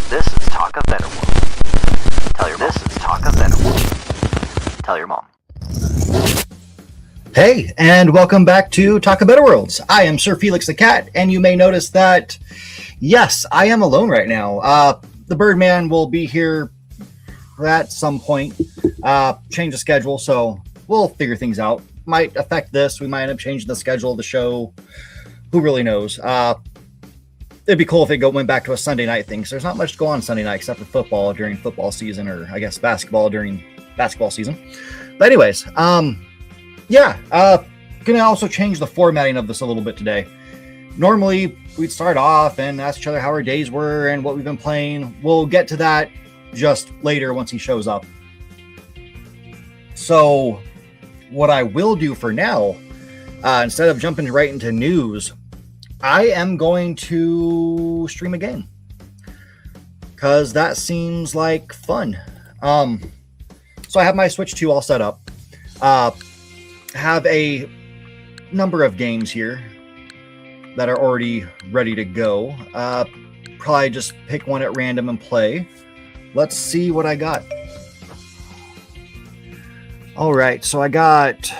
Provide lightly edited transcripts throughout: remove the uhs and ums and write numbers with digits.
This is Talk of Better World. Tell your mom. This is Talk of Better World. Tell your mom. Hey, and welcome back to Talk of Better Worlds. I am SirFelixTheCat, and you may notice that, yes, I am alone right now. The Birdman will be here at some point, change the schedule, so we'll figure things out. Might affect this. We might end up changing the schedule of the show. Who really knows? It'd be cool if it went back to a Sunday night thing, so there's not much to go on Sunday night except for football during football season, or I guess basketball during basketball season. But anyways, gonna also change the formatting of this a little bit today. Normally, we'd start off and ask each other how our days were and what we've been playing. We'll get to that just later once he shows up. So, what I will do for now, instead of jumping right into news, I am going to stream a game because that seems like fun. So I have my Switch 2 all set up. Have a number of games here that are already ready to go. Probably just pick one at random and play. Let's see what I got. All right, so I got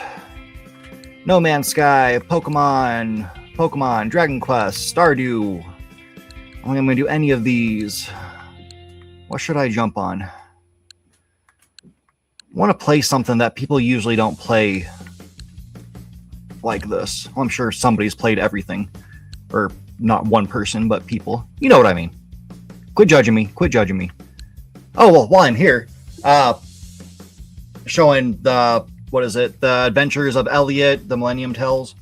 No Man's Sky, Pokemon, Dragon Quest, Stardew. I don't think I'm going to do any of these. What should I jump on? I want to play something that people usually don't play like this. Well, I'm sure somebody's played everything. Or not one person, but people. You know what I mean. Quit judging me. Quit judging me. Oh, well, while I'm here, showing the, the Adventures of Elliot, the Millennium Tales.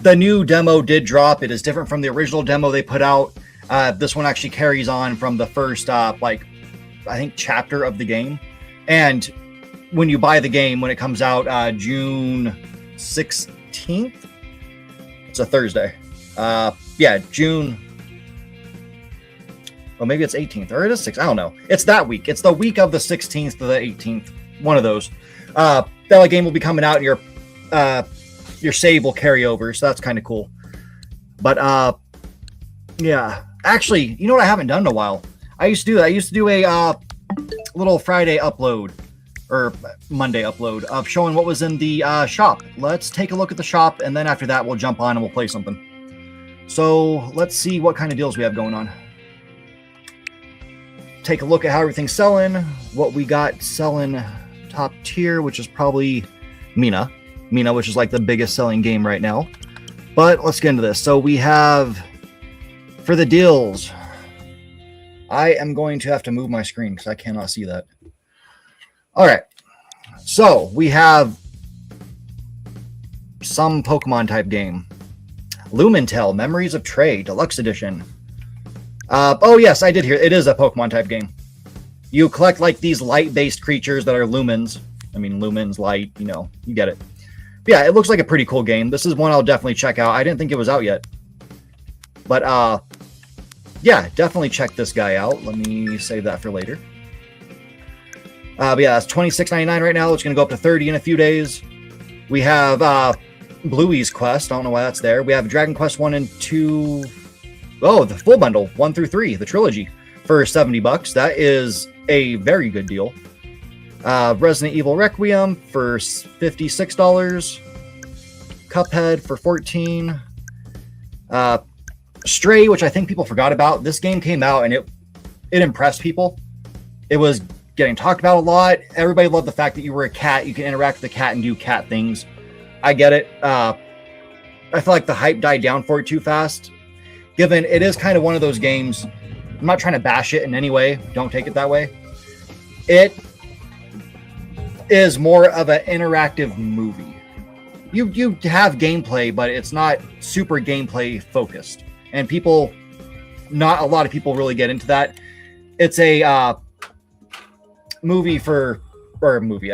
The new demo did drop. It is different from the original demo they put out. This one actually carries on from the first, I think, chapter of the game. And when you buy the game, when it comes out June 16th, it's a Thursday. June. Well, maybe it's 18th, or it is 6th. I don't know. It's that week. It's the week of the 16th to the 18th. One of those. That game will be coming out, and your save will carry over, so that's kind of cool. But yeah, actually, you know what I haven't done in a while? I used to do that. I used to do a little Friday upload or Monday upload of showing what was in the shop. Let's take a look at the shop, and then after that, we'll jump on and we'll play something. So let's see what kind of deals we have going on. Take a look at how everything's selling. What we got selling top tier, which is probably Mina, which is like the biggest selling game right now. But let's get into this. So we have, for the deals, I am going to have to move my screen because I cannot see that. All right. So we have some Pokemon type game. Lumentel, Memories of Trey, Deluxe Edition. Oh yes, I did hear it is a Pokemon type game. You collect like these light-based creatures that are lumens. I mean, lumens, light, you get it. But yeah, it looks like a pretty cool game. This is one I'll definitely check out. I didn't think it was out yet. But yeah, definitely check this guy out. Let me save that for later. But yeah, that's $26.99 right now. It's going to go up to $30 in a few days. We have Bluey's Quest. I don't know why that's there. We have Dragon Quest 1 and 2. Oh, the full bundle, 1 through 3, the trilogy, for $70. That is a very good deal. Resident Evil Requiem for $56. Cuphead for $14. Stray, which I think people forgot about. This game came out and it impressed people. It was getting talked about a lot. Everybody loved the fact that you were a cat. You can interact with the cat and do cat things. I get it. I feel like the hype died down for it too fast. Given it is kind of one of those games, I'm not trying to bash it in any way. Don't take it that way. It is more of an interactive movie. You have gameplay, but it's not super gameplay focused. And not a lot of people really get into that. It's a a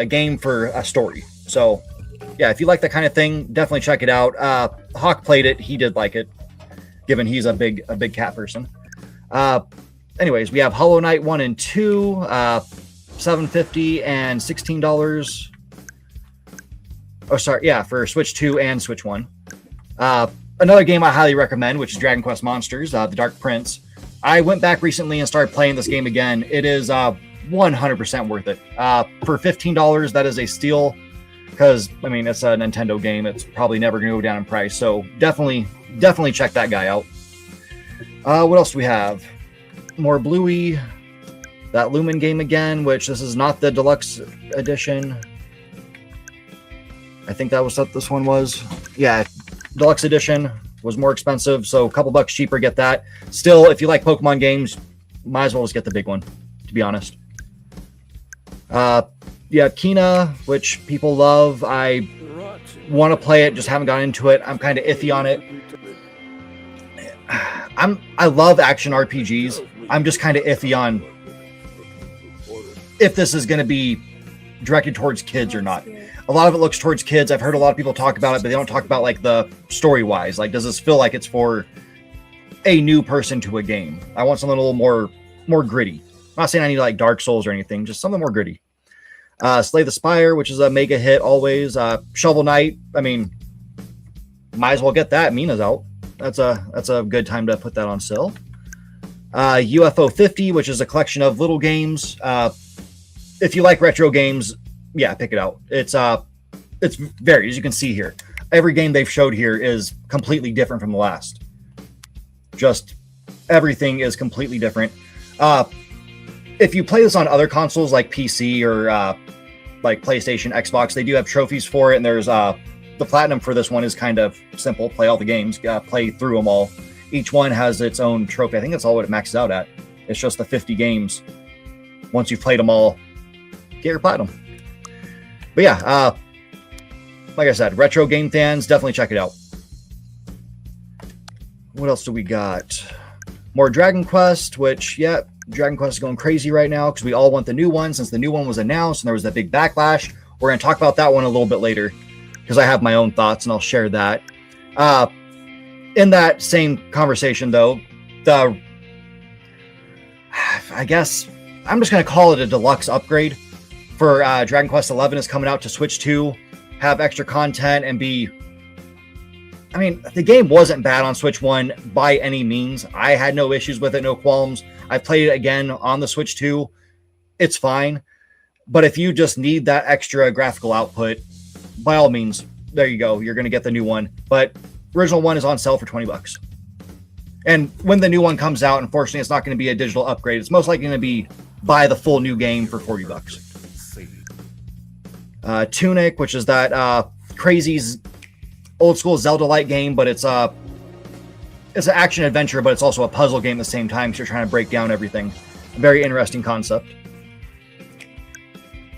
game for a story. So yeah, if you like that kind of thing, definitely check it out. Hawk played it. He did like it, given he's a big cat person. Anyways, we have Hollow Knight 1 and 2, $7.50 and $16. Oh, sorry, yeah, for Switch 2 and Switch 1. Another game I highly recommend, which is Dragon Quest Monsters, The Dark Prince. I went back recently and started playing this game again. It is 100% worth it. For $15, that is a steal because, I mean, it's a Nintendo game. It's probably never going to go down in price. So definitely check that guy out. What else do we have? More Bluey. That Lumen game again, which this is not the deluxe edition. I think that was what this one was. Yeah, deluxe edition was more expensive, so a couple bucks cheaper, get that. Still, if you like Pokemon games, might as well just get the big one, to be honest. Yeah, Kina, which people love. I want to play it, just haven't gotten into it. I'm kind of iffy on it. I love action RPGs. I'm just kind of iffy on if this is going to be directed towards kids or not. A lot of it looks towards kids. I've heard a lot of people talk about it, but they don't talk about like the story-wise. Like, does this feel like it's for a new person to a game? I want something a little more gritty. I'm not saying I need like Dark Souls or anything, just something more gritty. Slay the Spire, which is a mega hit always. Shovel Knight, I mean, might as well get that. Mina's out. That's a good time to put that on sale. UFO 50, which is a collection of little games. If you like retro games, yeah, pick it out. It's varied, as you can see here. Every game they've showed here is completely different from the last. Just everything is completely different. If you play this on other consoles like PC or like PlayStation, Xbox, they do have trophies for it, and there's the platinum for this one is kind of simple. Play all the games, play through them all. Each one has its own trophy. I think that's all what it maxes out at. It's just the 50 games. Once you've played them all, get your platinum. But yeah, like I said, retro game fans, definitely check it out. What else do we got? More Dragon Quest, which, yeah, Dragon Quest is going crazy right now because we all want the new one since the new one was announced and there was that big backlash. We're going to talk about that one a little bit later because I have my own thoughts and I'll share that. In that same conversation, though, I guess I'm just going to call it a deluxe upgrade for Dragon Quest 11 is coming out to Switch 2, have extra content and be... I mean, the game wasn't bad on Switch 1 by any means. I had no issues with it, no qualms. I played it again on the Switch 2. It's fine. But if you just need that extra graphical output, by all means, there you go. You're going to get the new one. But original one is on sale for $20. And when the new one comes out, unfortunately, it's not going to be a digital upgrade. It's most likely going to be buy the full new game for $40. Tunic, which is that crazy old school Zelda-like game, but it's an action adventure, but it's also a puzzle game at the same time, so you're trying to break down everything. A very interesting concept.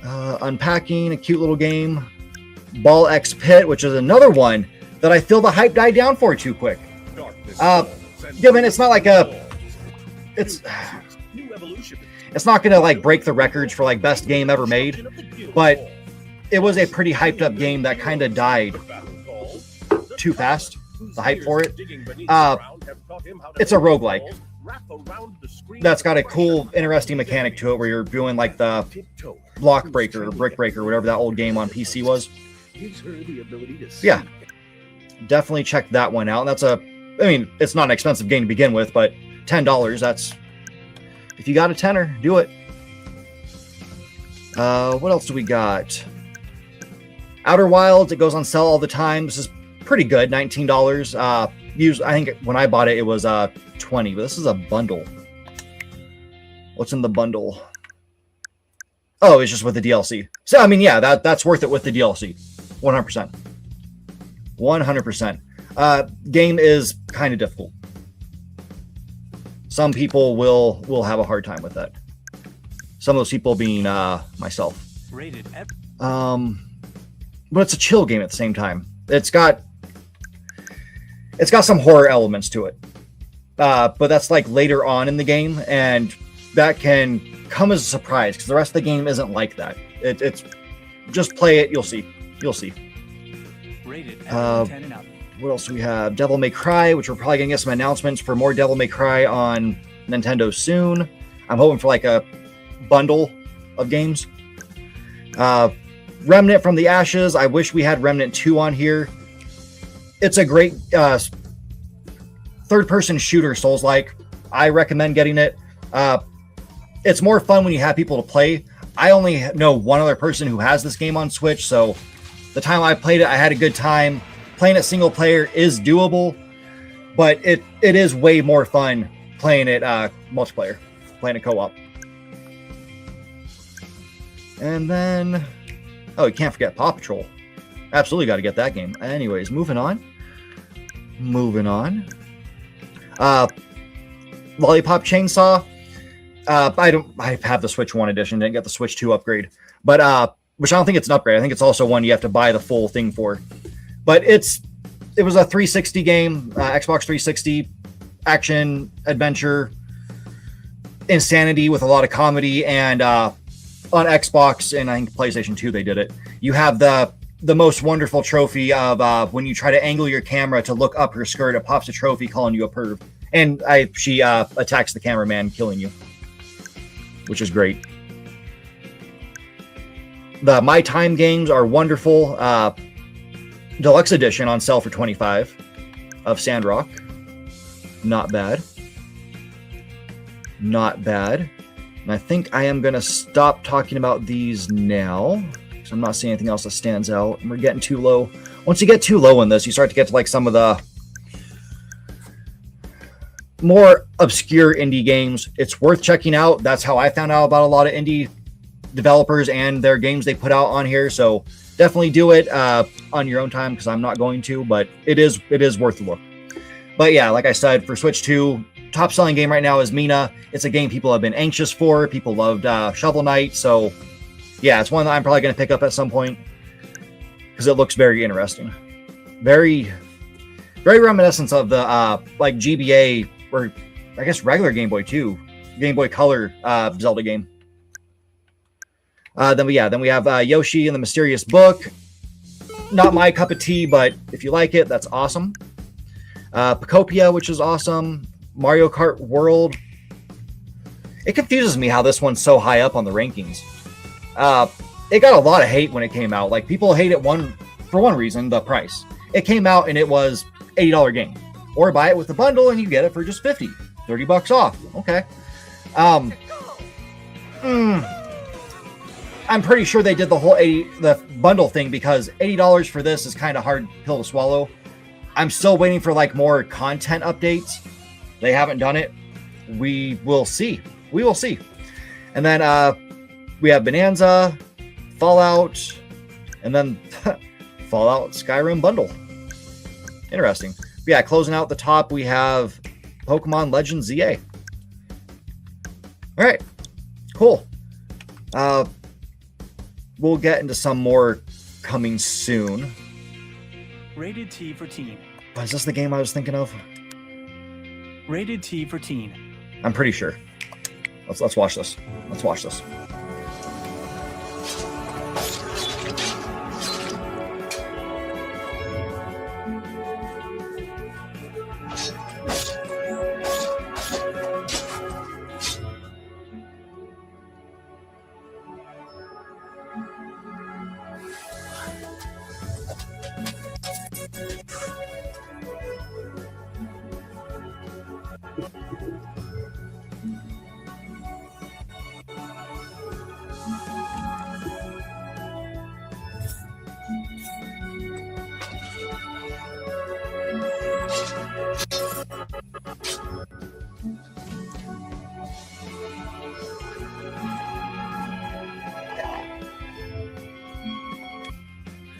Unpacking, a cute little game. Ball X Pit, which is another one that I feel the hype died down for too quick. Given it's not like it's not gonna like break the records for like best game ever made, but it was a pretty hyped up game that kind of died too fast. The hype for it. It's a roguelike that's got a cool, interesting mechanic to it where you're doing like the block breaker or brick breaker, whatever that old game on PC was. Yeah, definitely check that one out. That's I mean, it's not an expensive game to begin with, but $10, that's, if you got a tenner, do it. What else do we got? Outer Wilds, it goes on sale all the time. This is pretty good, $19. I think when I bought it, it was $20, but this is a bundle. What's in the bundle? Oh, it's just with the DLC. So, I mean, yeah, that's worth it with the DLC. 100%. 100%. Game is kind of difficult. Some people will have a hard time with that. Some of those people being myself. But it's a chill game at the same time. It's got some horror elements to it. But that's like later on in the game, and that can come as a surprise because the rest of the game isn't like that. It's just play it, you'll see. What else do we have? Devil May Cry, which we're probably gonna get some announcements for more Devil May Cry on Nintendo soon. I'm hoping for like a bundle of games. Remnant from the Ashes. I wish we had Remnant 2 on here. It's a great third-person shooter, Souls-like. I recommend getting it. It's more fun when you have people to play. I only know one other person who has this game on Switch, so the time I played it, I had a good time. Playing it single player is doable, but it is way more fun playing it multiplayer, playing it co-op. And then, oh, you can't forget Paw Patrol. Absolutely got to get that game. Anyways, moving on. Lollipop Chainsaw. I have the Switch 1 edition, didn't get the Switch 2 upgrade. But which I don't think it's an upgrade. I think it's also one you have to buy the full thing for. But it was a 360 game, Xbox 360 action adventure insanity with a lot of comedy, and on Xbox and I think PlayStation 2 they did it. You have the most wonderful trophy of when you try to angle your camera to look up her skirt, it pops a trophy calling you a perv. And she attacks the cameraman, killing you, which is great. The My Time games are wonderful. Deluxe edition on sale for $25 of Sandrock. Not bad. Not bad. And I think I am going to stop talking about these now, because I'm not seeing anything else that stands out. And we're getting too low. Once you get too low in this, you start to get to like some of the more obscure indie games. It's worth checking out. That's how I found out about a lot of indie developers and their games they put out on here. So definitely do it on your own time, because I'm not going to, but it is worth a look. But yeah, like I said, for Switch 2, top selling game right now is Mina. It's a game people have been anxious for. People loved Shovel Knight. So yeah, it's one that I'm probably going to pick up at some point, because it looks very interesting. Very, very reminiscent of the like GBA, or I guess regular Game Boy too, Game Boy Color Zelda game. Then we have Yoshi and the Mysterious Book. Not my cup of tea, but if you like it, that's awesome. Pacopia, which is awesome. Mario Kart World. It confuses me how this one's so high up on the rankings. It got a lot of hate when it came out. Like, people hate it for one reason, the price. It came out and it was $80 game. Or buy it with the bundle and you get it for just $50. $30 off. Okay. I'm pretty sure they did the bundle thing, because $80 for this is kind of hard pill to swallow. I'm still waiting for like more content updates. They haven't done it. We will see. We will see. And then we have Bonanza, Fallout, and then Fallout Skyrim bundle. Interesting. But yeah, closing out the top, we have Pokemon Legends ZA. All right, cool. We'll get into some more coming soon. Rated T for teen. Is this the game I was thinking of? Rated T for teen. I'm pretty sure. Let's watch this. Let's watch this.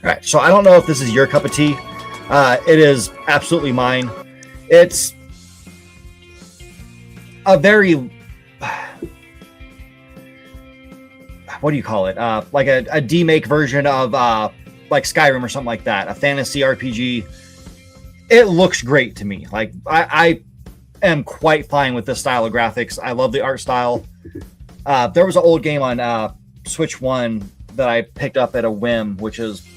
All right, so I don't know if this is your cup of tea. It is absolutely mine. It's a very, what do you call it? Like a demake version of like Skyrim or something like that, a fantasy RPG. It looks great to me. Like, I am quite fine with this style of graphics. I love the art style. There was an old game on Switch 1 that I picked up at a whim, which is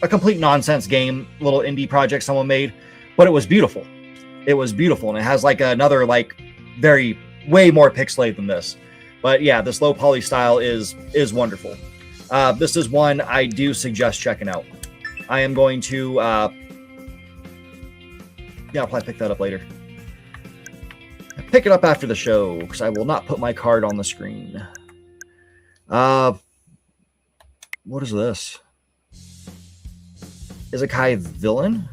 a complete nonsense game, little indie project someone made, but it was beautiful. It was beautiful, and it has like another like way more pixelated than this. But yeah, this low poly style is wonderful. This is one I do suggest checking out. I am going to yeah, I'll probably pick that up later. Pick it up after the show, because I will not put my card on the screen. What is this? Isekai Villain?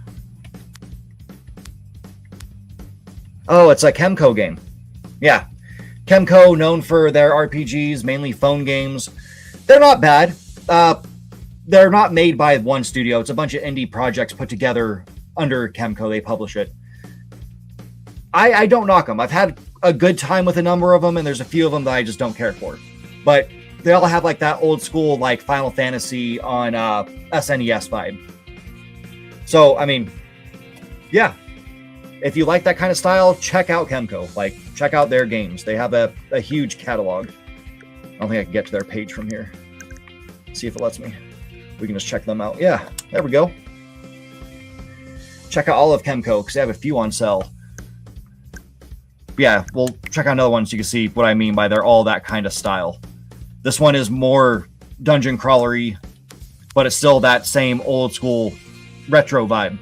Oh, it's a Kemco game. Yeah. Kemco, known for their RPGs, mainly phone games. They're not bad. They're not made by one studio. It's a bunch of indie projects put together under Kemco. They publish it. I don't knock them. I've had a good time with a number of them, and there's a few of them that I just don't care for. But they all have like that old school like Final Fantasy on SNES vibe. So, I mean, yeah. If you like that kind of style, check out Kemco. Like, check out their games. They have a huge catalog. I don't think I can get to their page from here. See if it lets me. We can just check them out. Yeah, there we go. Check out all of Kemco, because they have a few on sale. Yeah, we'll check out another one so you can see what I mean by they're all that kind of style. This one is more dungeon crawlery, but it's still that same old school retro vibe,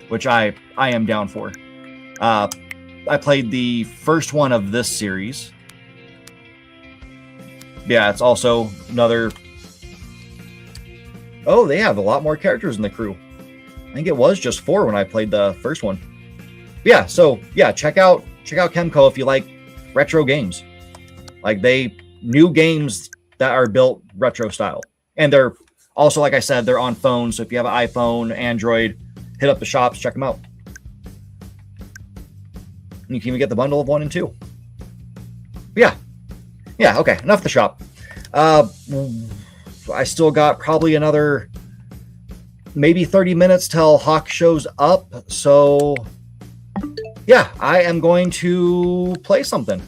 which I am down for. I played the first one of this series. Yeah, it's also another... Oh, they have a lot more characters in the crew. I think it was just 4 when I played the first one. Yeah, so yeah, check out Kemco if you like retro games. Like new games that are built retro style. And they're also, like I said, they're on phones. So if you have an iPhone, Android, hit up the shops, check them out. And you can even get the bundle of 1 and 2. But yeah, okay, enough of the shop. I still got probably another maybe 30 minutes till Hawk shows up. So yeah, I am going to play something.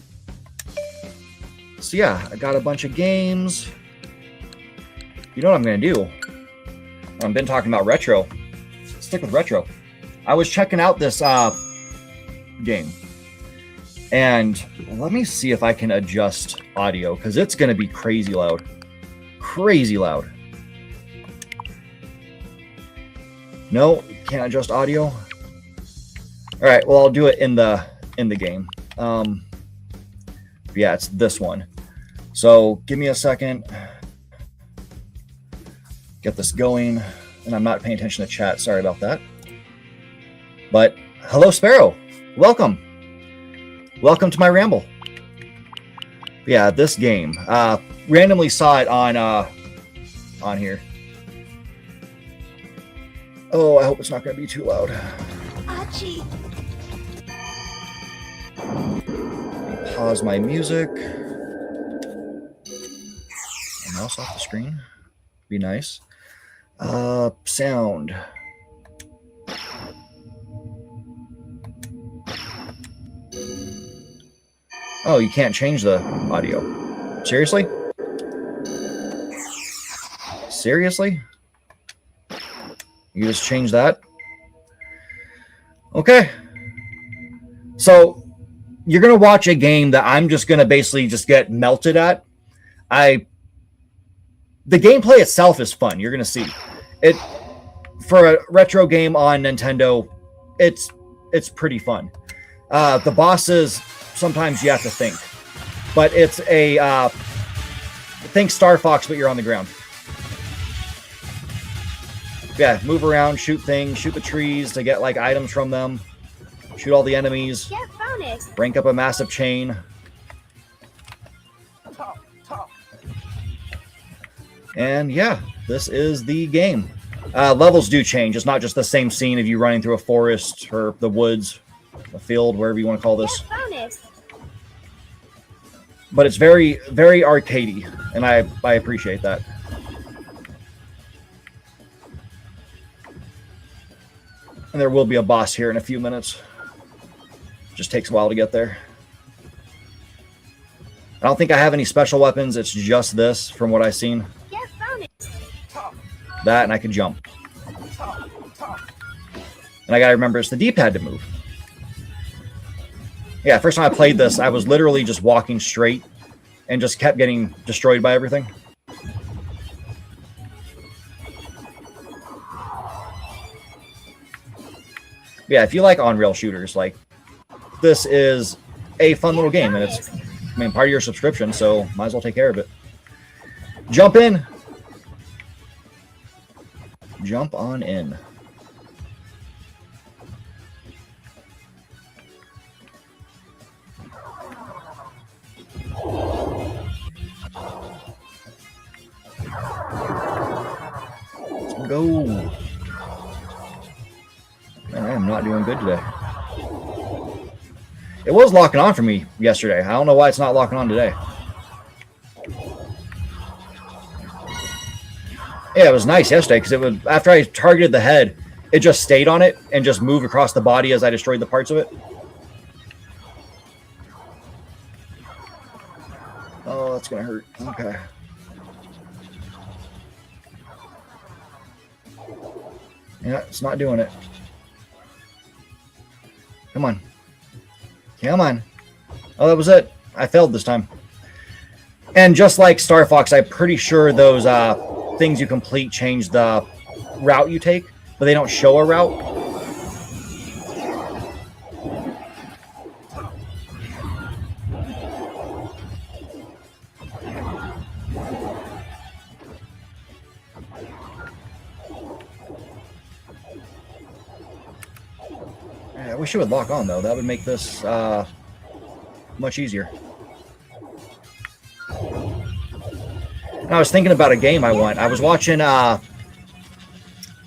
So yeah, I got a bunch of games. You know what I'm going to do? I've been talking about retro. Stick with retro. I was checking out this game. And let me see if I can adjust audio, because it's going to be crazy loud. Crazy loud. No, can't adjust audio. All right, well, I'll do it in the game. Yeah, it's this one. So give me a second. Get this going. And I'm not paying attention to chat. Sorry about that. But hello, Sparrow. Welcome. Welcome to my ramble. Yeah, this game. Randomly saw it on here. Oh, I hope it's not going to be too loud. Archie. Pause my music. Mouse off the screen. Be nice. Sound. Oh, you can't change the audio. Seriously? Seriously? You just change that? Okay. So, you're going to watch a game that I'm just going to basically just get melted at. The gameplay itself is fun. You're going to see. It for a retro game on Nintendo, it's pretty fun. The bosses, sometimes you have to think. But it's a think Star Fox, but you're on the ground. Yeah, move around, shoot things, shoot the trees to get like items from them. Shoot all the enemies. Get bonus. Rank up a massive chain. And yeah, this is the game. Levels do change. It's not just the same scene of you running through a forest or the woods, a field, wherever you want to call this. Get bonus. But it's very, very arcadey, and I appreciate that. And there will be a boss here in a few minutes. Just takes a while to get there. I don't think I have any special weapons. It's just this, from what I've seen. Get bonus. That, and I can jump. And I gotta remember it's the D-pad to move. Yeah, first time I played this, I was literally just walking straight and just kept getting destroyed by everything. Yeah, if you like on-rail shooters, like, this is a fun little game, and it's, I mean, part of your subscription, so might as well take care of it. Jump in. Jump on in. Let's go. Man, I am not doing good today. It was locking on for me yesterday. I don't know why it's not locking on today. Yeah, it was nice yesterday because it was, after I targeted the head, it just stayed on it and just moved across the body as I destroyed the parts of it. Oh, that's gonna hurt. Okay. Yeah, it's not doing it. Come on. Come on. Oh, that was it. I failed this time. And just like Star Fox, I'm pretty sure those things you complete change the route you take, but they don't show a route. I wish it would lock on, though. That would make this much easier. And I was thinking about a game I want. I was watching the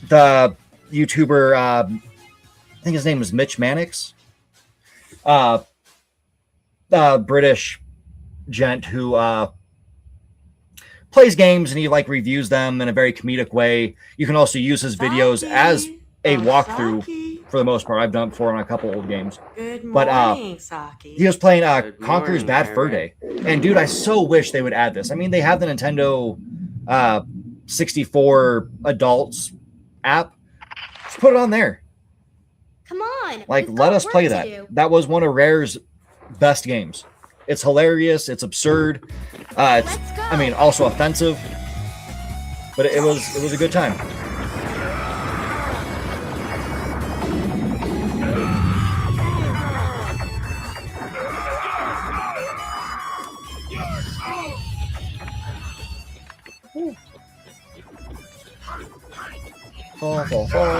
YouTuber, I think his name was Mitch Mannix, British gent who plays games, and he like reviews them in a very comedic way. You can also use his videos as a walkthrough. For the most part, I've done it before on a couple old games. Good morning, Saki. He was playing Good Conker's morning, Bad Fur Day. And dude, I so wish they would add this. I mean, they have the Nintendo 64 adults app. Just put it on there. Come on. Like, we've let got us work play to that. do. That was one of Rare's best games. It's hilarious. It's absurd. It's, Let's go. I mean, also offensive. But it was a good time. Fall, fall, fall.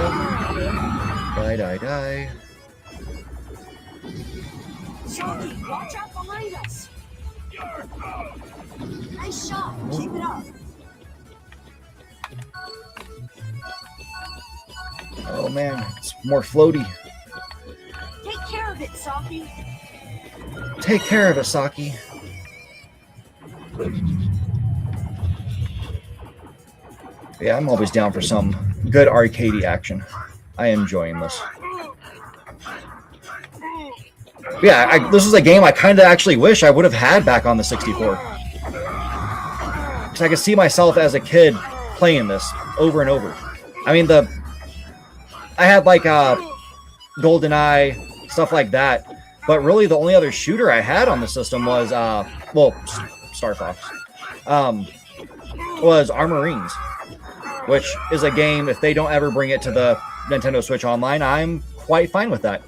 Die, die, die. Sharky, watch out behind us. Nice shot. Keep it up. Oh man, it's more floaty. Take care of it, Saki. Take care of it, Saki. Yeah, I'm always down for some good arcadey action. I am enjoying this. Yeah, this is a game I kind of actually wish I would have had back on the 64. Because I could see myself as a kid playing this over and over. I mean, I had like GoldenEye, stuff like that. But really the only other shooter I had on the system was, well, Star Fox, was Armorines. Which is a game, if they don't ever bring it to the Nintendo Switch Online, I'm quite fine with that.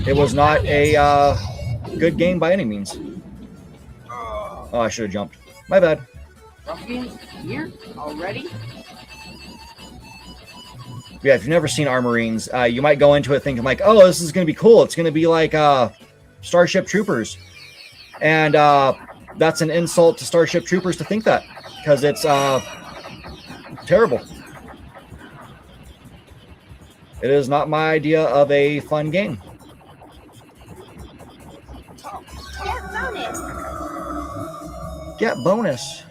It was not a good game by any means. Oh, I should have jumped. My bad. Ruffians here already? Yeah, if you've never seen Armorines, you might go into it thinking like, oh, this is going to be cool. It's going to be like Starship Troopers. And that's an insult to Starship Troopers to think that. Because it's terrible. It is not my idea of a fun game. Get bonus. Get bonus.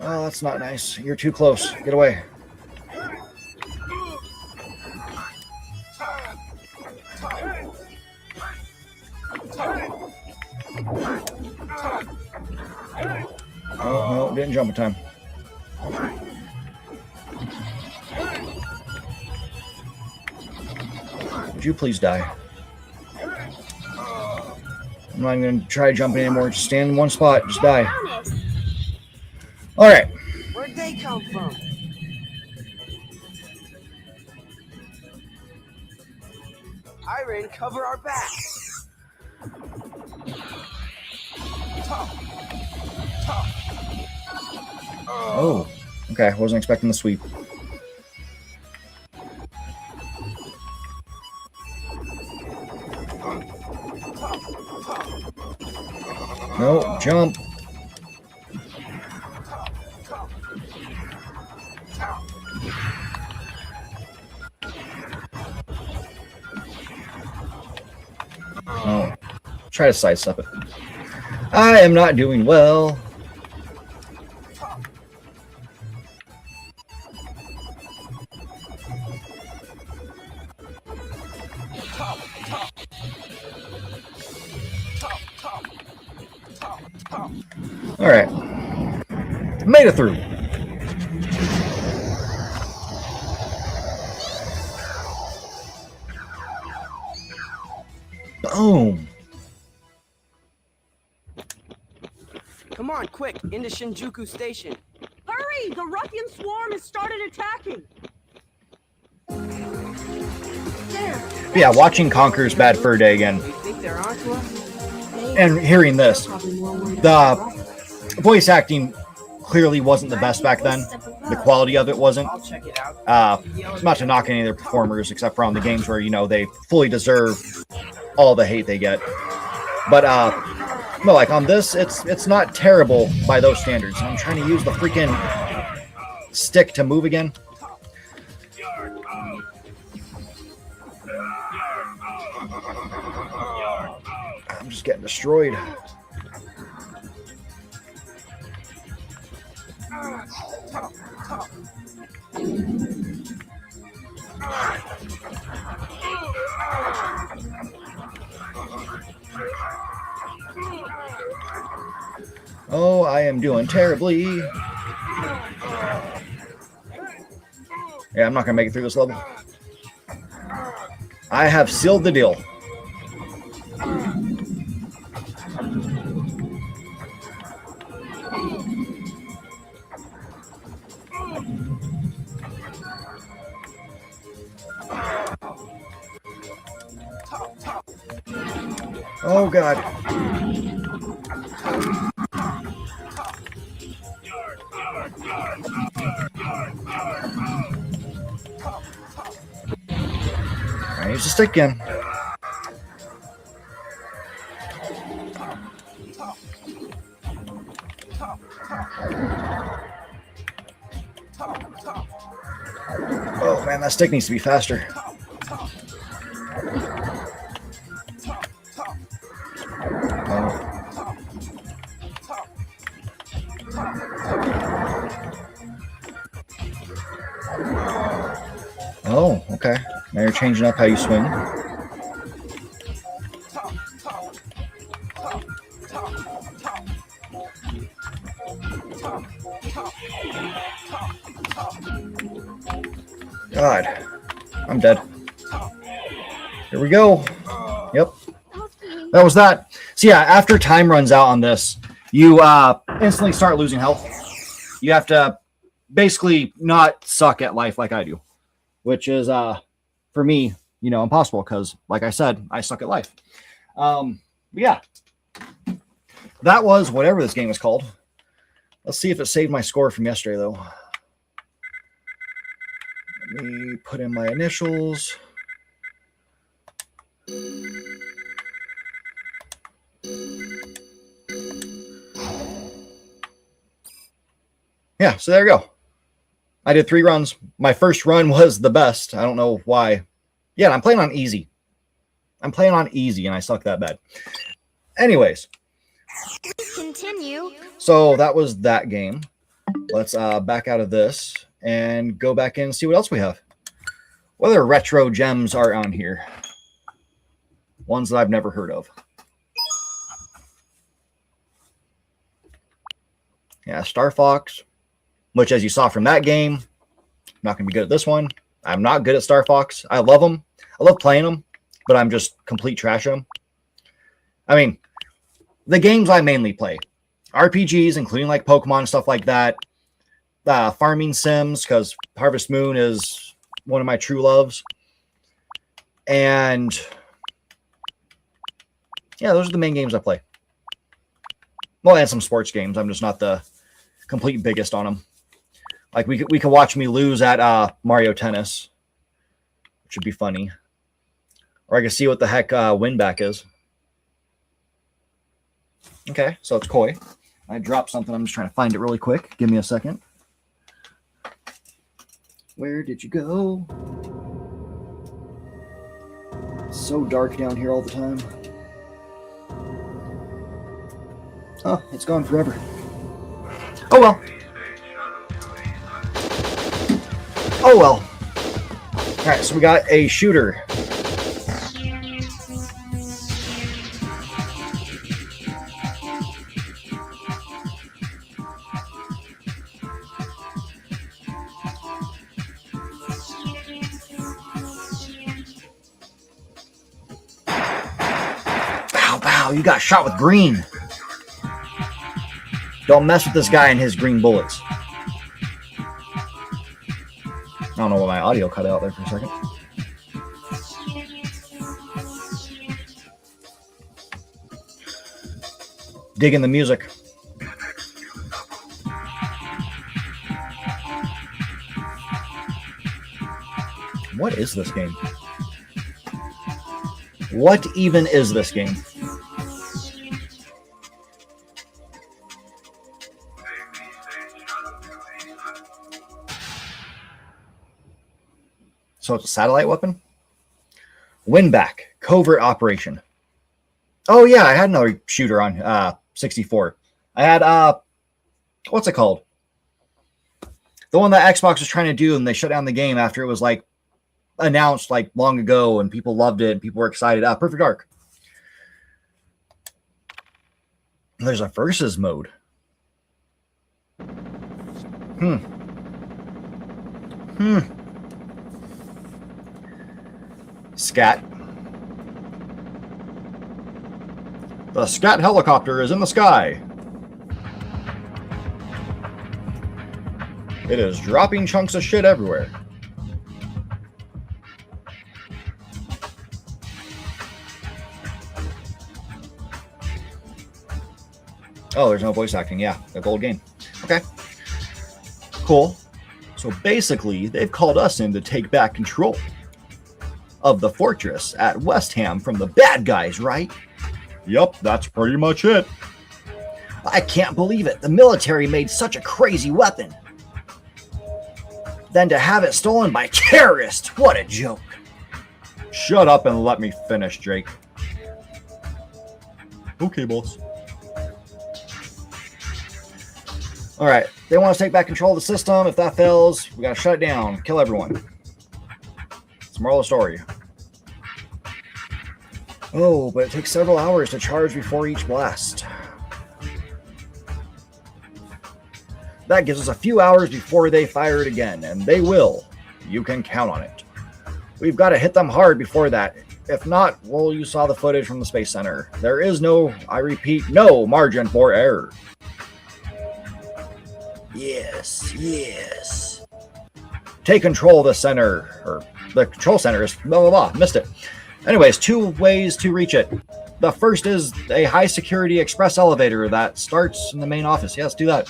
Oh, that's not nice. You're too close. Get away. Oh, no, didn't jump in time. Would you please die? I'm not even gonna try jumping anymore. Just stand in one spot. Just die. Bonus. All right. Where'd they come from? Iron, cover our backs. Oh. Okay. Wasn't expecting the sweep. No, jump. Oh, try to sidestep it. I am not doing well. All right, made it through. Boom. Come on, quick, into Shinjuku Station. Hurry! The ruffian swarm has started attacking. There. Yeah, watching Conker's Bad Fur Day again You think they're onto us? and hearing this, Probably more worried the about us. voice acting clearly wasn't the best back then. The quality of it wasn't. I'll check it out. Not to knock any of their performers, except for on the games where, you know, they fully deserve all the hate they get. But no, like on this, it's not terrible by those standards. I'm trying to use the freaking stick to move again. I'm just getting destroyed. Oh, I am doing terribly. Yeah, I'm not gonna make it through this level. I have sealed the deal. Oh God. Alright, use the stick again. Oh man, that stick needs to be faster. Oh, okay. Now you're changing up how you swing. God, I'm dead. Here we go. Yep. That was that. So yeah, after time runs out on this, you instantly start losing health. You have to basically not suck at life like I do, which is for me, you know, impossible because, like I said, I suck at life. But yeah, that was whatever this game is called. Let's see if it saved my score from yesterday, though. Let me put in my initials. Yeah, so there you go. I did 3 runs. My first run was the best. I don't know why. Yeah, I'm playing on easy. I'm playing on easy, and I suck that bad. Anyways. Continue. So that was that game. Let's back out of this and go back in and see what else we have. What other retro gems are on here? Ones that I've never heard of. Yeah, Star Fox, which as you saw from that game, I'm not going to be good at this one. I'm not good at Star Fox. I love them. I love playing them, but I'm just complete trash at them. I mean, the games I mainly play. RPGs, including like Pokemon, stuff like that. Farming sims, because Harvest Moon is one of my true loves. And yeah, those are the main games I play. Well, and some sports games. I'm just not the complete biggest on them. Like we could watch me lose at Mario Tennis, which would be funny. Or I can see what the heck win back is. Okay, so it's koi. I dropped something. I'm just trying to find it really quick. Give me a second. Where did you go? It's so dark down here all the time. Oh, it's gone forever. Oh well. Oh well. Alright, so we got a shooter. Wow, you got shot with green. Don't mess with this guy and his green bullets. I don't know why my audio cut out there for a second. Digging the music. What is this game? What even is this game? So it's a satellite weapon? Winback, covert operation. Oh yeah, I had another shooter on 64. I had what's it called? The one that Xbox was trying to do and they shut down the game after it was like announced like long ago and people loved it and people were excited. Perfect Dark. There's a versus mode. Scat. The scat helicopter is in the sky. It is dropping chunks of shit everywhere. Oh, there's no voice acting. Yeah, a gold game. Okay. Cool. So basically, they've called us in to take back control of the fortress at West Ham from the bad guys, right? Yup, that's pretty much it. I can't believe it. The military made such a crazy weapon. Then to have it stolen by terrorists, what a joke. Shut up and let me finish, Drake. Okay, boss. All right, they want us to take back control of the system. If that fails, we gotta shut it down, kill everyone. It's the moral of the story. Oh, but it takes several hours to charge before each blast. That gives us a few hours before they fire it again, and they will. You can count on it. We've got to hit them hard before that. If not, well, you saw the footage from the Space Center. There is no, I repeat, no margin for error. Yes, yes. Take control of the center, or the control center is blah, blah, blah. Missed it. Anyways, 2 ways to reach it. The first is a high security express elevator that starts in the main office. Yeah, let's do that.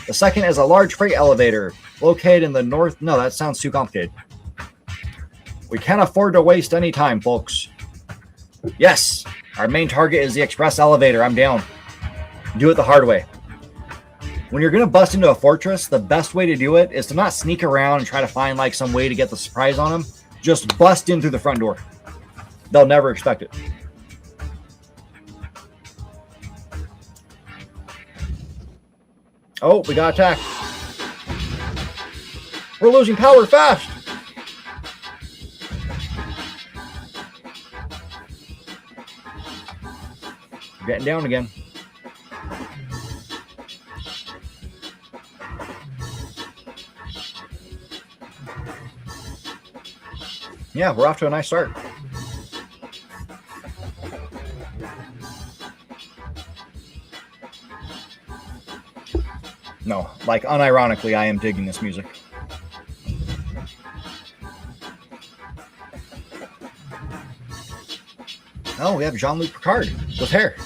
The second is a large freight elevator located in the north. No, that sounds too complicated. We can't afford to waste any time, folks. Yes, our main target is the express elevator. I'm down. Do it the hard way. When you're going to bust into a fortress, the best way to do it is to not sneak around and try to find like some way to get the surprise on them. Just bust in through the front door. They'll never expect it. Oh, we got attacked. We're losing power fast. We're getting down again. Yeah, we're off to a nice start. No, like unironically, I am digging this music. Oh, we have Jean-Luc Picard with hair.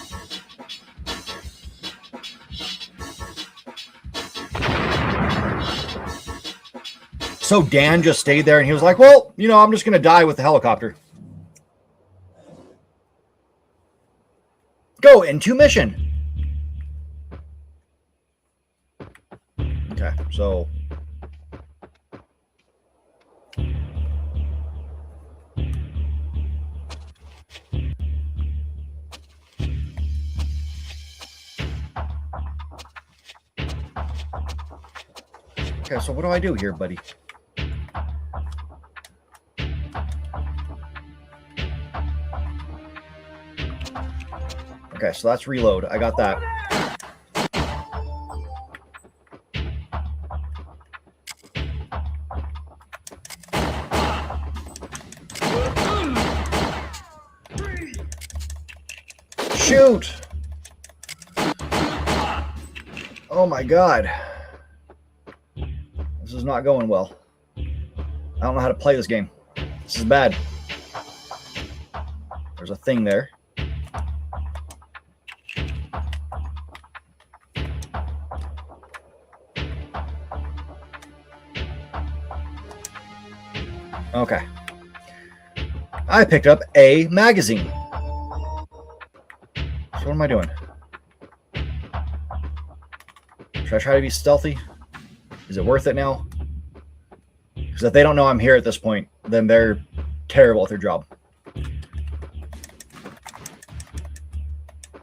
So Dan just stayed there and he was like, well, you know, I'm just going to die with the helicopter. Go into mission. Okay, so... Okay, so what do I do here, buddy? Okay, so that's reload. I got that. Shoot! Oh my god. This is not going well. I don't know how to play this game. This is bad. There's a thing there. Okay. I picked up a magazine. So what am I doing? Should I try to be stealthy? Is it worth it now? Because if they don't know I'm here at this point, then they're terrible at their job.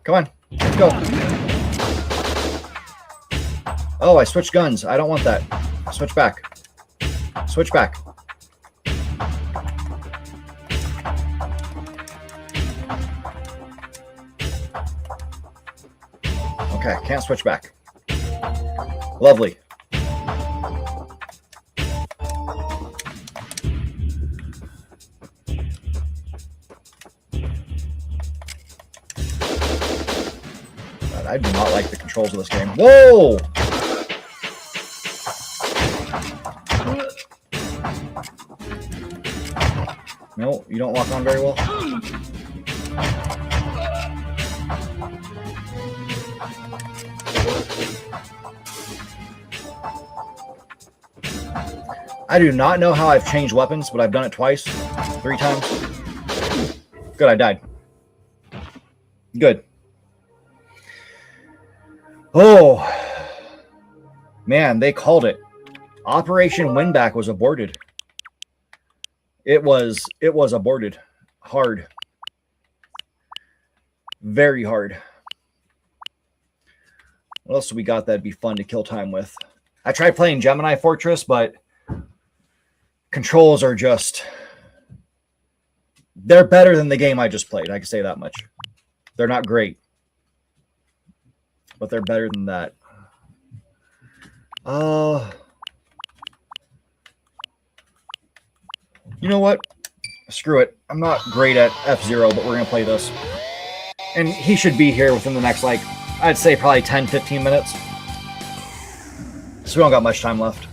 Come on, let's go. Oh, I switched guns. I don't want that. Switch back. Switch back. Okay, can't switch back. Lovely. God, I do not like the controls of this game. Whoa! No, you don't lock on very well. I do not know how I've changed weapons, but I've done it twice, 3 times. Good, I died. Good. Oh, man, they called it. Operation Winback was aborted. It was aborted. Hard. Very hard. What else do we got that'd be fun to kill time with? I tried playing Gemini Fortress, but controls are just... They're better than the game I just played. I can say that much. They're not great, but they're better than that. You know what? Screw it. I'm not great at F-Zero, but we're going to play this. And he should be here within the next, like, I'd say probably 10, 15 minutes. So we don't got much time left.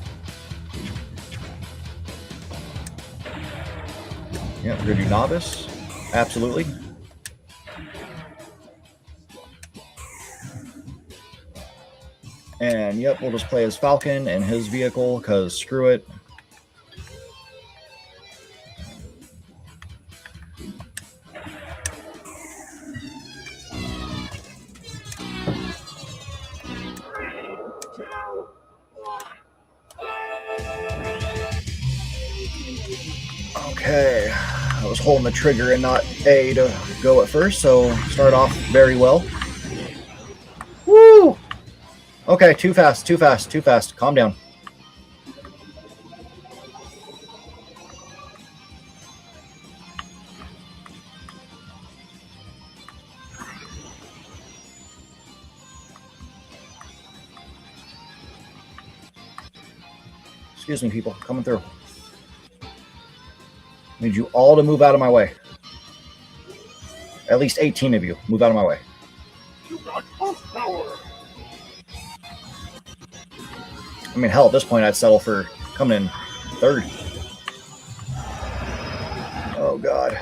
Yeah, we're going to do Novice. Absolutely. And, yep, we'll just play as Falcon and his vehicle, because screw it. Okay, I was holding the trigger and not A to go at first, so start off very well. Woo! Okay, too fast, too fast, too fast. Calm down. Excuse me, people, coming through. Need you all to move out of my way. At least 18 of you, move out of my way. You got power. I mean, hell, at this point, I'd settle for coming in third. Oh, God.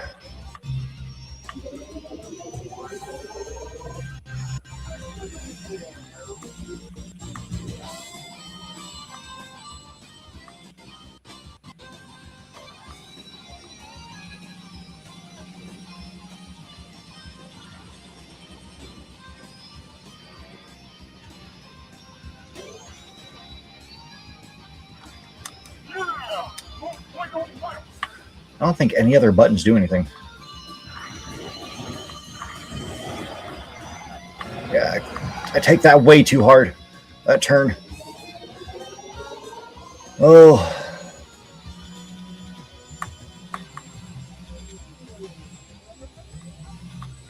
I don't think any other buttons do anything. Yeah, I take that way too hard. That turn. Oh.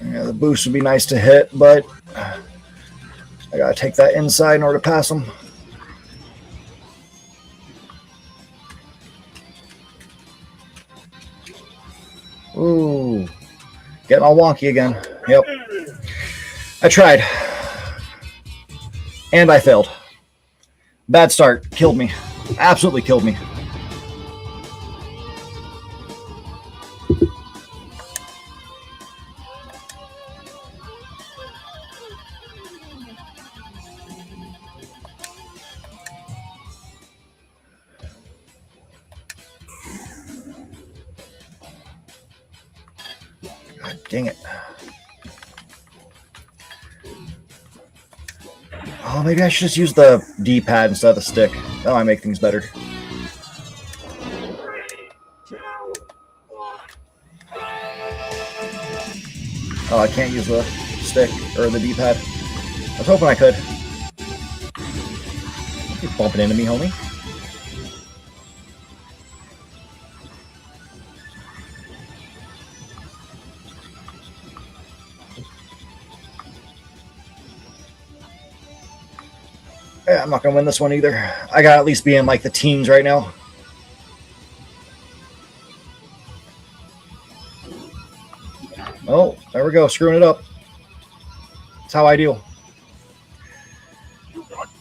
Yeah, the boost would be nice to hit, but I gotta take that inside in order to pass them. Ooh, getting all wonky again. Yep. I tried. And I failed. Bad start. Killed me. Absolutely killed me. God dang it. Oh, maybe I should just use the D-pad instead of the stick. That might make things better. Oh, I can't use the stick or the D-pad. I was hoping I could. You're bumping into me, homie. Yeah, I'm not going to win this one either. I got to at least be in like the teens right now. Oh, there we go. Screwing it up. That's how I deal.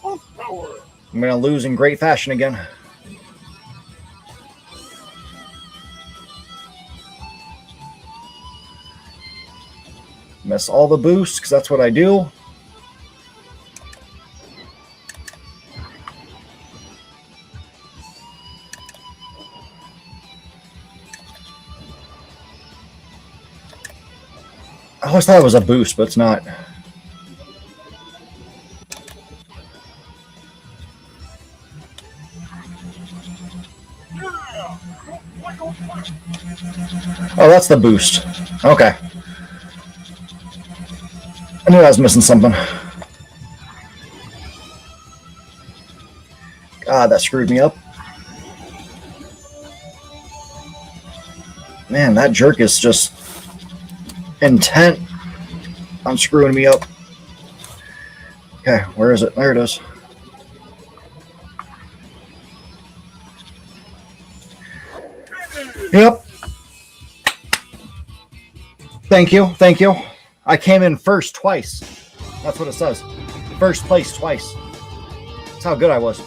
I'm going to lose in great fashion again. Miss all the boosts because that's what I do. I always thought it was a boost, but it's not. Oh, that's the boost. Okay. I knew I was missing something. God, that screwed me up. Man, that jerk is just intent on screwing me up. Okay, where is it? There it is. Yep. Thank you. Thank you. I came in first twice. That's what it says. First place twice. That's how good I was. Do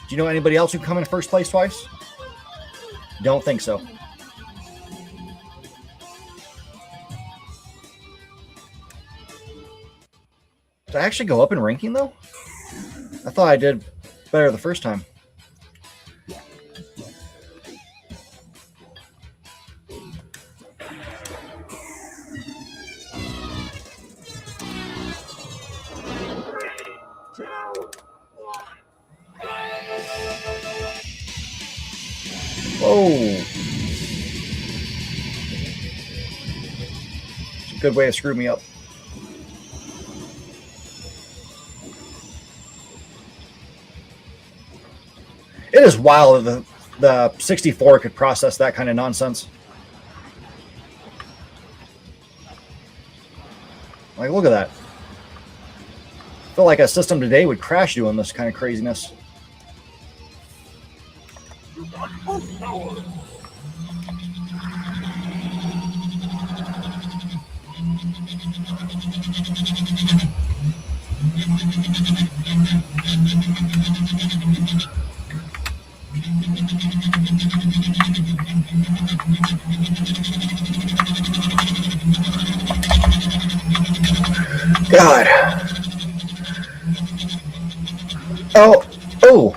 you know anybody else who come in first place twice? Don't think so. Did I actually go up in ranking, though? I thought I did better the first time. Whoa. It's a good way to screw me up. It is wild that the 64 could process that kind of nonsense. Like, look at that. I feel like a system today would crash doing this kind of craziness. God. Oh. Oh.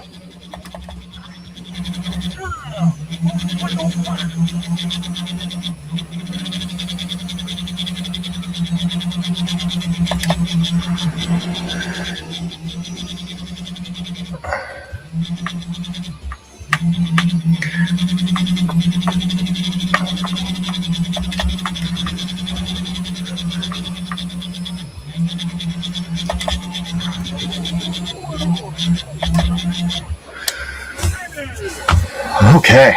Okay.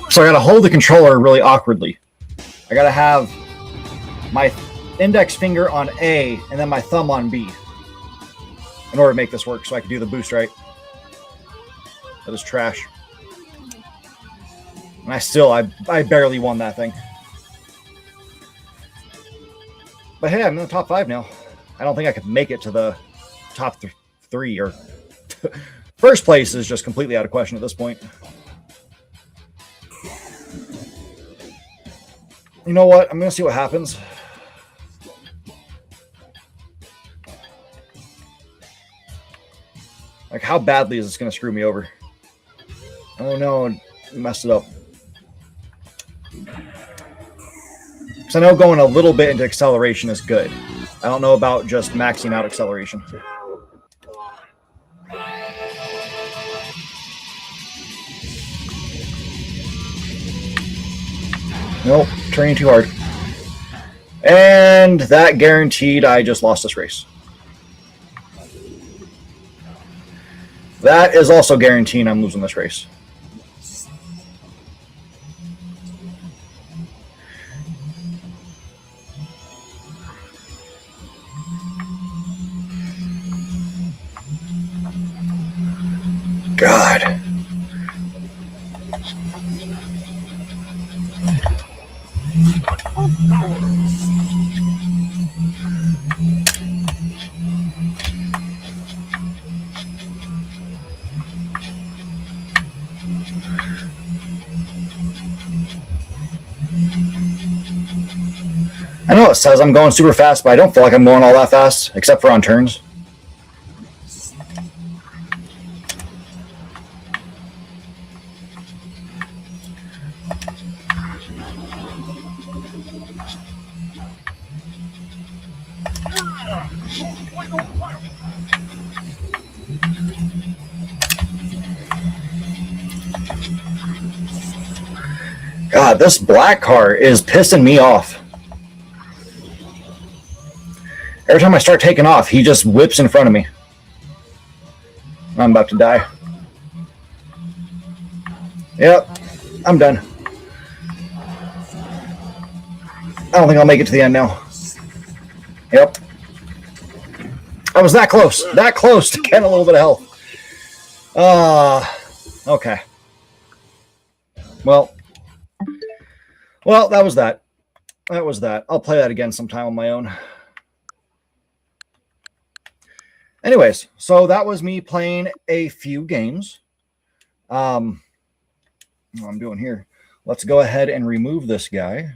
So I gotta hold the controller really awkwardly. I gotta have my index finger on A and then my thumb on B in order to make this work so I can do the boost right. That is trash. And I barely won that thing. But hey, I'm in the top 5 now. I don't think I could make it to the top 3 or first place is just completely out of question at this point. You know what? I'm going to see what happens. Like, how badly is this going to screw me over? Oh no, I messed it up. Because I know going a little bit into acceleration is good. I don't know about just maxing out acceleration. Nope, turning too hard. And that guaranteed I just lost this race. That is also guaranteeing I'm losing this race. God. I know it says I'm going super fast, but I don't feel like I'm going all that fast, except for on turns. God, this black car is pissing me off. Every time I start taking off, he just whips in front of me. I'm about to die. Yep, I'm done. I don't think I'll make it to the end now. Yep. I was that close to getting a little bit of health. Okay. Well, that was that. That was that. I'll play that again sometime on my own. Anyways, so that was me playing a few games. What I'm doing here. Let's go ahead and remove this guy.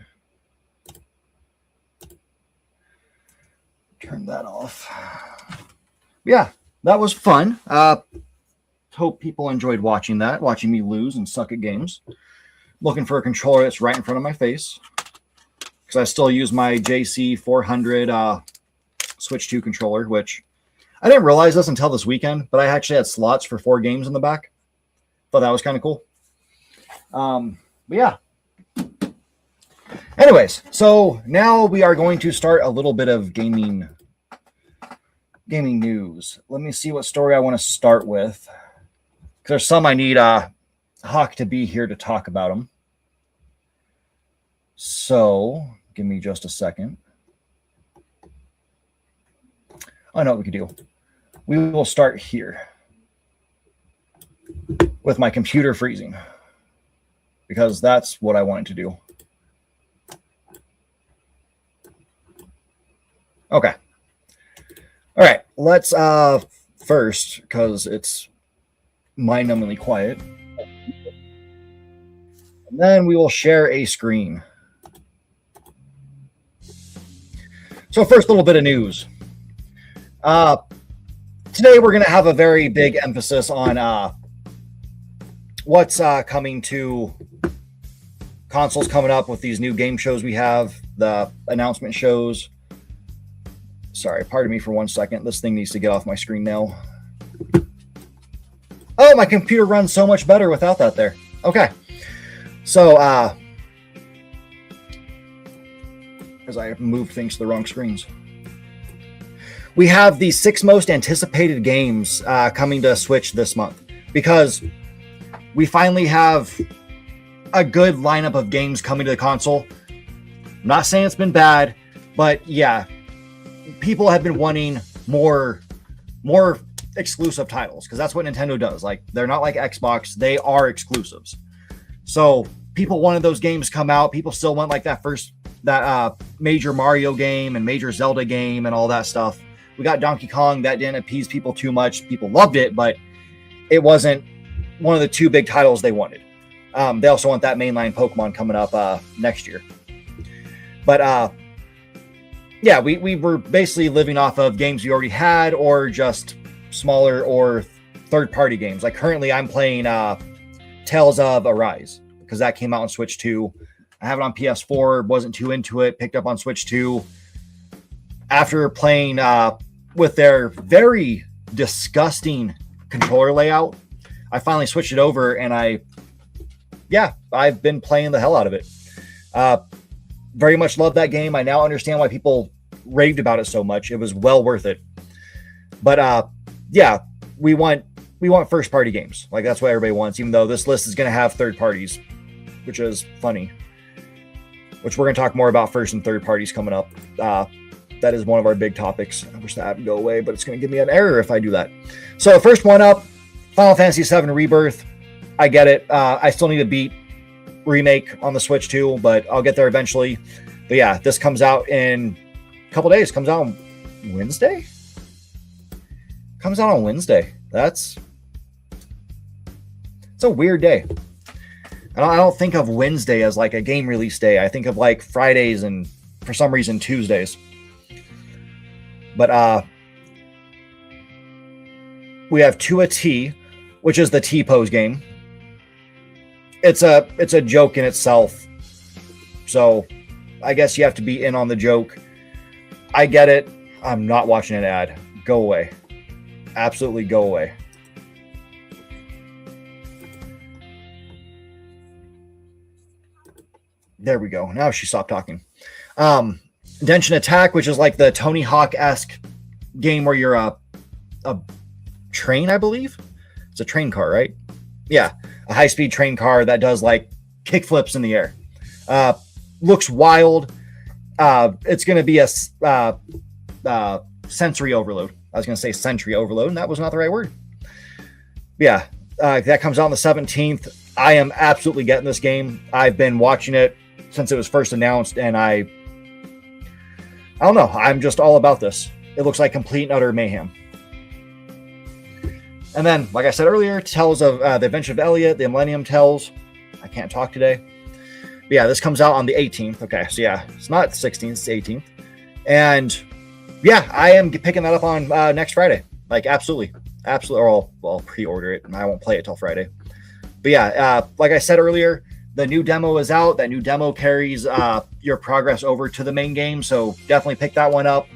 Turn that off. Yeah, that was fun. Hope people enjoyed watching that, watching me lose and suck at games. Looking for a controller that's right in front of my face, because I still use my JC400 Switch 2 controller, which I didn't realize this until this weekend, but I actually had slots for 4 games in the back. Thought that was kind of cool. But yeah. Anyways, so now we are going to start a little bit of gaming news. Let me see what story I want to start with. Because there's some I need Hawk to be here to talk about them. So, give me just a second. I know what we could do. We will start here with my computer freezing, because that's what I wanted to do. Okay. All right. Let's first, because it's mind-numbingly quiet, and then we will share a screen. So So first little bit of news. Today we're going to have a very big emphasis on what's coming to consoles coming up with these new game shows we have, the announcement shows. Sorry, pardon me for 1 second. This thing needs to get off my screen now. Oh, my computer runs so much better without that there. Okay. So, as I moved things to the wrong screens. We have the 6 most anticipated games coming to Switch this month because we finally have a good lineup of games coming to the console. I'm not saying it's been bad, but yeah, people have been wanting more exclusive titles because that's what Nintendo does. Like, they're not like Xbox, they are exclusives. So people wanted those games come out. People still want like that major Mario game and major Zelda game and all that stuff. We got Donkey Kong. That didn't appease people too much. People loved it, but it wasn't one of the 2 big titles they wanted. They also want that mainline Pokemon coming up next year. But yeah, we were basically living off of games we already had or just smaller or third-party games. Like currently I'm playing Tales of Arise because that came out on Switch 2. I have it on PS4, wasn't too into it, picked up on Switch 2. After playing with their very disgusting controller layout, I finally switched it over and I've been playing the hell out of it. Very much love that game. I now understand why people raved about it so much. It was well worth it. But yeah, we want first party games. Like that's what everybody wants, even though this list is going to have third parties, which is funny. Which we're going to talk more about first and third parties coming up. That is one of our big topics. I wish that would go away, but it's going to give me an error if I do that. So first one up, Final Fantasy VII Rebirth. I get it. I still need to beat Remake on the Switch too, but I'll get there eventually. But yeah, this comes out in a couple days. Comes out on Wednesday? Comes out on Wednesday. It's a weird day. I don't think of Wednesday as like a game release day. I think of like Fridays and for some reason Tuesdays. But we have Tua T, which is the T-pose game. It's a joke in itself. So I guess you have to be in on the joke. I get it. I'm not watching an ad. Go away. Absolutely go away. There we go. Now she stopped talking. Genshin Attack, which is like the Tony Hawk-esque game where you're a train, I believe. It's a train car, right? Yeah, a high-speed train car that does like kickflips in the air. Looks wild. It's going to be a sensory overload. I was going to say sensory overload, and that was not the right word. Yeah, that comes out on the 17th. I am absolutely getting this game. I've been watching it since it was first announced, and I don't know. I'm just all about this. It looks like complete and utter mayhem. And then, like I said earlier, Tales of the Adventure of Elliot, the Millennium Tales. I can't talk today. But yeah, this comes out on the 18th. Okay, so yeah, it's not the 16th, it's the 18th. And yeah, I am picking that up on next Friday. Like, absolutely. Absolutely. Or I'll pre-order it, and I won't play it till Friday. But yeah, like I said earlier, the new demo is out. That new demo carries your progress over to the main game. So definitely pick that one up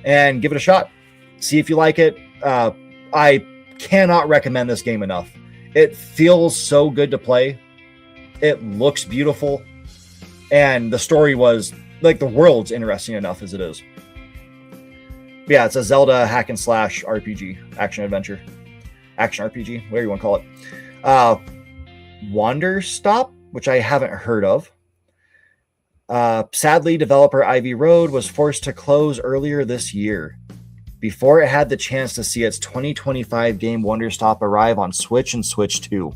and give it a shot. See if you like it. I cannot recommend this game enough. It feels so good to play. It looks beautiful. And the story was, like, the world's interesting enough as it is. But yeah, it's a Zelda hack and slash RPG, action adventure. Action RPG, whatever you want to call it. Wander Stop, which I haven't heard of. Sadly, developer Ivy Road was forced to close earlier this year before it had the chance to see its 2025 game Wonder Stop arrive on Switch and Switch 2.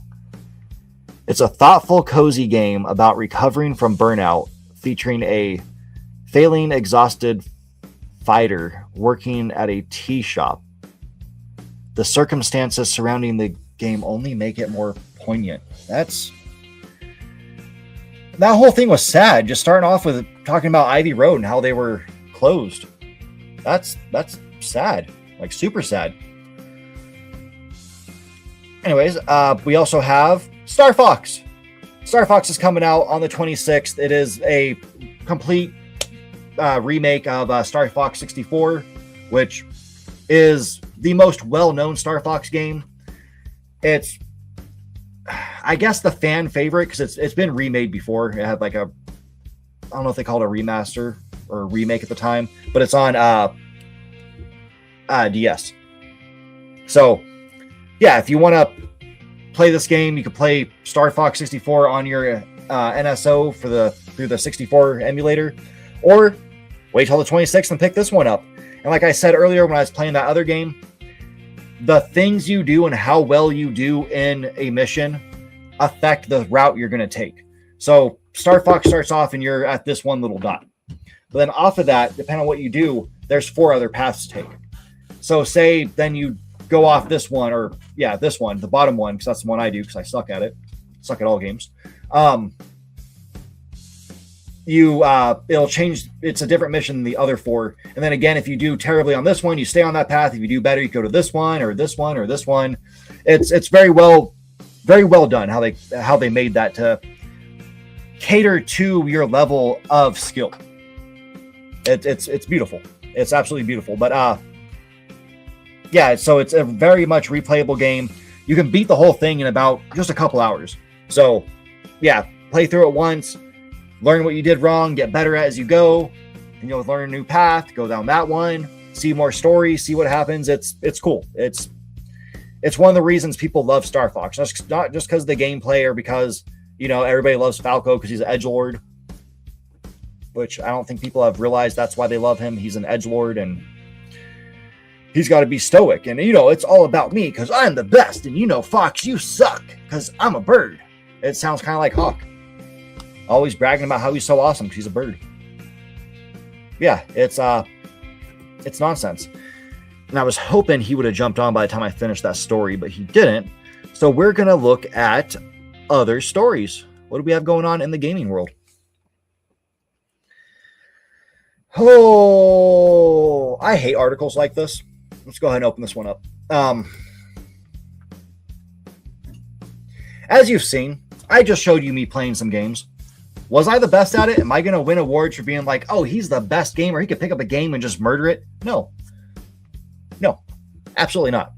It's a thoughtful, cozy game about recovering from burnout, featuring a failing, exhausted fighter working at a tea shop. The circumstances surrounding the game only make it more poignant. That whole thing was sad. Just starting off with talking about Ivy Road and how they were closed. That's sad, like super sad. Anyways, we also have Star Fox. Star Fox is coming out on the 26th. It is a complete remake of Star Fox 64, which is the most well-known Star Fox game. It's, I guess, the fan favorite because it's been remade before. It had like a, I don't know if they called it a remaster or a remake at the time, but it's on DS. So yeah, if you want to play this game, you can play Star Fox 64 on your NSO through the 64 emulator, or wait till the 26th and pick this one up. And like I said earlier when I was playing that other game, the things you do and how well you do in a mission affect the route you're going to take. So Star Fox starts off and you're at this one little dot. But then off of that, depending on what you do, there's 4 other paths to take. So say then you go off this one, or yeah, this one, the bottom one, because that's the one I do because I suck at it. Suck at all games. It'll change. It's a different mission than the other 4. And then again, if you do terribly on this one, you stay on that path. If you do better, you go to this one or this one or this one. It's very well done how they made that to cater to your level of skill. It's beautiful. It's absolutely beautiful. But yeah, so it's a very much replayable game. You can beat the whole thing in about just a couple hours. So yeah, play through it once, learn what you did wrong, get better as you go, and you'll learn a new path, go down that one, see more stories, see what happens. It's cool. It's one of the reasons people love Star Fox. Not just because of the gameplay or because, you know, everybody loves Falco because he's an edgelord, which I don't think people have realized that's why they love him. He's an edgelord and he's got to be stoic. And, you know, it's all about me because I'm the best. And, you know, Fox, you suck because I'm a bird. It sounds kind of like Hawk. Always bragging about how he's so awesome because he's a bird. Yeah, it's nonsense. And I was hoping he would have jumped on by the time I finished that story, but he didn't. So we're going to look at other stories. What do we have going on in the gaming world? Oh, I hate articles like this. Let's go ahead and open this one up. As you've seen, I just showed you me playing some games. Was I the best at it? Am I going to win awards for being like, oh, he's the best gamer, he could pick up a game and just murder it? No. No, absolutely not.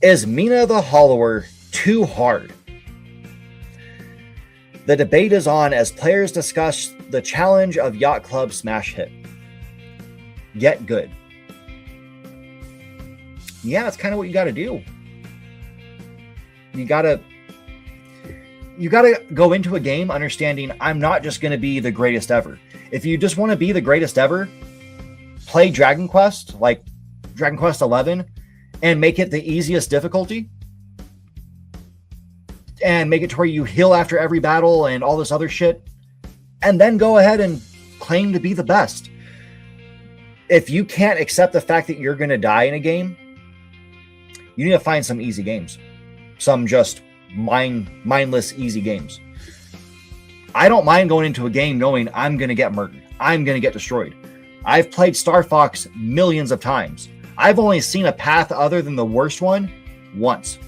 Is Mina the Hollower too hard? The debate is on as players discuss the challenge of Yacht Club Smash Hit. Get good. Yeah, it's kind of what you got to do. You got to go into a game understanding I'm not just going to be the greatest ever. If you just want to be the greatest ever, play Dragon Quest, like Dragon Quest 11, and make it the easiest difficulty. And make it to where you heal after every battle and all this other shit. And then go ahead and claim to be the best. If you can't accept the fact that you're going to die in a game, you need to find some easy games. Some just mindless, easy games. I don't mind going into a game knowing I'm going to get murdered. I'm going to get destroyed. I've played Star Fox millions of times. I've only seen a path other than the worst one once.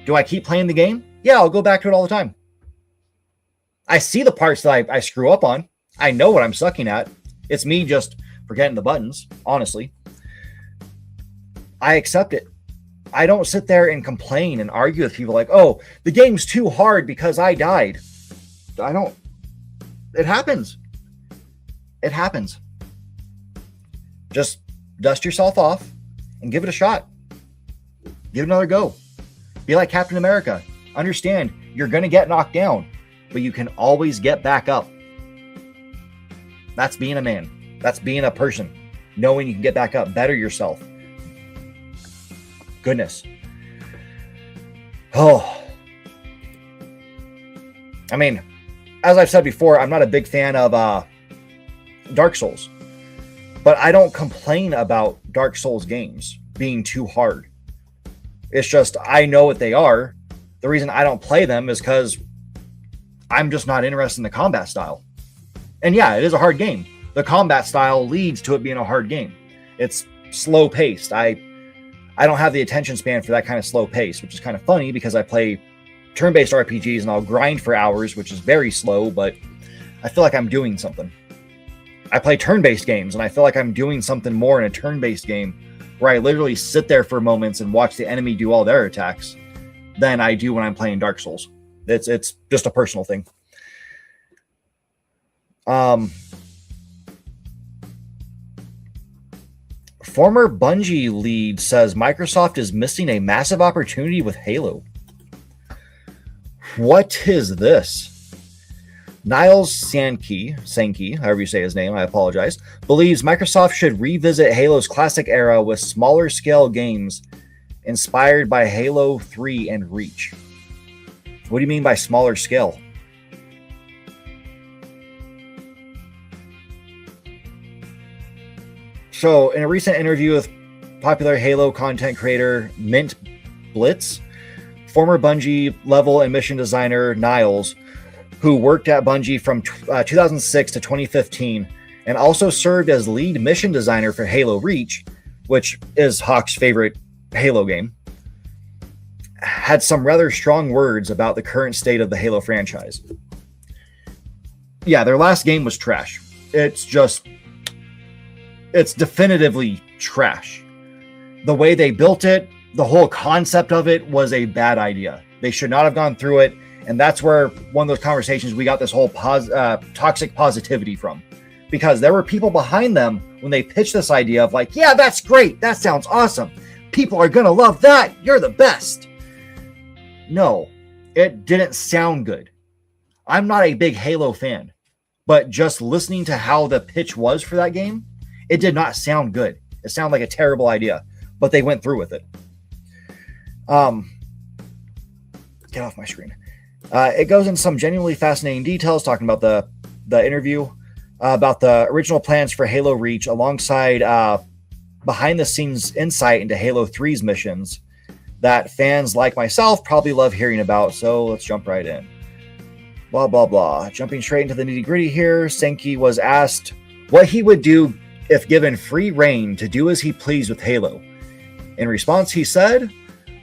Do I keep playing the game? Yeah, I'll go back to it all the time. I see the parts that I screw up on. I know what I'm sucking at. It's me just forgetting the buttons, honestly. I accept it. I don't sit there and complain and argue with people like, oh, the game's too hard because I died. I don't. It happens. It happens. Just dust yourself off and give it a shot. Give it another go. Be like Captain America. Understand, you're going to get knocked down, but you can always get back up. That's being a man. That's being a person. Knowing you can get back up. Better yourself. Goodness. Oh. I mean, as I've said before, I'm not a big fan of Dark Souls. But I don't complain about Dark Souls games being too hard. It's just, I know what they are. The reason I don't play them is because I'm just not interested in the combat style. And yeah, it is a hard game. the combat style leads to it being a hard game. It's slow paced. I don't have the attention span for that kind of slow pace, which is kind of funny because I play turn-based RPGs and I'll grind for hours, which is very slow, but I feel like I'm doing something. I play turn-based games and I feel like I'm doing something more in a turn-based game where I literally sit there for moments and watch the enemy do all their attacks than I do when I'm playing Dark Souls. It's just a personal thing. Former Bungie lead says Microsoft is missing a massive opportunity with Halo. What is this? Niles Sankey, however you say his name, I apologize, believes Microsoft should revisit Halo's classic era with smaller scale games inspired by Halo 3 and Reach. What do you mean by smaller scale? So, in a recent interview with popular Halo content creator Mint Blitz, former Bungie level and mission designer Niles, who worked at Bungie from 2006 to 2015 and also served as lead mission designer for Halo Reach, which is Hawk's favorite Halo game, had some rather strong words about the current state of the Halo franchise. Yeah, their last game was trash. It's definitively trash. The way they built it, the whole concept of it was a bad idea. They should not have gone through it. And that's where one of those conversations we got this whole toxic positivity from. Because there were people behind them when they pitched this idea of like, yeah, that's great. That sounds awesome. People are going to love that. You're the best. No, it didn't sound good. I'm not a big Halo fan, but just listening to how the pitch was for that game, it did not sound good. It sounded like a terrible idea, but they went through with it. Get off my screen. It goes into some genuinely fascinating details, talking about the interview, about the original plans for Halo Reach, alongside behind-the-scenes insight into Halo 3's missions that fans like myself probably love hearing about. So let's jump right in. Blah, blah, blah. Jumping straight into the nitty-gritty here, Sankey was asked what he would do if given free reign to do as he pleased with Halo. In response, he said,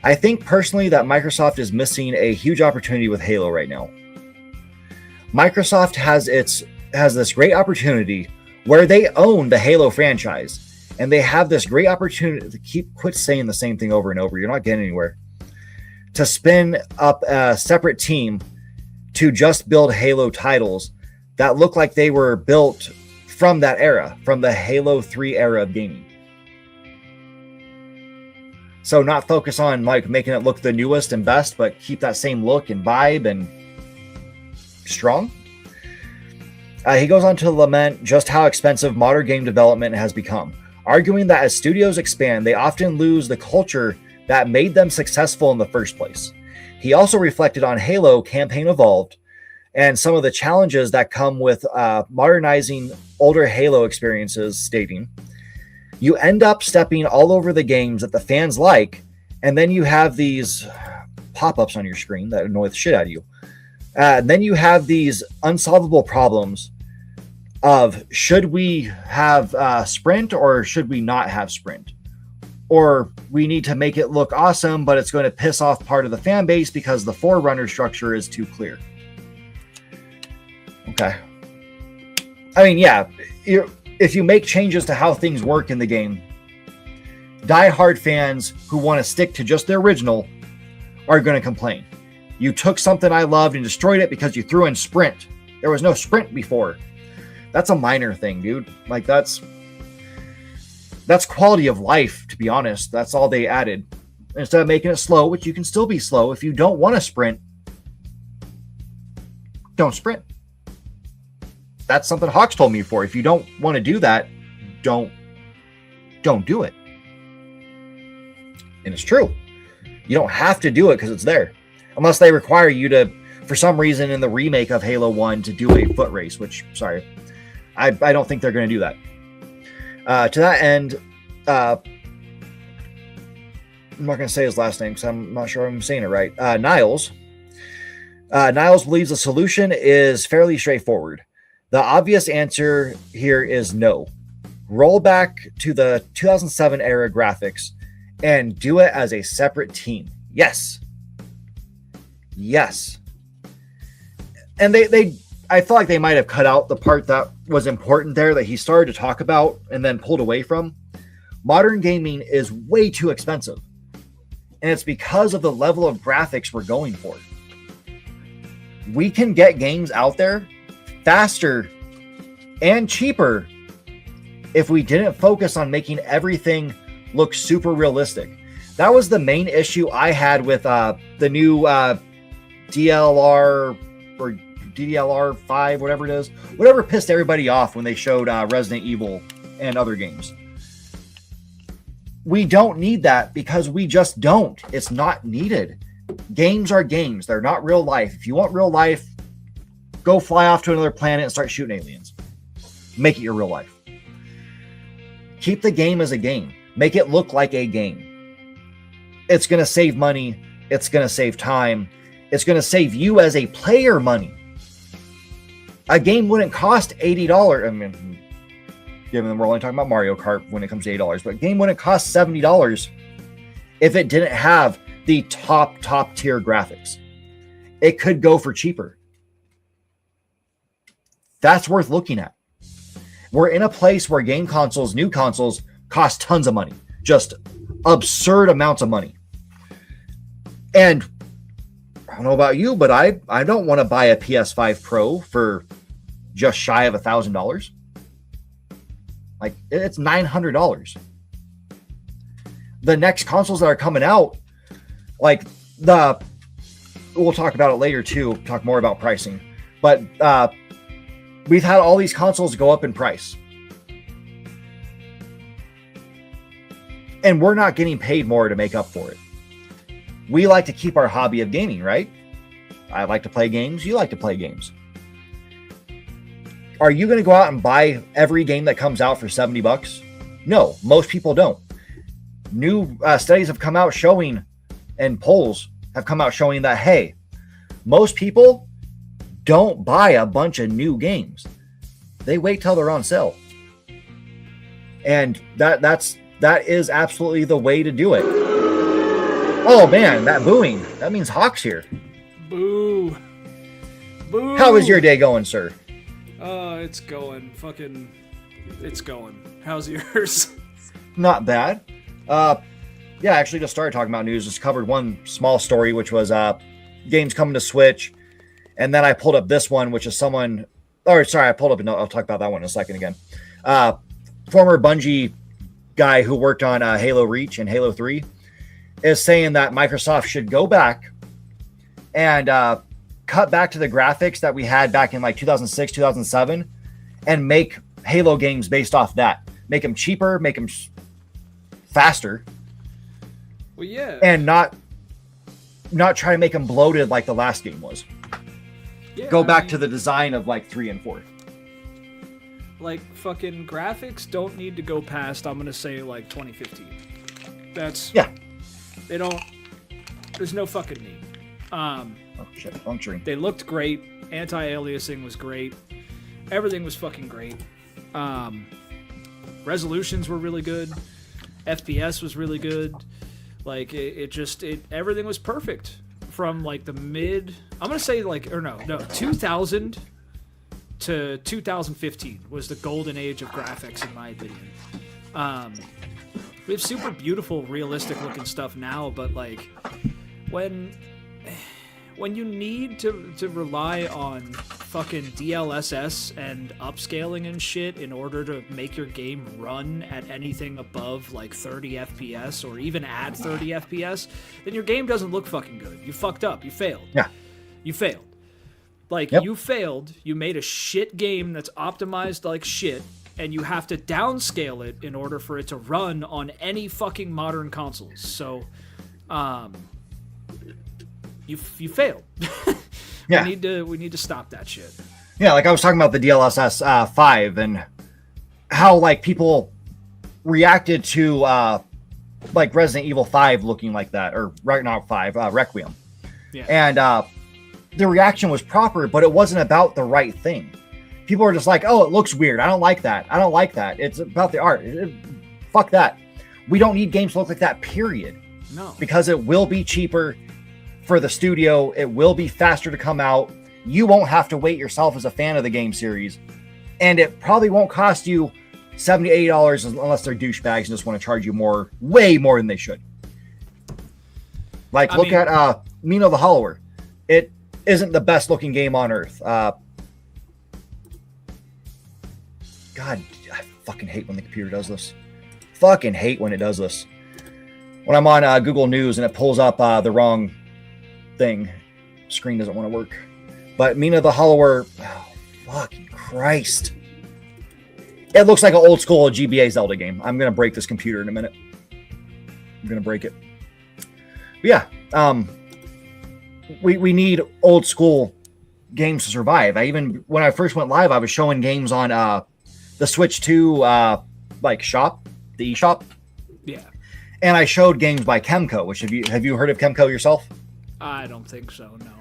I think personally that Microsoft is missing a huge opportunity with Halo right now. Microsoft has this great opportunity where they own the Halo franchise, and they have this great opportunity to quit saying the same thing over and over. You're not getting anywhere. To spin up a separate team to just build Halo titles that look like they were built from that era, from the Halo 3 era of gaming. So not focus on like making it look the newest and best, but keep that same look and vibe and strong. He goes on to lament just how expensive modern game development has become, arguing that as studios expand, they often lose the culture that made them successful in the first place. He also reflected on Halo Campaign Evolved and some of the challenges that come with modernizing older Halo experiences, stating, you end up stepping all over the games that the fans like, and then you have these pop-ups on your screen that annoy the shit out of you. Then you have these unsolvable problems of should we have sprint or should we not have sprint? Or we need to make it look awesome, but it's going to piss off part of the fan base because the Forerunner structure is too clear. Okay. I mean, yeah, if you make changes to how things work in the game, die-hard fans who want to stick to just the original are going to complain. You took something I loved and destroyed it because you threw in sprint. There was no sprint before. That's a minor thing, dude. Like, that's quality of life, to be honest. That's all they added. Instead of making it slow, which you can still be slow, if you don't want to sprint, don't sprint. That's something Hawks told me before. If you don't want to do that, don't do it. And it's true. You don't have to do it because it's there. Unless they require you to, for some reason in the remake of Halo 1, to do a foot race, which, sorry, I don't think they're going to do that. To that end, I'm not going to say his last name because I'm not sure I'm saying it right. Niles believes the solution is fairly straightforward. The obvious answer here is no. Roll back to the 2007 era graphics and do it as a separate team. Yes. Yes. And I feel like they might have cut out the part that was important there that he started to talk about and then pulled away from. Modern gaming is way too expensive. And it's because of the level of graphics we're going for. We can get games out there faster and cheaper if we didn't focus on making everything look super realistic. That was the main issue I had with the new DLR or DDLR5, whatever it is. Whatever pissed everybody off when they showed Resident Evil and other games. We don't need that because we just don't. It's not needed. Games are games. They're not real life. If you want real life, go fly off to another planet and start shooting aliens. Make it your real life. Keep the game as a game. Make it look like a game. It's going to save money. It's going to save time. It's going to save you as a player money. A game wouldn't cost $80. I mean, given that we're only talking about Mario Kart when it comes to $8, but a game wouldn't cost $70 if it didn't have the top tier graphics. It could go for cheaper. That's worth looking at. We're in a place where game consoles, new consoles, cost tons of money. Just absurd amounts of money. And I don't know about you, but I don't want to buy a PS5 Pro for just shy of $1,000. Like, it's $900. The next consoles that are coming out, like we'll talk about it later too, talk more about pricing. But we've had all these consoles go up in price. And we're not getting paid more to make up for it. We like to keep our hobby of gaming, right? I like to play games. You like to play games. Are you going to go out and buy every game that comes out for $70? No, most people don't. New studies have come out showing, and polls have come out showing that, hey, most people don't buy a bunch of new games. They wait till they're on sale. And that is absolutely the way to do it. Oh man, that booing. That means Hawk's here. Boo. Boo. How is your day going, sir? It's going. It's going. How's yours? Not bad. Yeah, I actually just started talking about news. Just covered one small story, which was games coming to Switch. And then I pulled up this one, which is someone... Or, sorry, I pulled up... No, I'll talk about that one in a second again. Former Bungie guy who worked on Halo Reach and Halo 3 is saying that Microsoft should go back and cut back to the graphics that we had back in like 2006, 2007, and make Halo games based off that. Make them cheaper, make them faster. Well, yeah. And not try to make them bloated like the last game was. Yeah, Go back to the design of like 3 and 4. Like, fucking graphics don't need to go past, I'm gonna say, like, 2015. That's... Yeah. They don't... There's no fucking need. Oh, shit. Puncturing. They looked great. Anti-aliasing was great. Everything was fucking great. Resolutions were really good. FPS was really good. Like, everything was perfect. From, like, the mid... I'm gonna say, like... Or no. 2000... to 2015 was the golden age of graphics, in my opinion. We have super beautiful, realistic looking stuff now, but like when you need to rely on fucking DLSS and upscaling and shit in order to make your game run at anything above like 30 FPS or even at 30 FPS, then your game doesn't look fucking good. You fucked up. You failed. Yeah. You failed. Like, Yep. You failed, you made a shit game that's optimized like shit, and you have to downscale it in order for it to run on any fucking modern consoles. So, you failed. Yeah. We need to stop that shit. Yeah, like I was talking about the DLSS 5 and how like people reacted to like Resident Evil 5 looking like that, or not 5, Requiem. Yeah. And the reaction was proper, but it wasn't about the right thing. people are just like, oh, it looks weird. I don't like that. I don't like that. It's about the art. Fuck that. We don't need games to look like that, period. No. Because it will be cheaper for the studio. It will be faster to come out. You won't have to wait yourself as a fan of the game series. And it probably won't cost you $70, $80 unless they're douchebags and just want to charge you more, way more than they should. Like, look at Mino the Hollower. It isn't the best looking game on earth. God, I fucking hate when the computer does this. Fucking hate when it does this. When I'm on Google News and it pulls up the wrong thing. Screen doesn't want to work. But Mina the Hollower, oh, fucking Christ. It looks like an old school GBA Zelda game. I'm going to break this computer in a minute. I'm going to break it. But yeah, we need old school games to survive. When I first went live, I was showing games on the Switch 2 like shop, the eShop. Yeah. And I showed games by Kemco, which have you heard of Kemco yourself? I don't think so, no.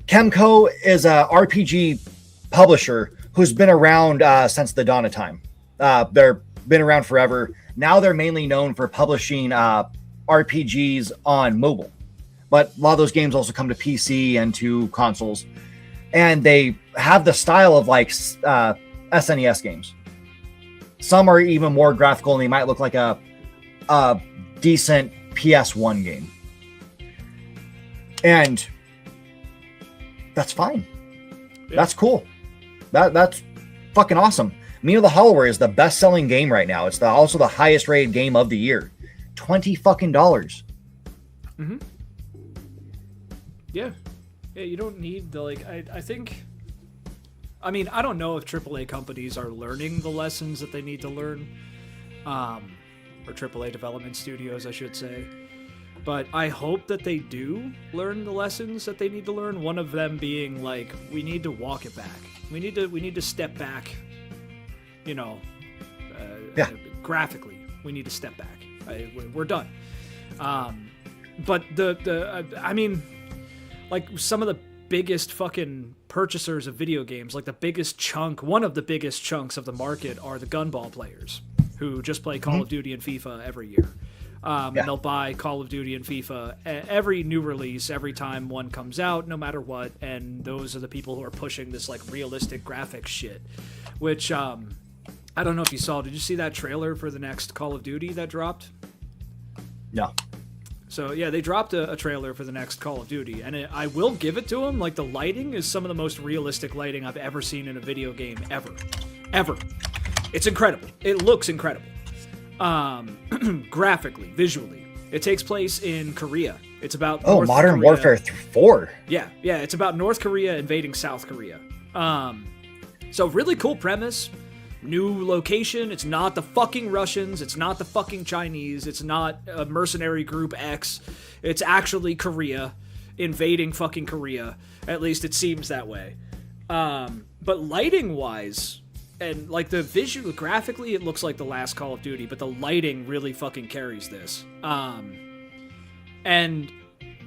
Kemco is a RPG publisher who's been around since the dawn of time. They've been around forever. Now they're mainly known for publishing RPGs on mobile. But a lot of those games also come to PC and to consoles. And they have the style of like SNES games. Some are even more graphical and they might look like a decent PS1 game. And that's fine. Yeah. That's cool. That's fucking awesome. Mina the Hollower is the best-selling game right now. It's also the highest-rated game of the year. $20 fucking dollars. Mm-hmm. Yeah. Yeah, you don't need the, like, I think... I mean, I don't know if AAA companies are learning the lessons that they need to learn. Or AAA development studios, I should say. But I hope that they do learn the lessons that they need to learn. One of them being, like, we need to walk it back. We need to step back, you know, graphically. We need to step back. We're done. But I mean, like, some of the biggest fucking purchasers of video games, like one of the biggest chunks of the market are the gunball players who just play Call of Duty and FIFA every year. And they'll buy Call of Duty and FIFA every new release, every time one comes out, no matter what. And those are the people who are pushing this like realistic graphics shit, which I don't know if you saw. Did you see that trailer for the next Call of Duty that dropped? No. So yeah, they dropped a trailer for the next Call of Duty, and I will give it to them. Like, the lighting is some of the most realistic lighting I've ever seen in a video game ever. It's incredible. It looks incredible. Graphically, visually. It takes place in Korea. It's about Modern Warfare 4. Yeah, it's about North Korea invading South Korea. So really cool premise. New location. It's not the fucking Russians. It's not the fucking Chinese. It's not a mercenary group X. It's actually Korea invading fucking Korea. At least it seems that way. But lighting wise, and like the visual, graphically, it looks like the last Call of Duty, but the lighting really fucking carries this. And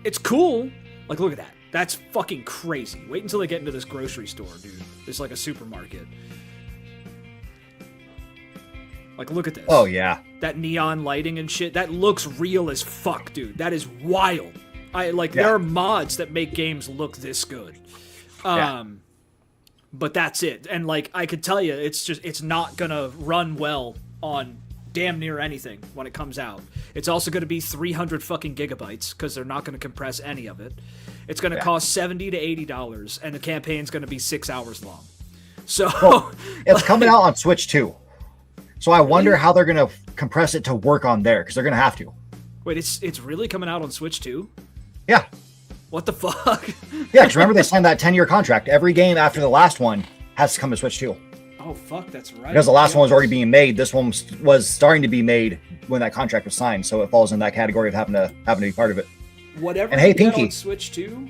it's cool. Like, look at that. That's fucking crazy. Wait until they get into this grocery store, dude. It's like a supermarket. Like, look at this. Oh, yeah. That neon lighting and shit. That looks real as fuck, dude. That is wild. There are mods that make games look this good. But that's it. And, like, I could tell you, it's not gonna run well on damn near anything when it comes out. It's also gonna be 300 fucking gigabytes, because they're not gonna compress any of it. It's gonna cost $70 to $80, and the campaign's gonna be 6 hours long. So... it's coming out on Switch 2. So I wonder how they're going to compress it to work on there, because they're going to have to. Wait, it's really coming out on Switch too? Yeah. What the fuck? Yeah, because remember they signed that 10-year contract. Every game after the last one has to come to Switch 2. Oh, fuck, that's right. Because the last one was already being made. This one was starting to be made when that contract was signed, so it falls in that category of having to be part of it. Whatever. And hey, Pinky. On Switch 2...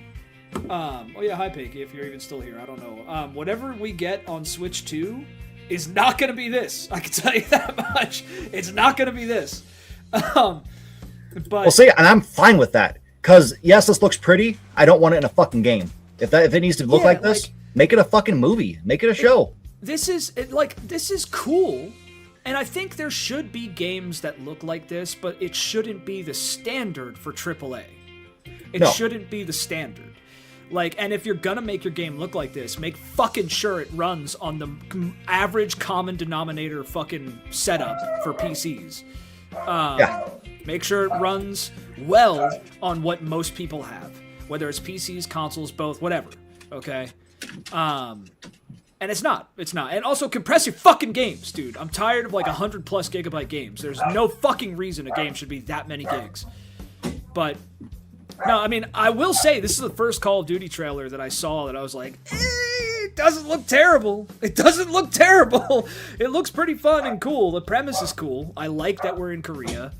oh yeah, hi Pinky, if you're even still here, I don't know. Whatever we get on Switch 2... is not going to be this. I can tell you that much. It's not going to be this. But well, see, and I'm fine with that. Because, yes, this looks pretty. I don't want it in a fucking game. If it needs to look like this, make it a fucking movie. Make it a show. this is cool, and I think there should be games that look like this, but it shouldn't be the standard for AAA. It shouldn't be the standard. Like, and if you're gonna make your game look like this, make fucking sure it runs on the average common denominator fucking setup for PCs. Make sure it runs well on what most people have, whether it's PCs, consoles, both, whatever. Okay, and it's not. And also compress your fucking games, dude. I'm tired of like 100+ gigabyte games. There's no fucking reason a game should be that many gigs. But no, I mean, I will say this is the first Call of Duty trailer that I saw that I was like, it doesn't look terrible. It doesn't look terrible. It looks pretty fun and cool. The premise is cool. I like that we're in Korea.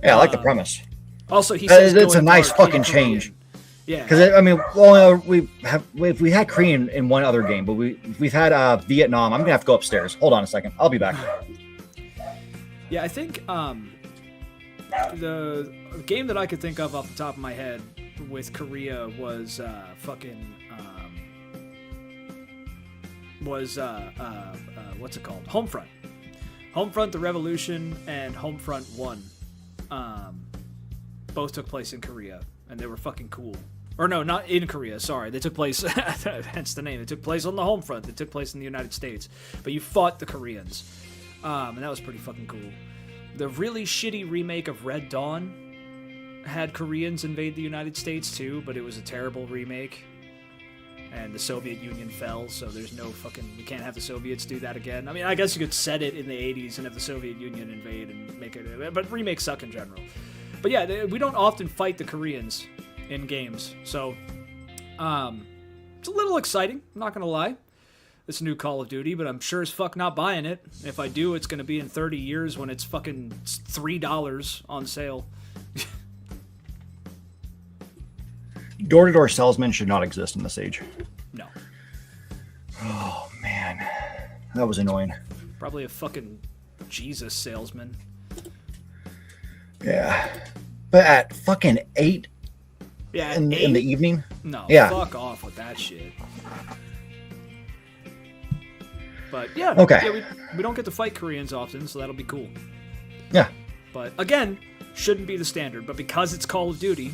Yeah, I like the premise. Also, he says it's a nice fucking change. Yeah, because I mean, well, we had Korean in one other game, but we've had Vietnam. I'm gonna have to go upstairs. Hold on a second. I'll be back. Yeah, I think the game that I could think of off the top of my head with Korea was what's it called? Homefront. Homefront: The Revolution and Homefront 1 both took place in Korea, and they were fucking cool. Or no, not in Korea, sorry. They took place, hence the name. They took place on the home front. They took place in the United States. But you fought the Koreans. And that was pretty fucking cool. The really shitty remake of Red Dawn had Koreans invade the United States too, but it was a terrible remake. And the Soviet Union fell, so there's no fucking... You can't have the Soviets do that again. I mean, I guess you could set it in the 80s and have the Soviet Union invade and make it... But remakes suck in general. But yeah, we don't often fight the Koreans in games, so it's a little exciting, I'm not gonna lie. This new Call of Duty, but I'm sure as fuck not buying it. If I do, it's gonna be in 30 years when it's fucking $3 on sale. Door-to-door salesmen should not exist in this age. No. Oh man, that was annoying. Probably a fucking Jesus salesman. Yeah, but at fucking 8 in the evening? No, yeah. Fuck off with that shit. But yeah, okay. Yeah, we don't get to fight Koreans often, so that'll be cool. Yeah. But again, shouldn't be the standard. But because it's Call of Duty,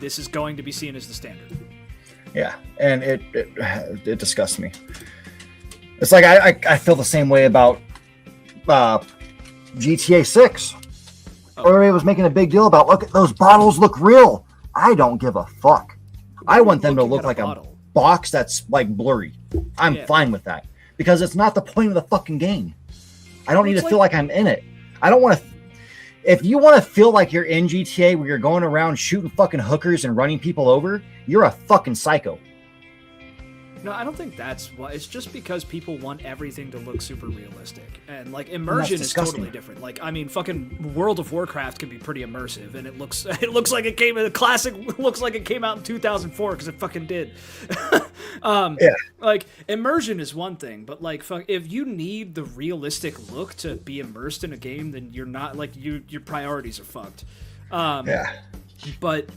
this is going to be seen as the standard. Yeah, and it disgusts me. It's like I feel the same way about GTA 6. Everybody was making a big deal about, look, those bottles look real. I don't give a fuck. I want them to look like a box that's like blurry. I'm fine with that because it's not the point of the fucking game. I don't need to feel like I'm in it. I don't want to. If you want to feel like you're in GTA where you're going around shooting fucking hookers and running people over, you're a fucking psycho. No, I don't think that's why. It's just because people want everything to look super realistic. And, like, immersion is totally different. Like, I mean, fucking World of Warcraft can be pretty immersive, and it looks like it came... The classic looks like it came out in 2004, because it fucking did. Like, immersion is one thing, but, like, if you need the realistic look to be immersed in a game, then you're not, like, your priorities are fucked. But...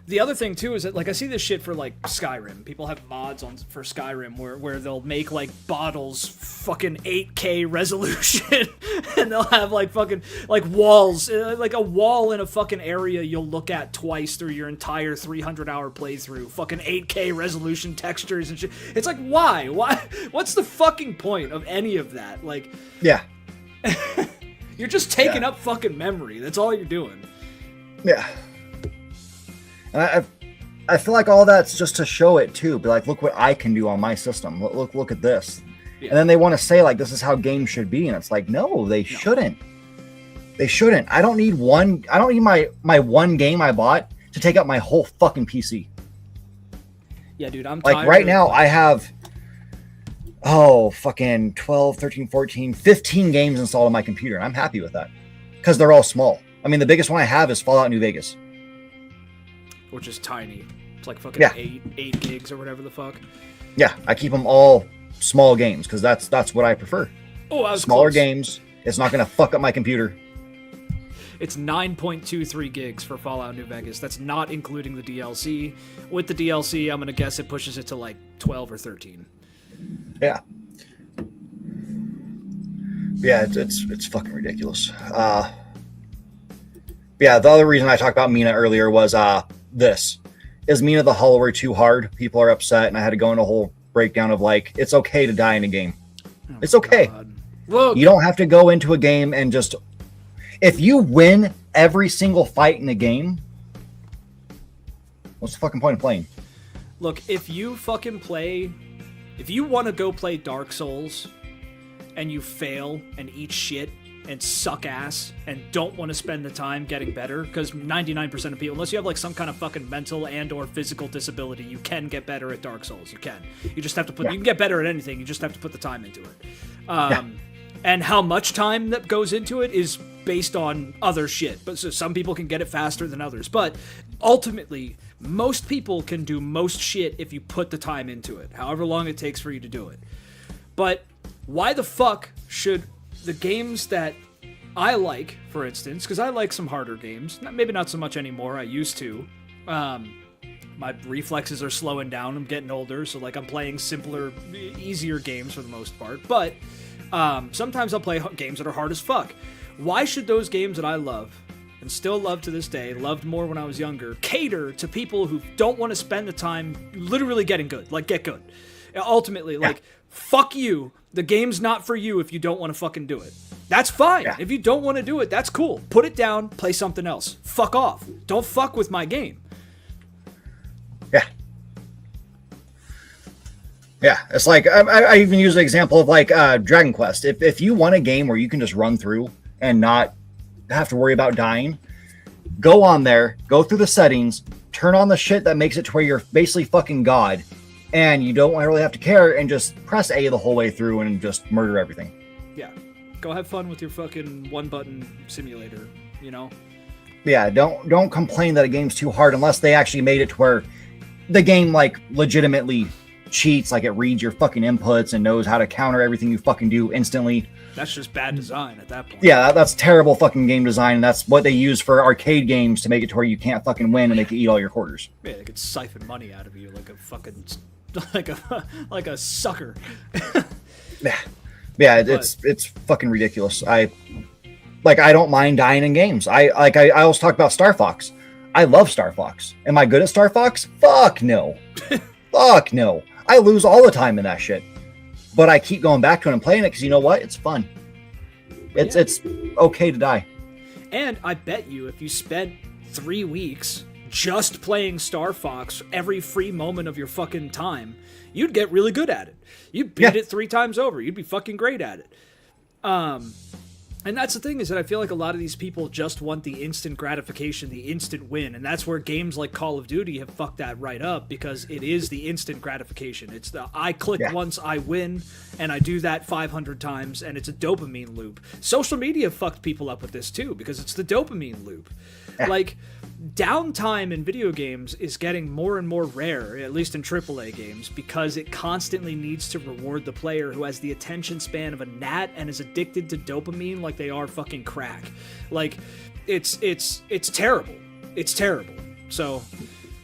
The other thing, too, is that, like, I see this shit for, like, Skyrim. People have mods for Skyrim where they'll make, like, bottles fucking 8K resolution. And they'll have, like, fucking, like, walls. Like, a wall in a fucking area you'll look at twice through your entire 300-hour playthrough. Fucking 8K resolution textures and shit. It's like, why? Why? What's the fucking point of any of that? Like... Yeah. You're just taking up fucking memory. That's all you're doing. Yeah. And I feel like all that's just to show it too. Be like, look what I can do on my system. Look at this. Yeah. And then they want to say like, this is how games should be. And it's like, no, they shouldn't. They shouldn't. I don't need my one game I bought to take up my whole fucking PC. Yeah, dude, I'm like tired right now I have, fucking 12, 13, 14, 15 games installed on my computer. I'm happy with that because they're all small. I mean, the biggest one I have is Fallout New Vegas. Which is tiny. It's like fucking 8 gigs or whatever the fuck. Yeah, I keep them all small games because that's what I prefer. Oh, I was smaller close. Games. It's not going to fuck up my computer. It's 9.23 gigs for Fallout New Vegas. That's not including the DLC. With the DLC, I'm going to guess it pushes it to like 12 or 13. Yeah. Yeah, it's fucking ridiculous. Yeah, the other reason I talked about Mina earlier was this. Is Mina the Hollower too hard? People are upset, and I had to go into a whole breakdown of like, it's okay to die in a game. Oh, it's okay. Look, you don't have to go into a game and just... If you win every single fight in the game, what's the fucking point of playing? Look, if you fucking play... If you want to go play Dark Souls, and you fail and eat shit and suck ass and don't want to spend the time getting better, because 99% of people, unless you have like some kind of fucking mental and or physical disability, you can get better at Dark Souls. You can. You just have to put... You can get better at anything. You just have to put the time into it. And how much time that goes into it is based on other shit. But so some people can get it faster than others. But ultimately, most people can do most shit if you put the time into it, however long it takes for you to do it. But why the fuck should the games that I like, for instance, because I like some harder games, maybe not so much anymore, I used to, my reflexes are slowing down, I'm getting older, so like I'm playing simpler, easier games for the most part, but sometimes I'll play games that are hard as fuck. Why should those games that I love, and still love to this day, loved more when I was younger, cater to people who don't want to spend the time literally getting good, like get good? Ultimately, like, fuck you, the game's not for you if you don't want to fucking do it. That's fine. If you don't want to do it, that's cool. Put it down, play something else. Fuck off. Don't fuck with my game. Yeah, it's like, I even use the example of like Dragon Quest. If you want a game where you can just run through and not have to worry about dying, go on there, go through the settings, turn on the shit that makes it to where you're basically fucking God, and you don't really have to care, and just press A the whole way through and just murder everything. Yeah. Go have fun with your fucking one-button simulator, you know? Yeah, don't complain that a game's too hard unless they actually made it to where the game, like, legitimately cheats, like it reads your fucking inputs and knows how to counter everything you fucking do instantly. That's just bad design at that point. Yeah, that's terrible fucking game design, and that's what they use for arcade games to make it to where you can't fucking win and they can eat all your quarters. Yeah, they could siphon money out of you like a fucking... like a sucker. Yeah, it's fucking ridiculous. I don't mind dying in games. I always talk about Star Fox. I love Star Fox. Am I good at Star Fox? Fuck no. Fuck no. I lose all the time in that shit. But I keep going back to it and playing it because you know what? It's fun. It's okay to die. And I bet you if you spent 3 weeks just playing Star Fox every free moment of your fucking time, you'd get really good at it. You'd beat it 3 times over. You'd be fucking great at it. And that's the thing, is that I feel like a lot of these people just want the instant gratification, the instant win, and that's where games like Call of Duty have fucked that right up, because it is the instant gratification. It's the I click once, I win, and I do that 500 times, and it's a dopamine loop. Social media fucked people up with this too, because it's the dopamine loop. Like, downtime in video games is getting more and more rare, at least in AAA games, because it constantly needs to reward the player who has the attention span of a gnat and is addicted to dopamine like they are fucking crack. Like, it's terrible. It's terrible. So,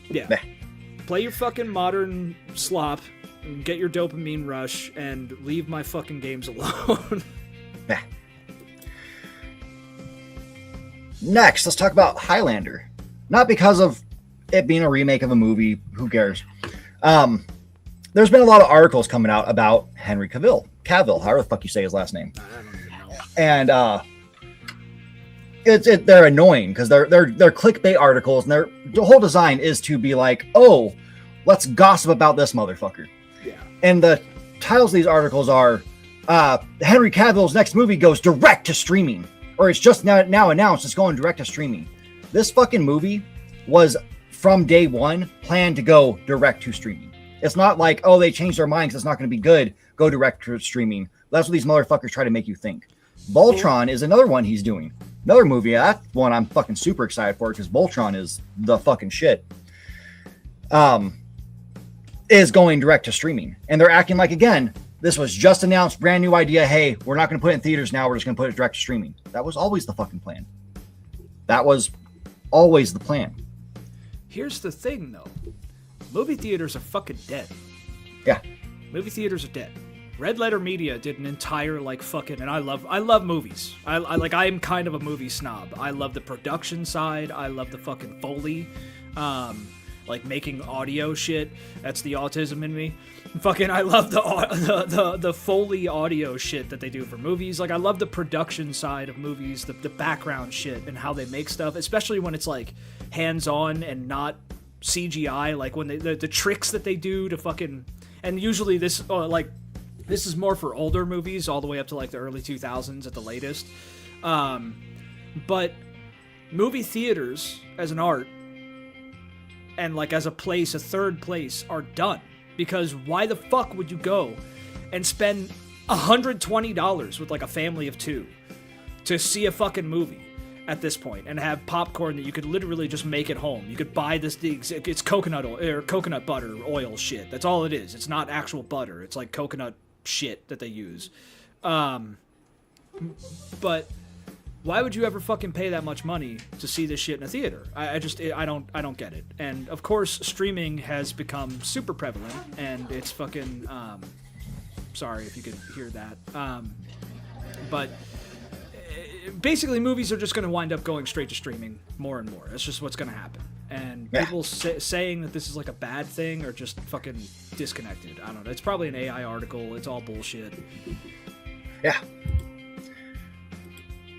yeah. Play your fucking modern slop, and get your dopamine rush, and leave my fucking games alone. Next, let's talk about Highlander. Not because of it being a remake of a movie, who cares? There's been a lot of articles coming out about Henry Cavill, however the fuck you say his last name. I don't even know. And they're annoying because they're clickbait articles, and the whole design is to be like, oh, let's gossip about this motherfucker. Yeah. And the titles of these articles are Henry Cavill's next movie goes direct to streaming. Or it's just now announced it's going direct to streaming. This fucking movie was, from day one, planned to go direct to streaming. It's not like, oh, they changed their mind because it's not going to be good, go direct to streaming. That's what these motherfuckers try to make you think. Voltron is another one he's doing. Another movie, that one I'm fucking super excited for, because Voltron is the fucking shit. Is going direct to streaming. And they're acting like, again, this was just announced, brand new idea. Hey, we're not going to put it in theaters now. We're just going to put it direct to streaming. That was always the fucking plan. That was always the plan. Here's the thing, though. Movie theaters are fucking dead. Yeah. Movie theaters are dead. Red Letter Media did an entire like fucking, and I love movies. I'm kind of a movie snob. I love the production side. I love the fucking Foley, like making audio shit. That's the autism in me. Fucking, I love the Foley audio shit that they do for movies. Like, I love the production side of movies, the background shit and how they make stuff, especially when it's like hands-on and not CGI. Like when the tricks that they do to fucking, and usually this is more for older movies, all the way up to like the early 2000s at the latest. But movie theaters as an art and like as a place, a third place, are done. Because why the fuck would you go and spend $120 with like a family of two to see a fucking movie at this point and have popcorn that you could literally just make at home? You could buy it's coconut oil or coconut butter oil shit. That's all it is. It's not actual butter. It's like coconut shit that they use. But why would you ever fucking pay that much money to see this shit in a theater? I don't get it. And of course, streaming has become super prevalent, and it's fucking, sorry if you could hear that. But basically, movies are just going to wind up going straight to streaming more and more. That's just what's going to happen. And people saying that this is like a bad thing are just fucking disconnected. I don't know. It's probably an AI article. It's all bullshit. Yeah.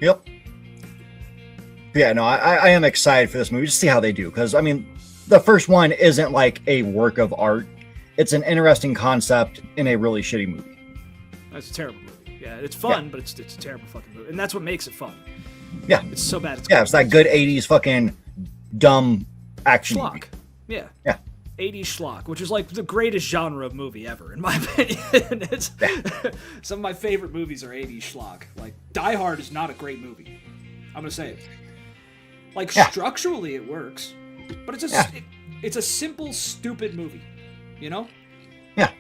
Yep. Yeah, no, I am excited for this movie to see how they do. Because, I mean, the first one isn't like a work of art. It's an interesting concept in a really shitty movie. That's a terrible movie. Yeah, it's fun, but it's a terrible fucking movie. And that's what makes it fun. Yeah. It's so bad. It's that good 80s fucking dumb action schlock. Movie. Yeah. Yeah. 80s schlock, which is like the greatest genre of movie ever, in my opinion. It's some of my favorite movies are 80s schlock. Like, Die Hard is not a great movie. I'm gonna say it. Like, structurally it works, but it's a simple, stupid movie. You know? Yeah.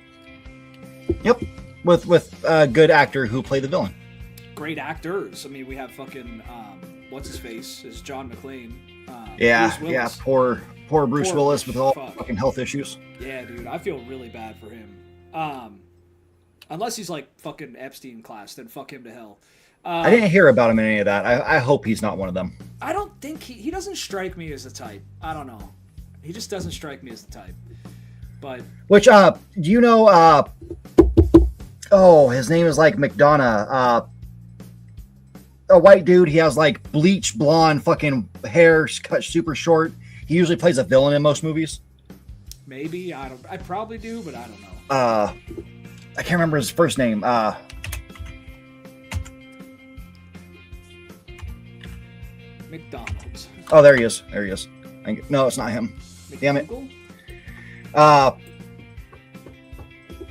Yep. With a good actor who played the villain. Great actors. I mean, we have fucking what's his face is John McClane. Poor Bruce Willis with all fucking health issues. Yeah, dude, I feel really bad for him. Unless he's like fucking Epstein class, then fuck him to hell. I didn't hear about him in any of that. I hope he's not one of them. I don't think he doesn't strike me as the type. I don't know. He just doesn't strike me as the type. But do you know? His name is like McDonough. A white dude. He has like bleach blonde fucking hair, cut super short. He usually plays a villain in most movies. Maybe I probably do, but I don't know. I can't remember his first name. McDonald's. Oh, there he is. No, it's not him. McDougal? Damn it.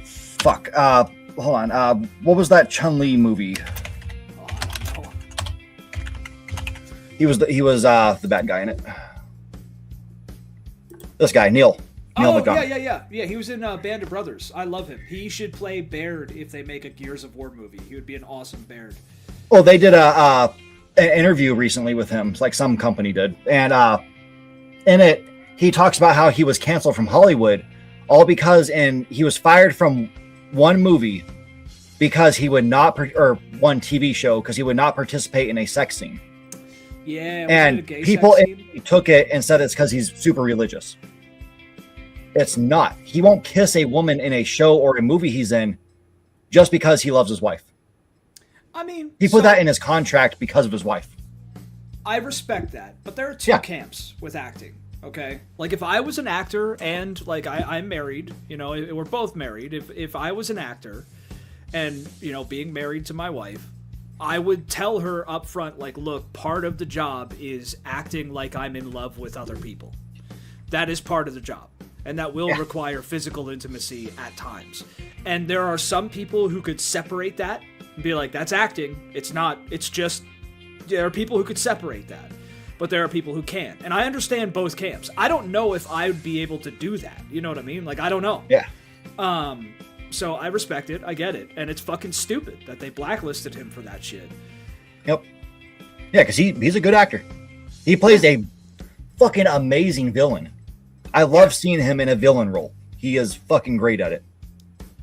Fuck. Hold on. What was that Chun-Li movie? Oh, I don't know. He was the bad guy in it. This guy, Neil McDonough. Yeah. He was in Band of Brothers. I love him. He should play Baird if they make a Gears of War movie. He would be an awesome Baird. Well, they did an interview recently with him, like some company did, and in it he talks about how he was canceled from Hollywood, all because he was fired from one movie because he would not or one TV show because he would not participate in a sex scene. Yeah, and people took it and said it's because he's super religious. It's not. He won't kiss a woman in a show or a movie he's in just because he loves his wife. I mean, he put that in his contract because of his wife. I respect that, but there are two camps with acting. Okay, like if I was an actor and like I'm married, we're both married. If I was an actor and being married to my wife, I would tell her up front, like, look, part of the job is acting like I'm in love with other people. That is part of the job. And that will require physical intimacy at times. And there are some people who could separate that and be like, that's acting. It's not. It's just, there are people who could separate that. But there are people who can't. And I understand both camps. I don't know if I would be able to do that. You know what I mean? Like, I don't know. Yeah. So I respect it. I get it. And it's fucking stupid that they blacklisted him for that shit. Yep. Yeah, because he's a good actor. He plays a fucking amazing villain. I love seeing him in a villain role. He is fucking great at it.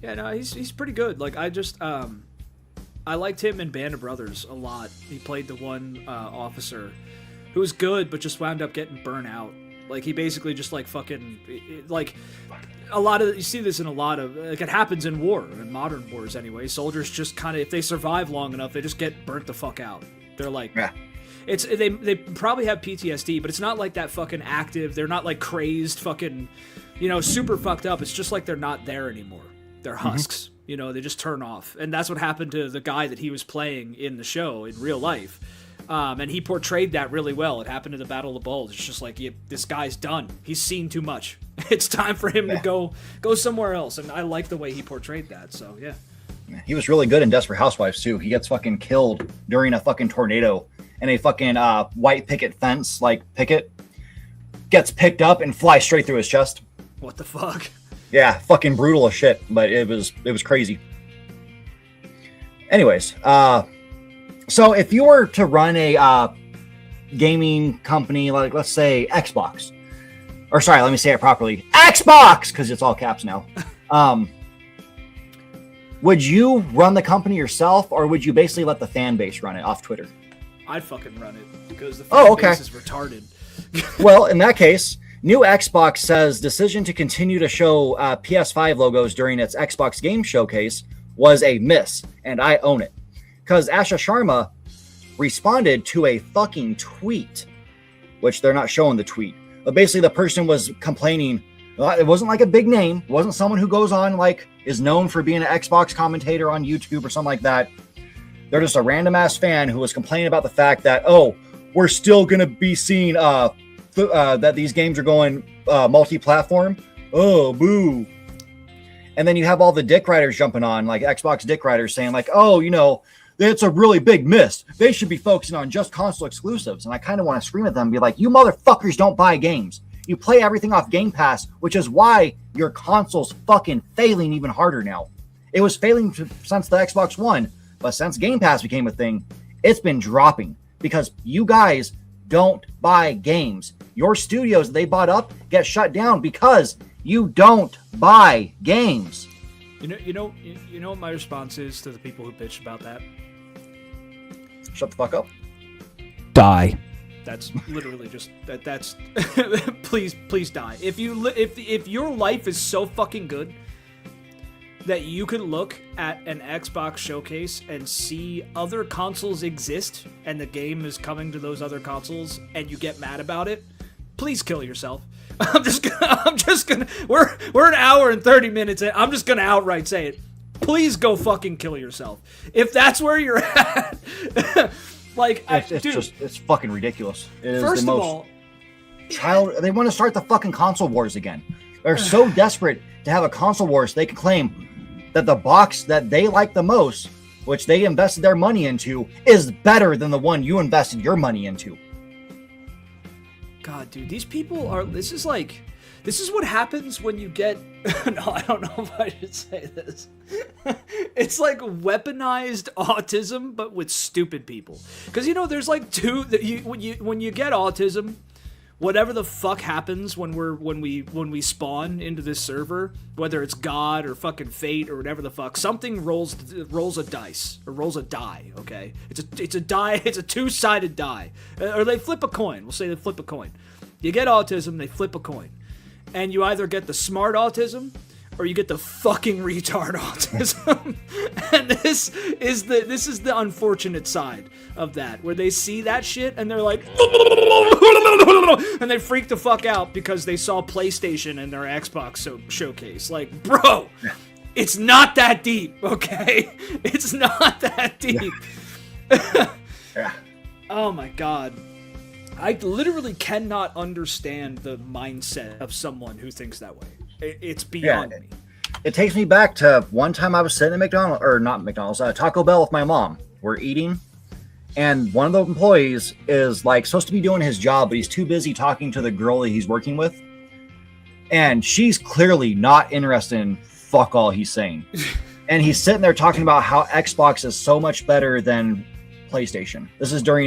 Yeah, no, he's pretty good. Like I liked him in Band of Brothers a lot. He played the one officer who was good, but just wound up getting burnt out. Like he basically just like fucking like a lot of you see this in a lot of like it happens in war, in modern wars anyway. Soldiers just kind of if they survive long enough, they just get burnt the fuck out. They're like, Yeah. it's they probably have PTSD, but it's not like that fucking active. They're not like crazed, fucking, super fucked up. It's just like they're not there anymore. They're husks. They just turn off, and that's what happened to the guy that he was playing in the show in real life. And he portrayed that really well. It happened in the Battle of the Bulge. It's just like this guy's done. He's seen too much. It's time for him to go somewhere else. And I like the way he portrayed that. So yeah. He was really good in Desperate Housewives too. He gets fucking killed during a fucking tornado, and a fucking white picket fence picket gets picked up and flies straight through his chest. What the fuck? Yeah, fucking brutal as shit, but it was crazy. Anyways, so if you were to run a gaming company, like let's say Xbox, or sorry, let me say it properly, Xbox, because it's all caps now. Would you run the company yourself, or would you basically let the fan base run it off Twitter? I'd fucking run it because the fan base is retarded. Well, in that case, new Xbox says decision to continue to show PS5 logos during its Xbox Game Showcase was a miss, and I own it. Because Asha Sharma responded to a fucking tweet, which they're not showing the tweet. But basically, the person was complaining. It wasn't like a big name. It wasn't someone who goes on, is known for being an Xbox commentator on YouTube or something like that. They're just a random-ass fan who was complaining about the fact that, we're still going to be seeing that these games are going multi-platform. Oh, boo. And then you have all the dick riders jumping on, like Xbox dick riders saying it's a really big miss. They should be focusing on just console exclusives. And I kind of want to scream at them and be like, you motherfuckers don't buy games. You play everything off Game Pass, which is why your console's fucking failing even harder now. It was failing since the Xbox One, but since Game Pass became a thing, it's been dropping because you guys don't buy games. Your studios that they bought up get shut down because you don't buy games. You know what my response is to the people who bitch about that? Shut the fuck up. Die. That's literally just that's please die. If your life is so fucking good that you can look at an Xbox showcase and see other consoles exist and the game is coming to those other consoles and you get mad about it, please kill yourself. I'm just gonna we're an hour and 30 minutes in. I'm just gonna outright say it. Please go fucking kill yourself. If that's where you're at. It's fucking ridiculous. It is first the most they want to start the fucking console wars again. They're so desperate to have a console war so they can claim that the box that they like the most, which they invested their money into, is better than the one you invested your money into. God, dude, these people are. This is what happens when you get. No, I don't know if I should say this. It's like weaponized autism, but with stupid people. Because there's when you get autism, whatever the fuck happens when we spawn into this server, whether it's God or fucking fate or whatever the fuck, something rolls a dice or rolls a die. Okay, it's a die. It's a two-sided die, or they flip a coin. We'll say they flip a coin. You get autism, they flip a coin, and you either get the smart autism or you get the fucking retard autism. And this is the unfortunate side of that, where they see that shit and they're like, and they freak the fuck out because they saw PlayStation in their Xbox showcase. Like, bro, it's not that deep, okay? It's not that deep. Yeah. Oh my god. I literally cannot understand the mindset of someone who thinks that way. It's beyond me. It takes me back to one time I was sitting at Taco Bell with my mom. We're eating, and one of the employees is supposed to be doing his job, but he's too busy talking to the girl that he's working with. And she's clearly not interested in fuck all he's saying. And he's sitting there talking about how Xbox is so much better than PlayStation. This is this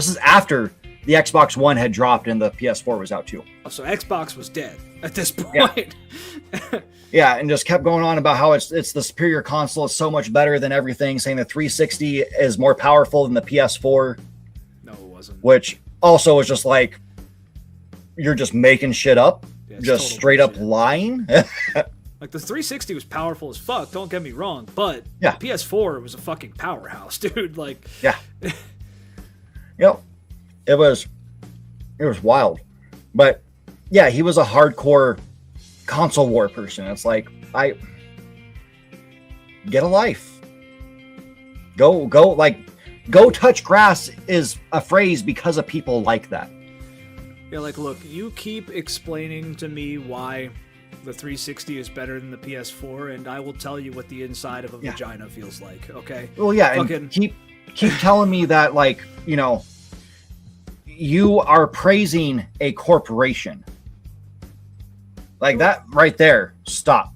is after the Xbox One had dropped and the PS4 was out too. Oh, so Xbox was dead at this point. Yeah. Yeah, and just kept going on about how it's the superior console. It's so much better than everything, saying the 360 is more powerful than the PS4. No, it wasn't. Which also was just like, you're just making shit up, Yeah, just straight up lying. Like, the 360 was powerful as fuck, don't get me wrong, but Yeah. the PS4 was a fucking powerhouse, dude. Like, Yeah. Yep. It was wild. But yeah, he was a hardcore console war person. It's like, get a life. Go touch grass is a phrase because of people like that. yeah, like, look, you keep explaining to me why the 360 is better than the PS4, and I will tell you what the inside of a vagina feels like, okay? Well, yeah, Fucking... and keep telling me that, like, you know, you are praising a corporation. Like, that right there, stop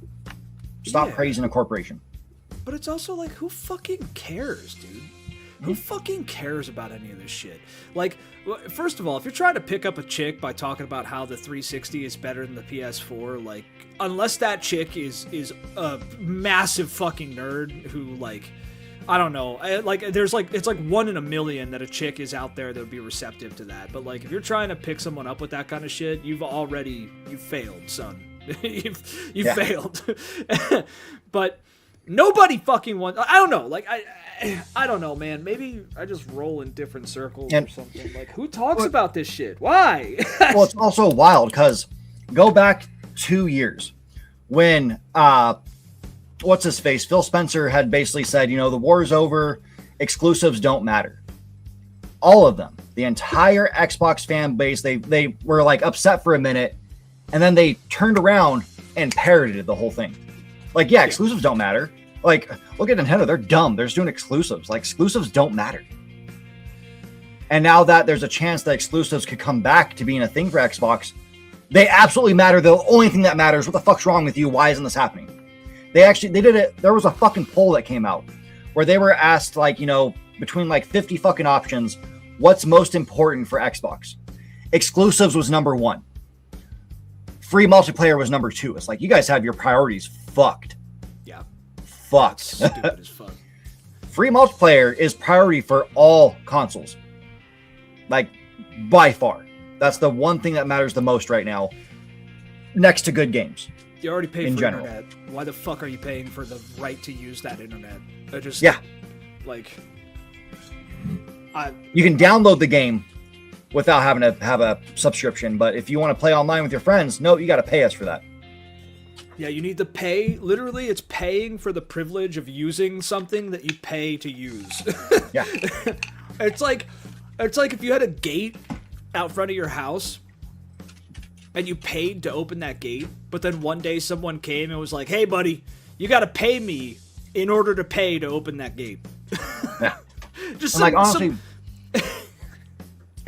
praising a corporation. But it's also like, who fucking cares, dude? Who fucking cares about any of this shit? Like, first of all, if you're trying to pick up a chick by talking about how the 360 is better than the PS4, like, unless that chick is a massive fucking nerd who, like, I don't know, like, there's like, it's like 1 in a million that a chick is out there that would be receptive to that. But like, if you're trying to pick someone up with that kind of shit, you failed, son. you failed. But nobody fucking wants. I don't know. Like, I don't know, man. Maybe I just roll in different circles or something. Like, who talks about this shit? Why? Well, it's also wild because go back 2 years when what's his face? Phil Spencer had basically said, you know, the war's over. Exclusives don't matter. All of them, the entire Xbox fan base, they were like upset for a minute, and then they turned around and parroted the whole thing. Like, yeah, exclusives don't matter. Like, look at Nintendo. They're dumb. They're just doing exclusives. Like, exclusives don't matter. And now that there's a chance that exclusives could come back to being a thing for Xbox, they absolutely matter. The only thing that matters, what the fuck's wrong with you? Why isn't this happening? They did it. There was a fucking poll that came out where they were asked, like, you know, between like 50 fucking options, what's most important for Xbox? Exclusives was number 1. Free multiplayer was number 2. It's like, you guys have your priorities fucked. Yeah. Fucked. Stupid as fuck. Free multiplayer is priority for all consoles. Like, by far. That's the one thing that matters the most right now, next to good games. You already pay in for general. internet. Why the fuck are you paying for the right to use that internet? Like, you can download the game without having to have a subscription, but if you want to play online with your friends, no, you got to pay us for that. Yeah, you need to pay. Literally, it's paying for the privilege of using something that you pay to use. Yeah. It's like if you had a gate out front of your house and you paid to open that gate, but then one day someone came and was like, "Hey, buddy, you got to pay me in order to pay to open that gate." Yeah. Just like, honestly,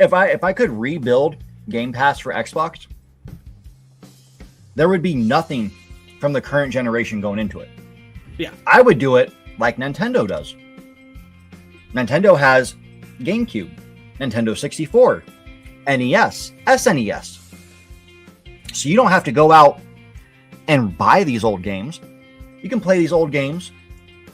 if I could rebuild Game Pass for Xbox, there would be nothing from the current generation going into it. Yeah. I would do it like Nintendo does. Nintendo has GameCube, Nintendo 64, NES, SNES. So you don't have to go out and buy these old games. You can play these old games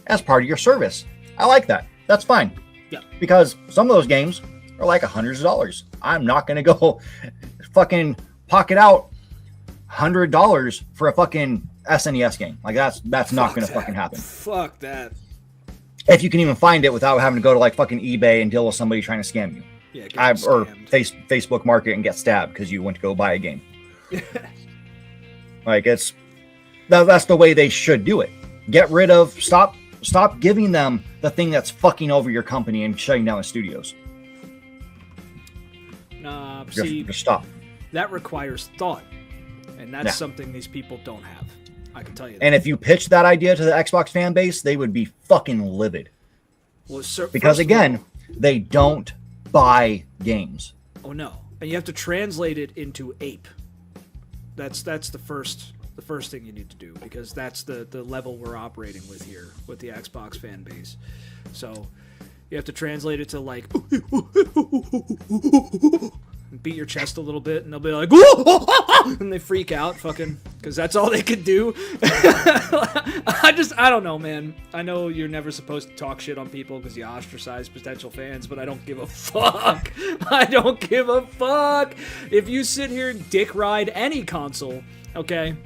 as part of your service. I like that. That's fine. Yeah. Because some of those games are like hundreds of dollars. I'm not going to go fucking pocket out $100 for a fucking SNES game. Like, that's not going to fucking happen. Fuck that. If you can even find it without having to go to like fucking eBay and deal with somebody trying to scam you. Yeah, Or Facebook Market and get stabbed because you went to go buy a game. Like, that's the way they should do it. Get rid of, stop giving them the thing that's fucking over your company and shutting down the studios. See, just stop. That requires thought, and that's something these people don't have. I can tell you that. And if you pitch that idea to the Xbox fan base, they would be fucking livid. Well, because again, they don't buy games. Oh no, and you have to translate it into ape. That's the first thing you need to do, because that's the level we're operating with here with the Xbox fan base. So You have to translate it to like beat your chest a little bit, and they'll be like, and they freak out, fucking, because that's all they could do. I don't know, man. I know you're never supposed to talk shit on people because you ostracize potential fans, but I don't give a fuck. I don't give a fuck. If you sit here and dick ride any console, okay,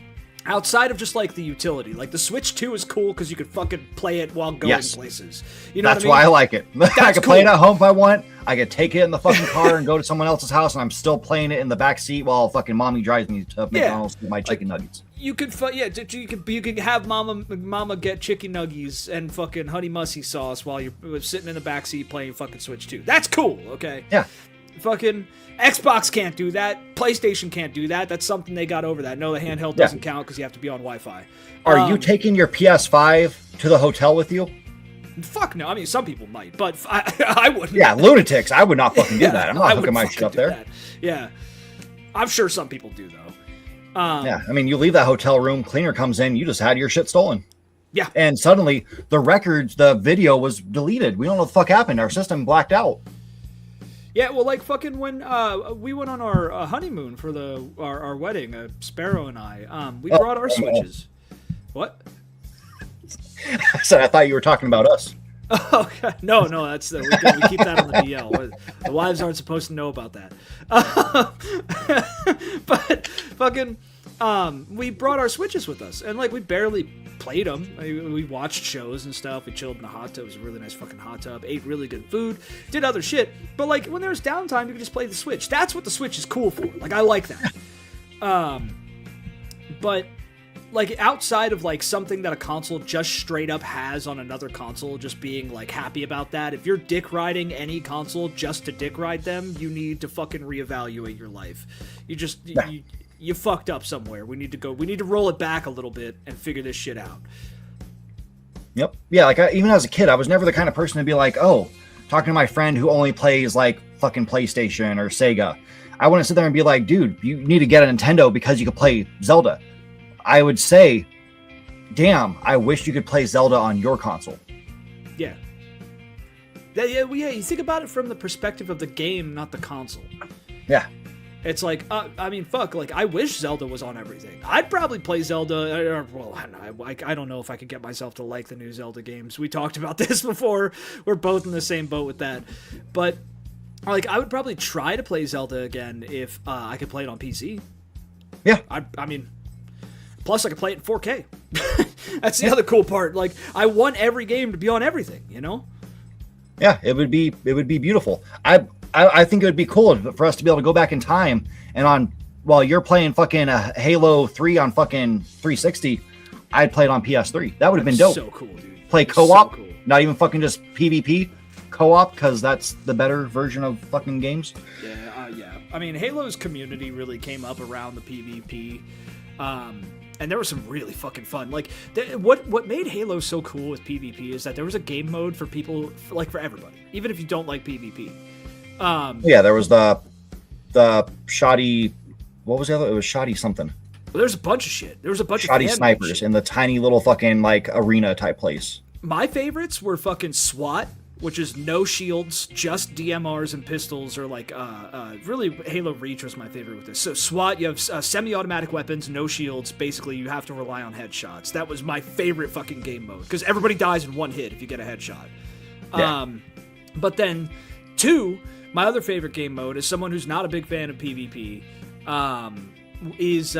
outside of just like the utility, like the Switch 2 is cool because you could fucking play it while going places. You know That's what I mean? why I like it. I can play it at home if I want. I could take it in the fucking car and go to someone else's house, and I'm still playing it in the back seat while fucking mommy drives me to McDonald's to get my chicken nuggets. You could, you could have mama get chicken nuggies and fucking honey mustard sauce while you're sitting in the back seat playing fucking Switch 2. That's cool, okay? Yeah. Fucking Xbox can't do that. PlayStation can't do that. That's something they got over that. No, the handheld doesn't count because you have to be on Wi-Fi. Are you taking your PS5 to the hotel with you? Fuck no. I mean, some people might, but I wouldn't. Yeah, lunatics. I would not fucking do that. I'm not hooking my shit up there. That. Yeah. I'm sure some people do, though. Yeah, I mean, you leave that hotel room, cleaner comes in, you just had your shit stolen. Yeah. And suddenly, the video was deleted. We don't know what the fuck happened. Our system blacked out. Yeah, well, like fucking when we went on our honeymoon for our wedding, Sparrow and I, we brought our Switches. What? So I thought you were talking about us. Okay. No, that's we keep that on the DL. The wives aren't supposed to know about that. But fucking, we brought our Switches with us, and like we barely played them. We watched shows and stuff. We chilled in the hot tub. It was a really nice fucking hot tub. Ate really good food. Did other shit. But like when there was downtime, you could just play the Switch. That's what the Switch is cool for. Like I like that. But like outside of like something that a console just straight up has on another console, just being like happy about that, if you're dick riding any console just to dick ride them, you need to fucking reevaluate your life. You fucked up somewhere. We need to roll it back a little bit and figure this shit out. Yep. Yeah, like even as a kid, I was never the kind of person to be like, oh, talking to my friend who only plays like fucking PlayStation or Sega. I wouldn't sit there and be like, dude, you need to get a Nintendo because you could play Zelda. I would say, damn, I wish you could play Zelda on your console. Yeah. Yeah, you think about it from the perspective of the game, not the console. Yeah. It's like, I mean, fuck, like, I wish Zelda was on everything. I'd probably play Zelda, I don't know if I could get myself to like the new Zelda games. We talked about this before. We're both in the same boat with that. But, like, I would probably try to play Zelda again if I could play it on PC. Yeah. I mean... Plus, I could play it in 4K. That's the other cool part. Like, I want every game to be on everything, you know? Yeah, it would be beautiful. I think it would be cool for us to be able to go back in time and while you're playing fucking Halo 3 on fucking 360, I'd play it on PS3. That would have been dope. So cool, dude. Play co-op, so cool. Not even fucking just PvP. Co-op, because that's the better version of fucking games. Yeah. I mean, Halo's community really came up around the PvP. And there was some really fucking fun. Like, what made Halo so cool with PvP is that there was a game mode for people, like for everybody, even if you don't like PvP. Yeah, there was the shoddy. What was the other? It was shoddy something. Well, there's a bunch of shit. There was a bunch of shoddy snipers in the tiny little fucking like arena type place. My favorites were fucking SWAT, which is no shields, just DMRs and pistols, or like, really Halo Reach was my favorite with this. So SWAT, you have semi-automatic weapons, no shields, basically you have to rely on headshots. That was my favorite fucking game mode, because everybody dies in one hit if you get a headshot. Yeah. But then, 2, my other favorite game mode, is someone who's not a big fan of PvP, is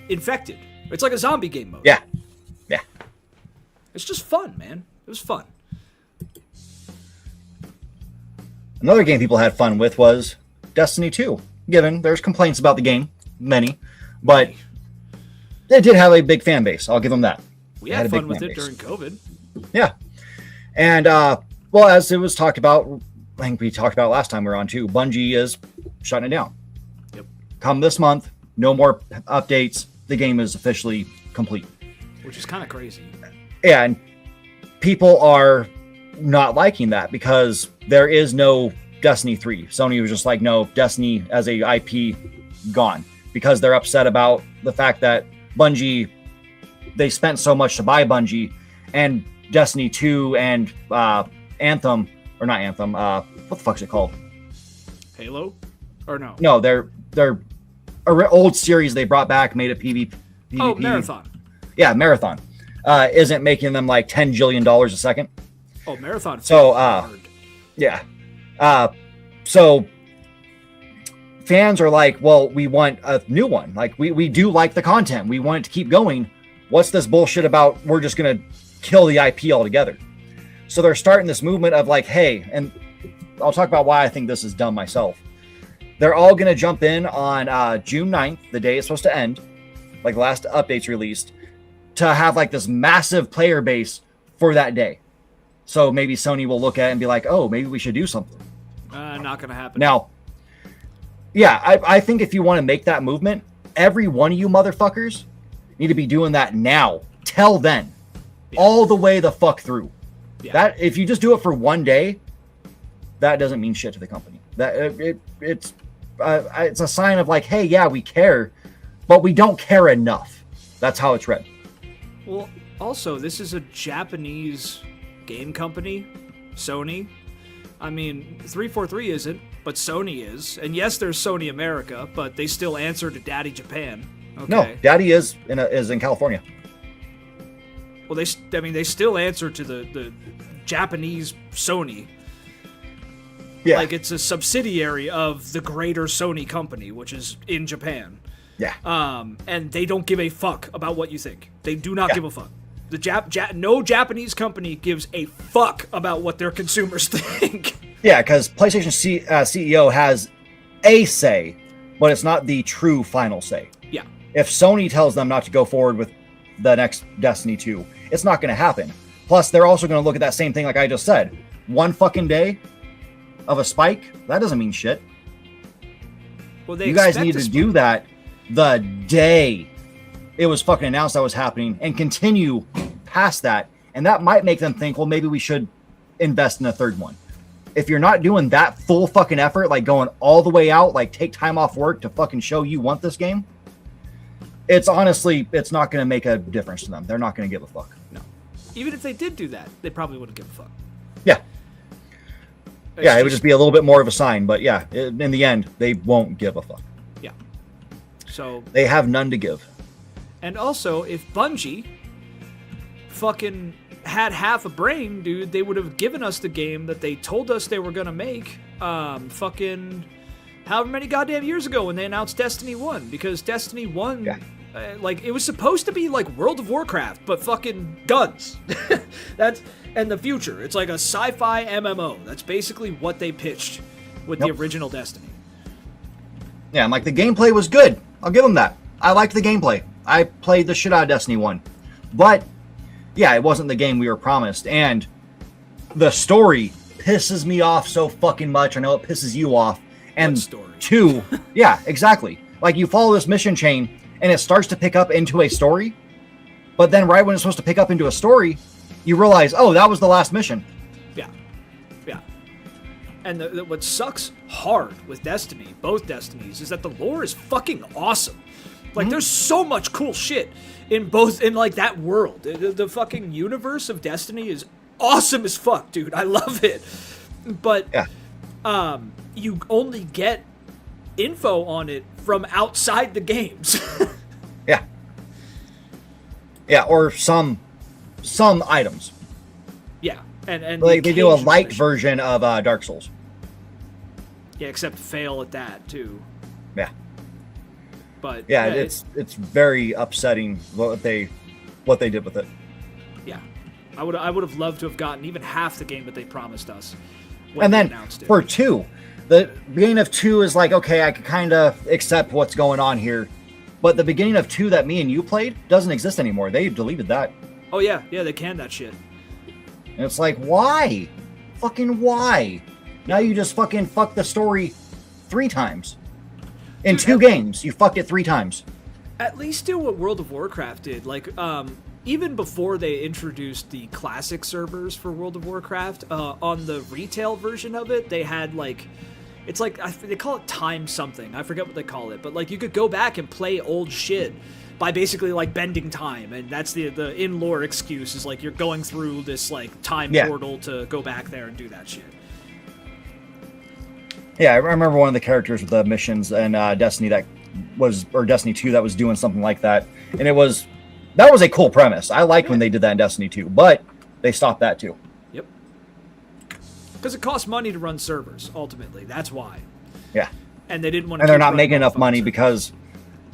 Infected. It's like a zombie game mode. Yeah. It's just fun, man. It was fun. Another game people had fun with was Destiny 2. Given there's complaints about the game, many, but it did have a big fan base. I'll give them that. We had fun with it during COVID. Yeah. And, well, as it was talked about, I think we talked about last time we were on too, Bungie is shutting it down. Yep. Come this month, no more updates. The game is officially complete. Which is kind of crazy. Yeah, and people are not liking that because there is no Destiny 3. Sony was just like, no, Destiny as a IP gone, because they're upset about the fact that Bungie, they spent so much to buy Bungie, and Destiny 2 and Anthem, or not Anthem, what the fuck's it called? Halo? Or no? No, they're old series they brought back, made a PvP. Oh, Marathon. Yeah, Marathon. Isn't making them like $10 jillion a second. Oh, Marathon. So, hard. yeah. So fans are like, well, we want a new one. Like, we do like the content. We want it to keep going. What's this bullshit about we're just going to kill the IP altogether? So they're starting this movement of like, hey, and I'll talk about why I think this is dumb myself. They're all going to jump in on June 9th, the day it's supposed to end, like the last update's released, to have like this massive player base for that day. So maybe Sony will look at it and be like, oh, maybe we should do something. Not going to happen. Now, yeah, I think if you want to make that movement, every one of you motherfuckers need to be doing that now. Till then. Yeah. All the way the fuck through. Yeah. That if you just do it for one day, that doesn't mean shit to the company. That it's a sign of like, hey, yeah, we care, but we don't care enough. That's how it's read. Well, also, this is a Japanese game company, Sony. I mean, 343 isn't, but Sony is. And yes, there's Sony America, but they still answer to Daddy Japan. Okay. No, Daddy is in California. Well, they still answer to the Japanese Sony. Yeah. Like it's a subsidiary of the greater Sony company, which is in Japan. Yeah. And they don't give a fuck about what you think. They do not give a fuck. No Japanese company gives a fuck about what their consumers think. Yeah, because PlayStation CEO has a say, but it's not the true final say. Yeah. If Sony tells them not to go forward with the next Destiny 2, it's not going to happen. Plus, they're also going to look at that same thing like I just said. One fucking day of a spike, that doesn't mean shit. Well, you guys need to do that the day it was fucking announced that was happening and continue past that. And that might make them think, well, maybe we should invest in a third one. If you're not doing that full fucking effort, like going all the way out, like take time off work to fucking show you want this game, it's honestly, it's not going to make a difference to them. They're not going to give a fuck. No. Even if they did do that, they probably wouldn't give a fuck. Yeah. It would just be a little bit more of a sign, but yeah, in the end, they won't give a fuck. Yeah. So they have none to give. And also, if Bungie fucking had half a brain, dude, they would have given us the game that they told us they were gonna make fucking however many goddamn years ago when they announced Destiny 1. Because Destiny 1, like, it was supposed to be like World of Warcraft, but fucking guns. That's and the future. It's like a sci-fi MMO. That's basically what they pitched with the original Destiny. Yeah, I'm like, the gameplay was good. I'll give them that. I liked the gameplay. I played the shit out of Destiny 1. But, yeah, it wasn't the game we were promised. And the story pisses me off so fucking much. I know it pisses you off. And what story? 2, yeah, exactly. Like, you follow this mission chain, and it starts to pick up into a story. But then right when it's supposed to pick up into a story, you realize, oh, that was the last mission. Yeah. Yeah. And what sucks hard with Destiny, both Destinies, is that the lore is fucking awesome. Like, there's so much cool shit in like, that world. The fucking universe of Destiny is awesome as fuck, dude. I love it. But, you only get info on it from outside the games. Yeah. Yeah, or some items. Yeah. And like, they do a light version of Dark Souls. Yeah, except fail at that, too. Yeah. But yeah, it's very upsetting what they did with it. Yeah, I would have loved to have gotten even half the game that they promised us. And then for 2, the beginning of 2 is like, okay, I can kind of accept what's going on here, but the beginning of 2 that me and you played doesn't exist anymore. They deleted that. Oh yeah, they canned that shit. And it's like, why? Fucking why? Now you just fucking fuck the story 3 times. In 2 games, you fucked it 3 times. At least do what World of Warcraft did. Like, even before they introduced the classic servers for World of Warcraft, on the retail version of it, they had, like, they call it time something. I forget what they call it. But, like, you could go back and play old shit by basically like bending time, and that's the in-lore excuse is like you're going through this like time portal to go back there and do that shit. Yeah, I remember one of the characters with the missions in Destiny Destiny 2 that was doing something like that, and that was a cool premise. I liked when they did that in Destiny 2, but they stopped that too. Yep. Because it costs money to run servers. Ultimately, that's why. Yeah. And they didn't want to. And they're not making enough money because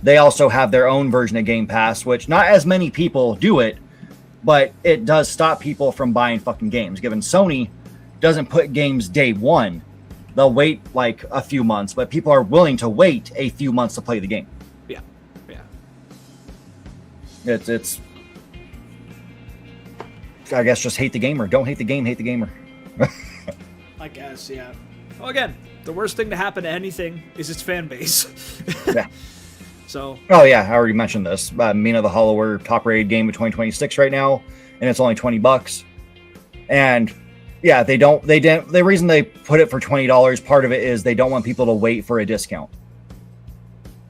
they also have their own version of Game Pass, which not as many people do it, but it does stop people from buying fucking games. Given Sony doesn't put games day one, they'll wait like a few months, but people are willing to wait a few months to play the game. Yeah, yeah. It's I guess just hate the gamer. Don't hate the game, hate the gamer. I guess, yeah. Well, again, the worst thing to happen to anything is its fan base. Yeah. So. Oh yeah, I already mentioned this. Mina the Hollower top-rated game of 2026 right now, and it's only $20. And yeah, the reason they put it for $20, part of it is they don't want people to wait for a discount.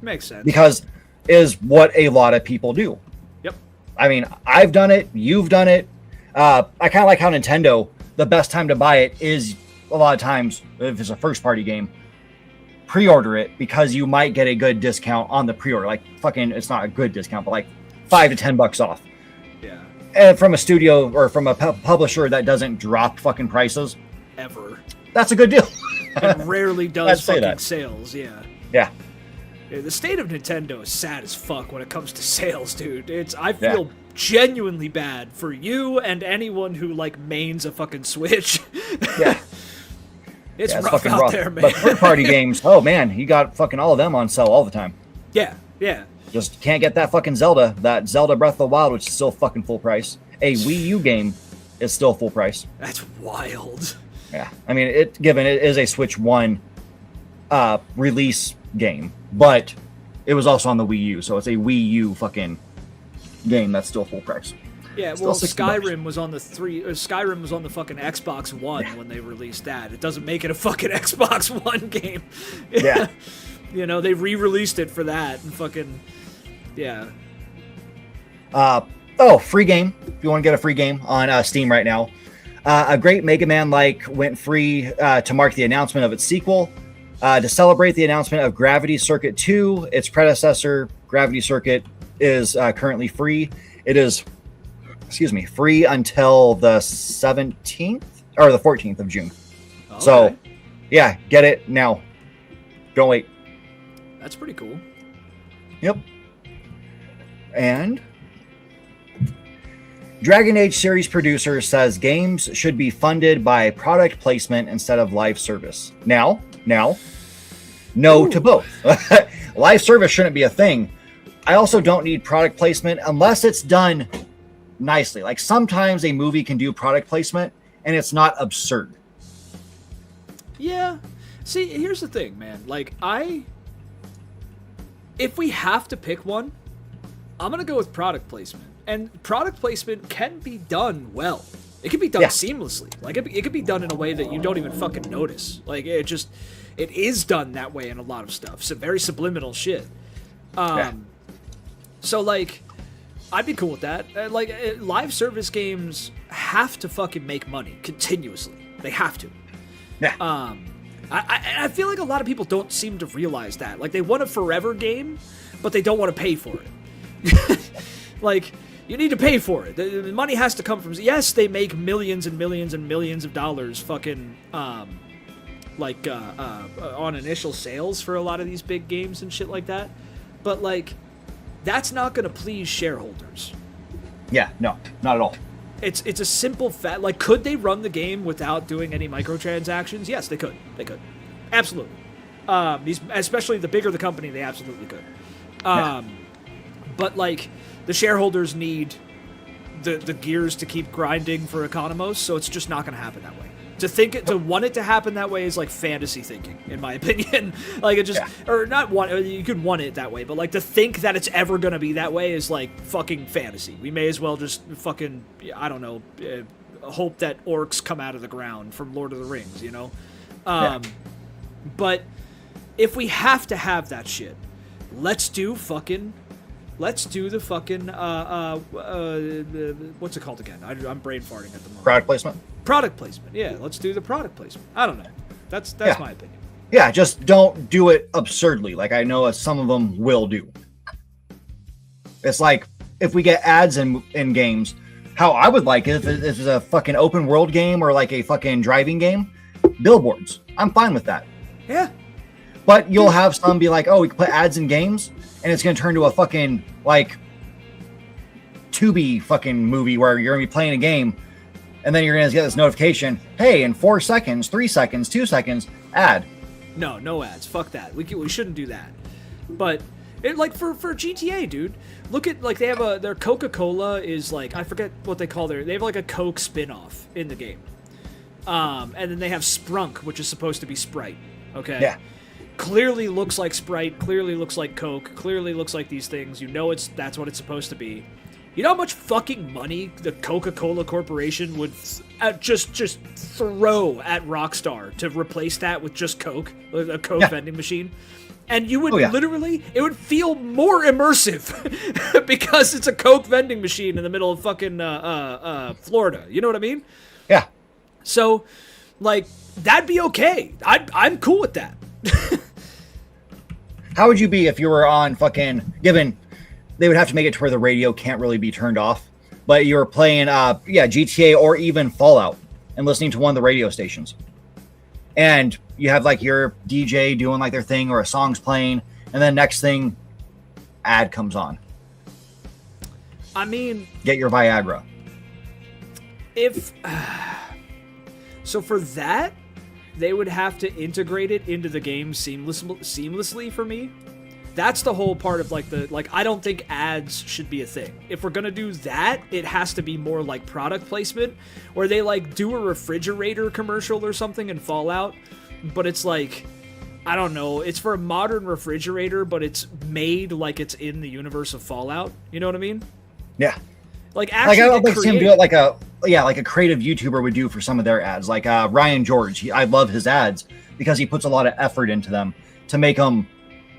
Makes sense. Because is what a lot of people do. Yep. I mean, I've done it, you've done it. I kind of like how Nintendo, the best time to buy it is a lot of times, if it's a first-party game, pre-order it because you might get a good discount on the pre-order. Like fucking, it's not a good discount, but like $5 to $10 off. Yeah. And from a studio or from a publisher that doesn't drop fucking prices ever. That's a good deal. It rarely does fucking that. sales. Yeah. Yeah. The state of Nintendo is sad as fuck when it comes to sales, dude. I feel genuinely bad for you and anyone who like mains a fucking Switch. Yeah. It's rough out there, man. But third-party games, oh man, you got fucking all of them on sale all the time. Yeah, yeah. Just can't get that fucking Zelda Breath of the Wild, which is still fucking full price. A Wii U game is still full price. That's wild. Yeah, I mean, it is a Switch 1 release game, but it was also on the Wii U, so it's a Wii U fucking game that's still full price. Yeah, well, Skyrim was on the fucking Xbox One when they released that. It doesn't make it a fucking Xbox One game. Yeah. You know, they re-released it for that and fucking, yeah. Free game. If you want to get a free game on Steam right now. A great Mega Man went free to mark the announcement of its sequel. To celebrate the announcement of Gravity Circuit 2, its predecessor, Gravity Circuit, is currently free. It is free until the 17th or the 14th of June. Okay. So, yeah, get it now. Don't wait. That's pretty cool. Yep. And Dragon Age series producer says games should be funded by product placement instead of live service. Now, no to both. Live service shouldn't be a thing. I also don't need product placement unless it's done nicely. Like sometimes a movie can do product placement and it's not absurd. Yeah. See, here's the thing, man. Like if we have to pick one, I'm going to go with product placement. And product placement can be done well. It can be done seamlessly. Like it can be done in a way that you don't even fucking notice. Like it is done that way in a lot of stuff. So very subliminal shit. So like I'd be cool with that. Live service games have to fucking make money continuously. They have to. Yeah. I feel like a lot of people don't seem to realize that. Like they want a forever game, but they don't want to pay for it. Like you need to pay for it. The money has to come from. Yes, they make millions and millions and millions of dollars fucking on initial sales for a lot of these big games and shit like that. But like that's not going to please shareholders. Yeah, no, not at all. It's a simple fact. Like, could they run the game without doing any microtransactions? Yes, they could. They could. Absolutely. Especially the bigger the company, they absolutely could. But, like, the shareholders need the gears to keep grinding for Economos, so it's just not going to happen that way. To want it to happen that way is like fantasy thinking, in my opinion. Like it just, or not want. You could want it that way, but like to think that it's ever gonna be that way is like fucking fantasy. We may as well just fucking, I don't know, hope that orcs come out of the ground from Lord of the Rings, you know. But if we have to have that shit, let's do fucking let's do the fucking what's it called again? I'm brain farting at the moment. Product placement. Product placement. Yeah, let's do the product placement. I don't know. That's Yeah. my opinion. Yeah, just don't do it absurdly, like I know some of them will do. It's like if we get ads in games, how I would like it if it's a fucking open world game or like a fucking driving game, billboards. I'm fine with that. Yeah. But you'll have some be like, oh, we can put ads in games, and it's going to turn to a fucking, like, Tubi fucking movie where you're going to be playing a game, and then you're going to get this notification, hey, in 4 seconds, 3 seconds, 2 seconds, ad. No ads. Fuck that. We shouldn't do that. But it, like for GTA, dude, look at like they have their Coca-Cola is like I forget what they call they have like a Coke spin-off in the game. And then they have Sprunk, which is supposed to be Sprite. Okay. Yeah. Clearly looks like Sprite, clearly looks like Coke, clearly looks like these things. You know that's what it's supposed to be. You know how much fucking money the Coca-Cola Corporation would just throw at Rockstar to replace that with just Coke, a Coke vending machine? And you would literally, it would feel more immersive because it's a Coke vending machine in the middle of fucking Florida. You know what I mean? Yeah. So, like, that'd be okay. I'm cool with that. How would you be if you were on fucking, given they would have to make it to where the radio can't really be turned off, but you were playing, GTA or even Fallout and listening to one of the radio stations. And you have like your DJ doing like their thing or a song's playing, and then next thing, ad comes on. I mean, get your Viagra. So for that, they would have to integrate it into the game seamlessly for me. That's the whole part of I don't think ads should be a thing. If we're gonna do that, it has to be more like product placement, where they like do a refrigerator commercial or something in Fallout, but it's like, I don't know, it's for a modern refrigerator, but it's made like it's in the universe of Fallout. You know what I mean? Yeah. Like actually, I don't think him do it like a creative YouTuber would do for some of their ads. Like Ryan George, I love his ads because he puts a lot of effort into them to make them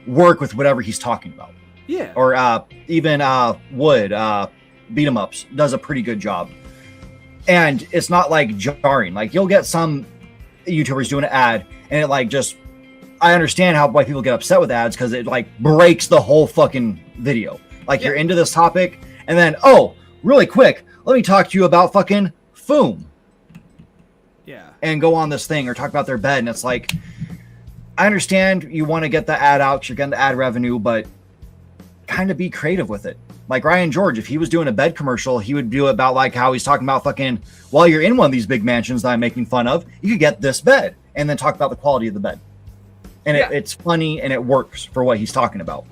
work with whatever he's talking about. Yeah. Or even Wood, Beat 'em Ups, does a pretty good job. And it's not like jarring. Like you'll get some YouTubers doing an ad, and it like just, I understand why people get upset with ads because it like breaks the whole fucking video. Like you're into this topic, and then really quick, let me talk to you about fucking Foom. Yeah. And go on this thing or talk about their bed, and it's like, I understand you want to get the ad out because you're getting the ad revenue, but kind of be creative with it. Like Ryan George, if he was doing a bed commercial, he would do it about like how he's talking about fucking, while you're in one of these big mansions that I'm making fun of, you could get this bed, and then talk about the quality of the bed. And it's funny and it works for what he's talking about.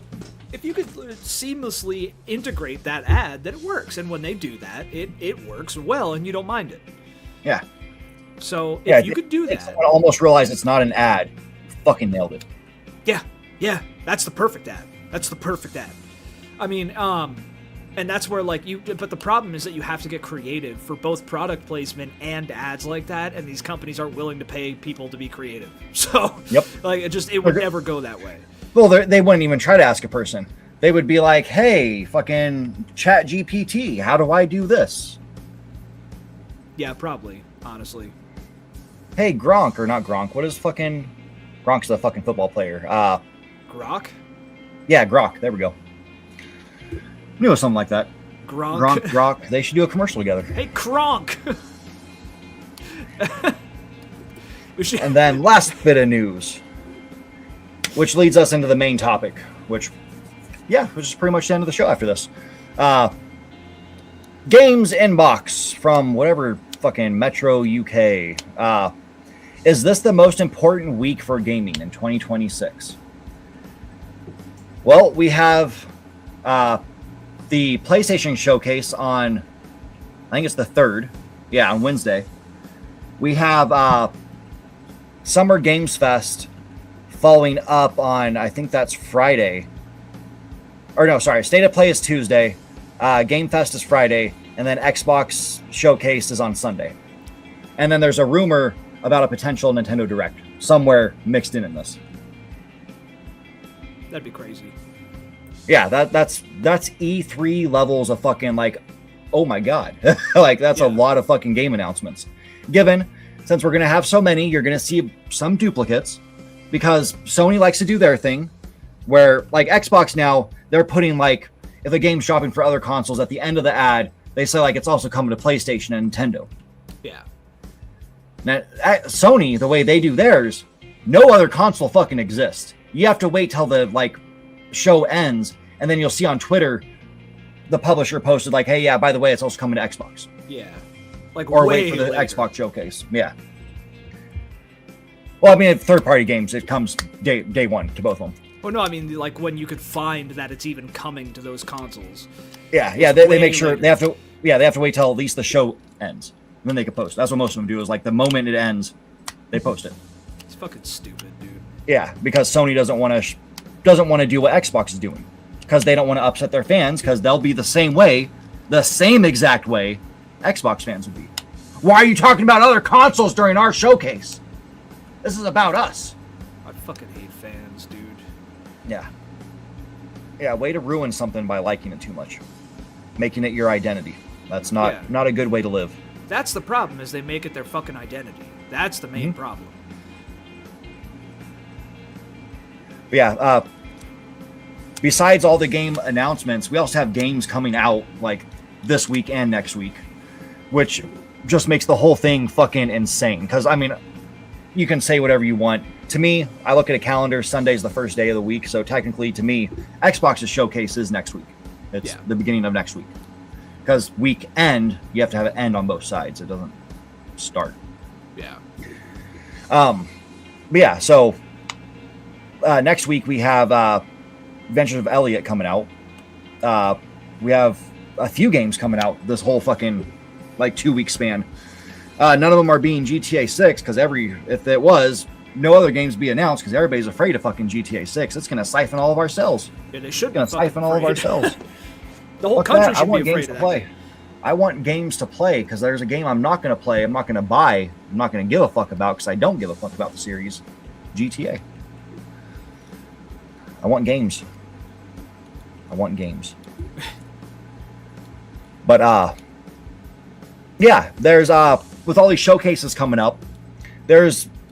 If you could seamlessly integrate that ad, then it works. And when they do that, it works well and you don't mind it. Yeah. So if you could do that. I almost realize it's not an ad. Fucking nailed it. Yeah. That's the perfect ad. I mean, and that's where but the problem is that you have to get creative for both product placement and ads like that, and these companies aren't willing to pay people to be creative. So, it would never go that way. Well, they wouldn't even try to ask a person. They would be like, hey, fucking Chat GPT, how do I do this? Yeah, probably, honestly. Hey, Gronk, or not Gronk, what is fucking... Gronk's the fucking football player. Grok? Yeah, Grok, there we go. Knew it was something like that. Gronk, they should do a commercial together. Hey, Kronk! And then last bit of news, which leads us into the main topic, which is pretty much the end of the show after this. Games inbox from whatever fucking Metro UK. Is this the most important week for gaming in 2026? Well, we have the PlayStation Showcase on, I think it's the 3rd. Yeah, on Wednesday. We have Summer Games Fest following up on, I think that's Friday. Or no, sorry, State of Play is Tuesday. Game Fest is Friday. And then Xbox Showcase is on Sunday. And then there's a rumor about a potential Nintendo Direct somewhere mixed in this. That'd be crazy. Yeah, that's E3 levels of fucking like, oh my god, like that's a lot of fucking game announcements. Given, since we're gonna have so many, you're gonna see some duplicates because Sony likes to do their thing, where like Xbox now they're putting like if a game's dropping for other consoles at the end of the ad, they say like it's also coming to PlayStation and Nintendo. Yeah. Now at Sony, the way they do theirs, no other console fucking exists. You have to wait till the like show ends. And then you'll see on Twitter, the publisher posted like, "Hey, yeah, by the way, it's also coming to Xbox." Yeah, like or way wait for the later. Xbox showcase. Yeah. Well, I mean, third-party games, it comes day one to both of them. Oh no, I mean like when you could find that it's even coming to those consoles. Yeah, they make sure later. they have to. Yeah, they have to wait till at least the show ends, and then they can post. That's what most of them do. Is like the moment it ends, they post it. It's fucking stupid, dude. Yeah, because Sony doesn't want to do what Xbox is doing. Because they don't want to upset their fans, because they'll be the same exact way Xbox fans would be. Why are you talking about other consoles during our showcase? This is about us. I fucking hate fans, dude. Yeah. Yeah, way to ruin something by liking it too much. Making it your identity. That's not a good way to live. That's the problem, is they make it their fucking identity. That's the main problem. But yeah, besides all the game announcements, we also have games coming out like this week and next week, which just makes the whole thing fucking insane. Because, I mean, you can say whatever you want. To me, I look at a calendar, Sunday's the first day of the week, so technically, to me, Xbox's showcase is next week. It's the beginning of next week. Because week end, you have to have it end on both sides. It doesn't start. Yeah. But yeah, so next week we have Adventures of Elliot coming out. We have a few games coming out this whole fucking like 2 week span. None of them are being GTA 6 because if it was, no other games be announced because everybody's afraid of fucking GTA 6. It's gonna siphon all of our sales. Yeah, they should It's gonna siphon all of our sales. The whole Fuck country that. I should want be afraid games to of play. that. I want games to play because there's a game I'm not gonna play. I'm not gonna buy. I'm not gonna give a fuck about because I don't give a fuck about the series. GTA. I want games. But yeah, there's with all these showcases coming up,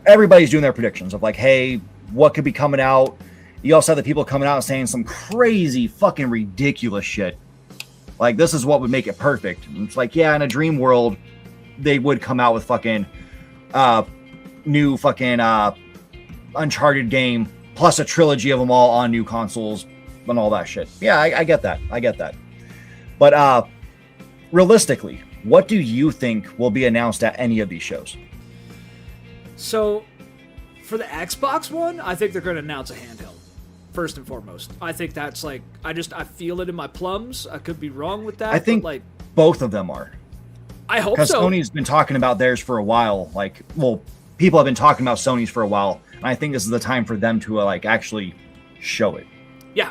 everybody's doing their predictions of like, hey, what could be coming out. You also have the people coming out and saying some crazy fucking ridiculous shit. Like, this is what would make it perfect. And it's like, yeah, in a dream world, they would come out with fucking new fucking Uncharted game plus a trilogy of them all on new consoles and all that shit. Yeah, I get that. But realistically, what do you think will be announced at any of these shows? So, for the Xbox one, I think they're going to announce a handheld. First and foremost, I think that's like I feel it in my plums. I could be wrong with that. I think but like both of them are. I hope Because so. Sony's been talking about theirs for a while. Like, well, people have been talking about Sony's for a while, and I think this is the time for them to like actually show it. Yeah.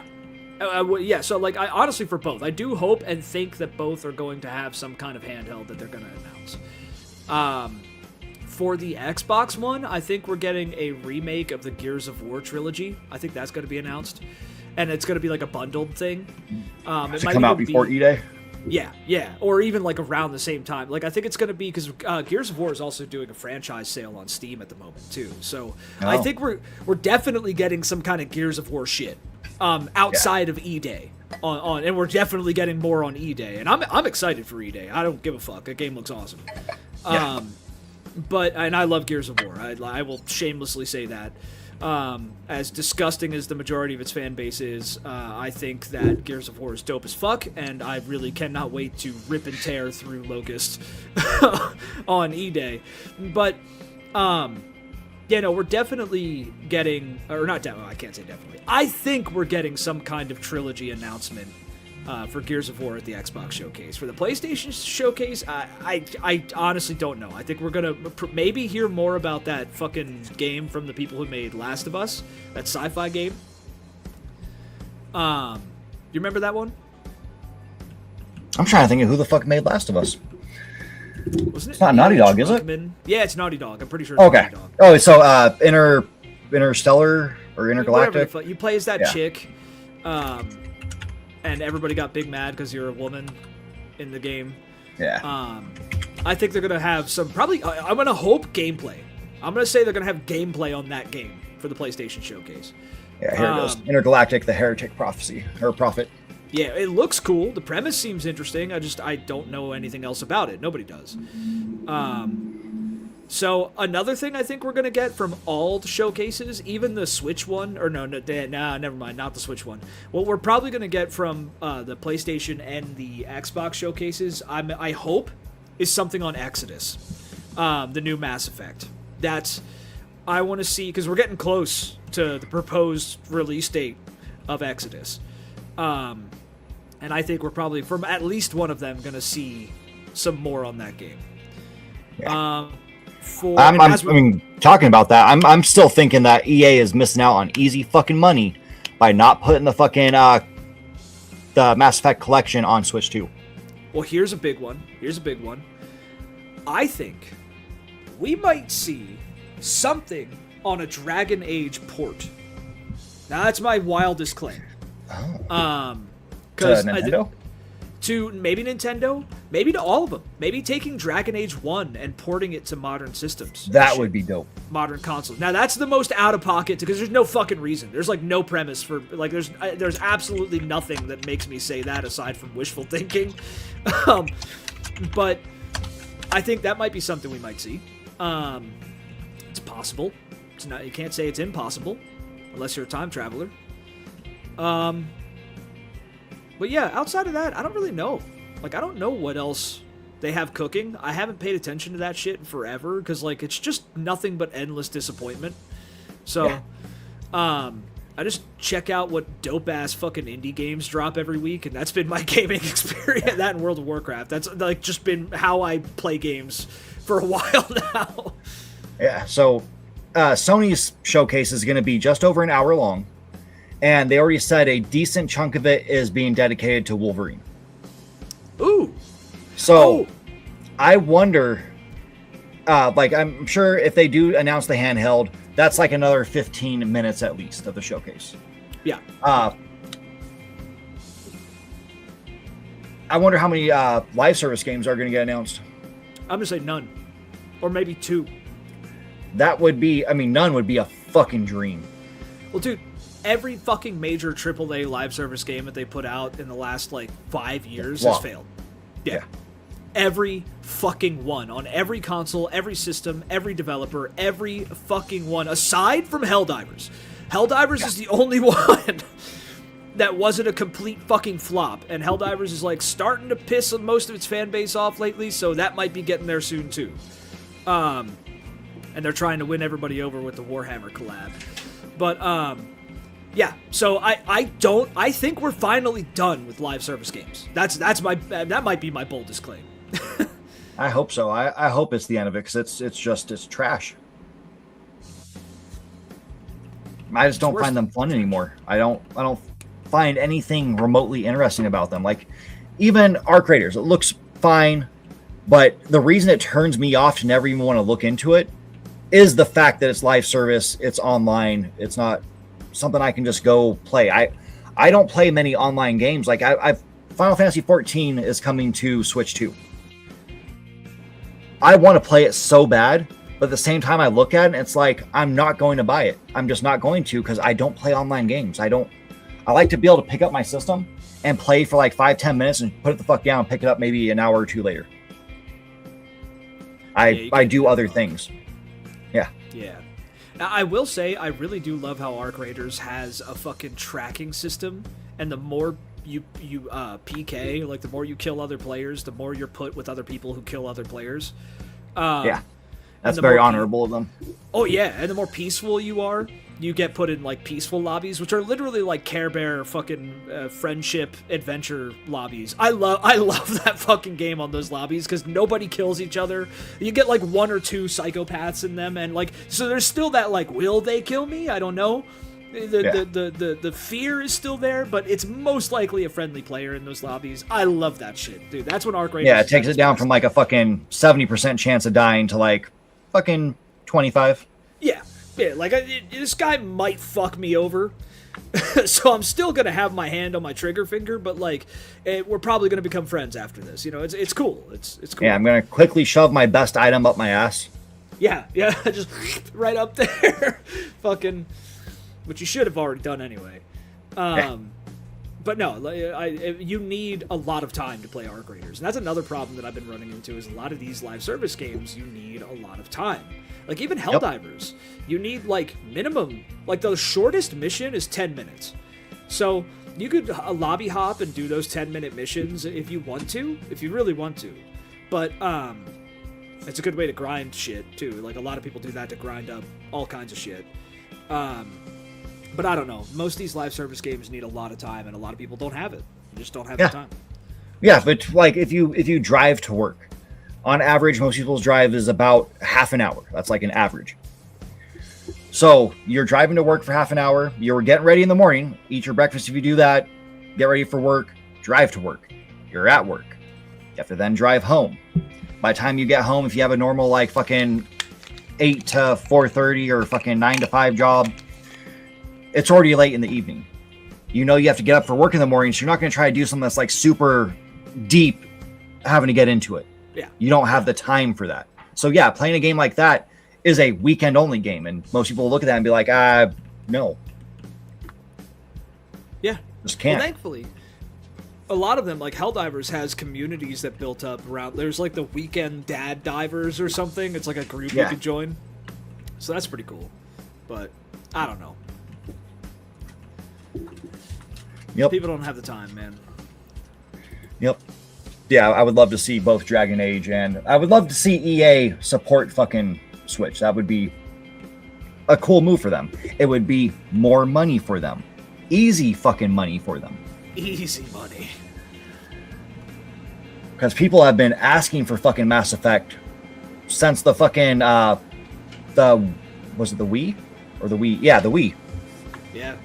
Yeah, so like I honestly for both, I do hope and think that both are going to have some kind of handheld that they're going to announce. For the Xbox one, I think we're getting a remake of the Gears of War trilogy. I think that's going to be announced, and it's going to be like a bundled thing. It To come out before E-Day? Yeah, or even like around the same time. Like I think it's going to be because Gears of War is also doing a franchise sale on Steam at the moment too. So I think we're definitely getting some kind of Gears of War shit outside of E-Day on, and we're definitely getting more on E-Day. And I'm excited for E-Day. I don't give a fuck. That game looks awesome. Yeah. And I love Gears of War. I will shamelessly say that. As disgusting as the majority of its fan base is, I think that Gears of War is dope as fuck, and I really cannot wait to rip and tear through Locust on E-Day. But, we're definitely getting, or not, I can't say definitely. I think we're getting some kind of trilogy announcement for Gears of War at the Xbox showcase. For the PlayStation showcase, I honestly don't know. I think we're gonna maybe hear more about that fucking game from the people who made Last of Us, that sci-fi game. You remember that one? I'm trying to think of who the fuck made Last of Us. Wasn't it? It's not Naughty Dog, is it? Yeah, it's Naughty Dog. I'm pretty sure it's Okay. Naughty Dog. Oh, so Interstellar or Intergalactic? Whatever, you play as that chick. and everybody got big mad because you're a woman in the game. Yeah. I think they're gonna have some probably. I'm gonna hope gameplay. I'm gonna say they're gonna have gameplay on that game for the PlayStation Showcase. Yeah, here it goes. Intergalactic, the Heretic Prophecy, or Prophet. Yeah, it looks cool. The premise seems interesting. I don't know anything else about it. Nobody does. So another thing I think we're gonna get from all the showcases, even the Switch one, or never mind, not the Switch one. What we're probably gonna get from the PlayStation and the Xbox showcases, I hope, is something on Exodus, the new Mass Effect. I want to see, because we're getting close to the proposed release date of Exodus. And I think we're probably, from at least one of them, going to see some more on that game. Yeah. Talking about that, I'm still thinking that EA is missing out on easy fucking money by not putting the fucking the Mass Effect collection on Switch 2. Well, here's a big one. I think we might see something on a Dragon Age port. Now, that's my wildest claim. Oh. Because Nintendo? To maybe Nintendo, maybe to all of them. Maybe taking Dragon Age 1 and porting it to modern systems. That would be dope. Modern consoles. Now, that's the most out of pocket, because there's no fucking reason. There's like no premise for, like, there's absolutely nothing that makes me say that aside from wishful thinking. But I think that might be something we might see. It's possible. It's not. You can't say it's impossible, unless you're a time traveler. But yeah, outside of that, I don't really know. Like, I don't know what else they have cooking. I haven't paid attention to that shit in forever, because, like, it's just nothing but endless disappointment. So, yeah. I just check out what dope-ass fucking indie games drop every week, and that's been my gaming experience. That and World of Warcraft. That's, like, just been how I play games for a while now. Yeah, so Sony's showcase is going to be just over an hour long, and they already said a decent chunk of it is being dedicated to Wolverine. Ooh. So, I wonder, like, I'm sure if they do announce the handheld, that's like another 15 minutes at least of the showcase. Yeah. I wonder how many live service games are going to get announced. I'm going to say none. Or maybe 2. That would be, none would be a fucking dream. Well, dude, every fucking major AAA live service game that they put out in the last, like, 5 years has failed. Yeah. Every fucking one. On every console, every system, every developer, every fucking one. Aside from Helldivers. Helldivers is the only one that wasn't a complete fucking flop. And Helldivers is, like, starting to piss most of its fan base off lately, so that might be getting there soon, too. And they're trying to win everybody over with the Warhammer collab. But, yeah, so I think we're finally done with live service games. That might be my boldest claim. I hope so. I hope it's the end of it, because it's trash. I just don't find them fun anymore. I don't find anything remotely interesting about them. Like, even Arc Raiders, it looks fine, but the reason it turns me off to never even want to look into it is the fact that it's live service, it's online, it's not something I can just go play. I don't play many online games. Like, I've Final Fantasy 14 is coming to Switch 2. I want to play it so bad, but at the same time I look at it and it's like, I'm not going to buy it. I'm just not going to, because I don't play online games. I like to be able to pick up my system and play for like 5-10 minutes and put it the fuck down and pick it up maybe an hour or two later. I do other things. Yeah. Yeah. Now, I will say, I really do love how Arc Raiders has a fucking tracking system, and the more you PK, like, the more you kill other players, the more you're put with other people who kill other players. Yeah. That's very honorable of them. Oh, yeah, and the more peaceful you are, you get put in, like, peaceful lobbies, which are literally like Care Bear fucking friendship adventure lobbies. I love that fucking game on those lobbies, because nobody kills each other. You get, like, 1 or 2 psychopaths in them, and, like, so there's still that, like, will they kill me? I don't know. The fear is still there, but it's most likely a friendly player in those lobbies. I love that shit, dude. That's when Arc Raiders. Yeah, it takes it down from, like, a fucking 70% chance of dying to, like, fucking 25. Yeah. Yeah, like this guy might fuck me over, so I'm still gonna have my hand on my trigger finger. But like, we're probably gonna become friends after this. You know, it's cool. It's cool. Yeah, I'm gonna quickly shove my best item up my ass. Yeah, just right up there, fucking. Which you should have already done anyway. But no, you need a lot of time to play Arc Raiders. And that's another problem that I've been running into is a lot of these live service games, you need a lot of time. Like even Helldivers, you need like minimum, like the shortest mission is 10 minutes. So you could lobby hop and do those 10-minute missions if you want to, if you really want to. But it's a good way to grind shit too. Like a lot of people do that to grind up all kinds of shit. But I don't know. Most of these live service games need a lot of time, and a lot of people don't have it. They just don't have the time. Yeah, but like if you drive to work, on average, most people's drive is about half an hour. That's like an average. So you're driving to work for half an hour. You're getting ready in the morning. Eat your breakfast if you do that. Get ready for work. Drive to work. You're at work. You have to then drive home. By the time you get home, if you have a normal like fucking 8 to 4:30 or fucking 9 to 5 job, it's already late in the evening. You know you have to get up for work in the morning, so you're not going to try to do something that's like super deep, having to get into it. Yeah. You don't have the time for that. So yeah, playing a game like that is a weekend only game, and most people will look at that and be like, no. Yeah. Just can't. Well, thankfully, a lot of them, like Helldivers, has communities that built up around. There's like the Weekend Dad Divers or something. It's like a group you can join. So that's pretty cool. But I don't know. Yep. People don't have the time, man. Yep. Yeah, I would love to see both Dragon Age and I would love to see EA support fucking Switch. That would be a cool move for them. It would be more money for them. Easy fucking money for them. Easy money. Because people have been asking for fucking Mass Effect since the fucking was it the Wii? Or the Wii? Yeah, the Wii. Yeah.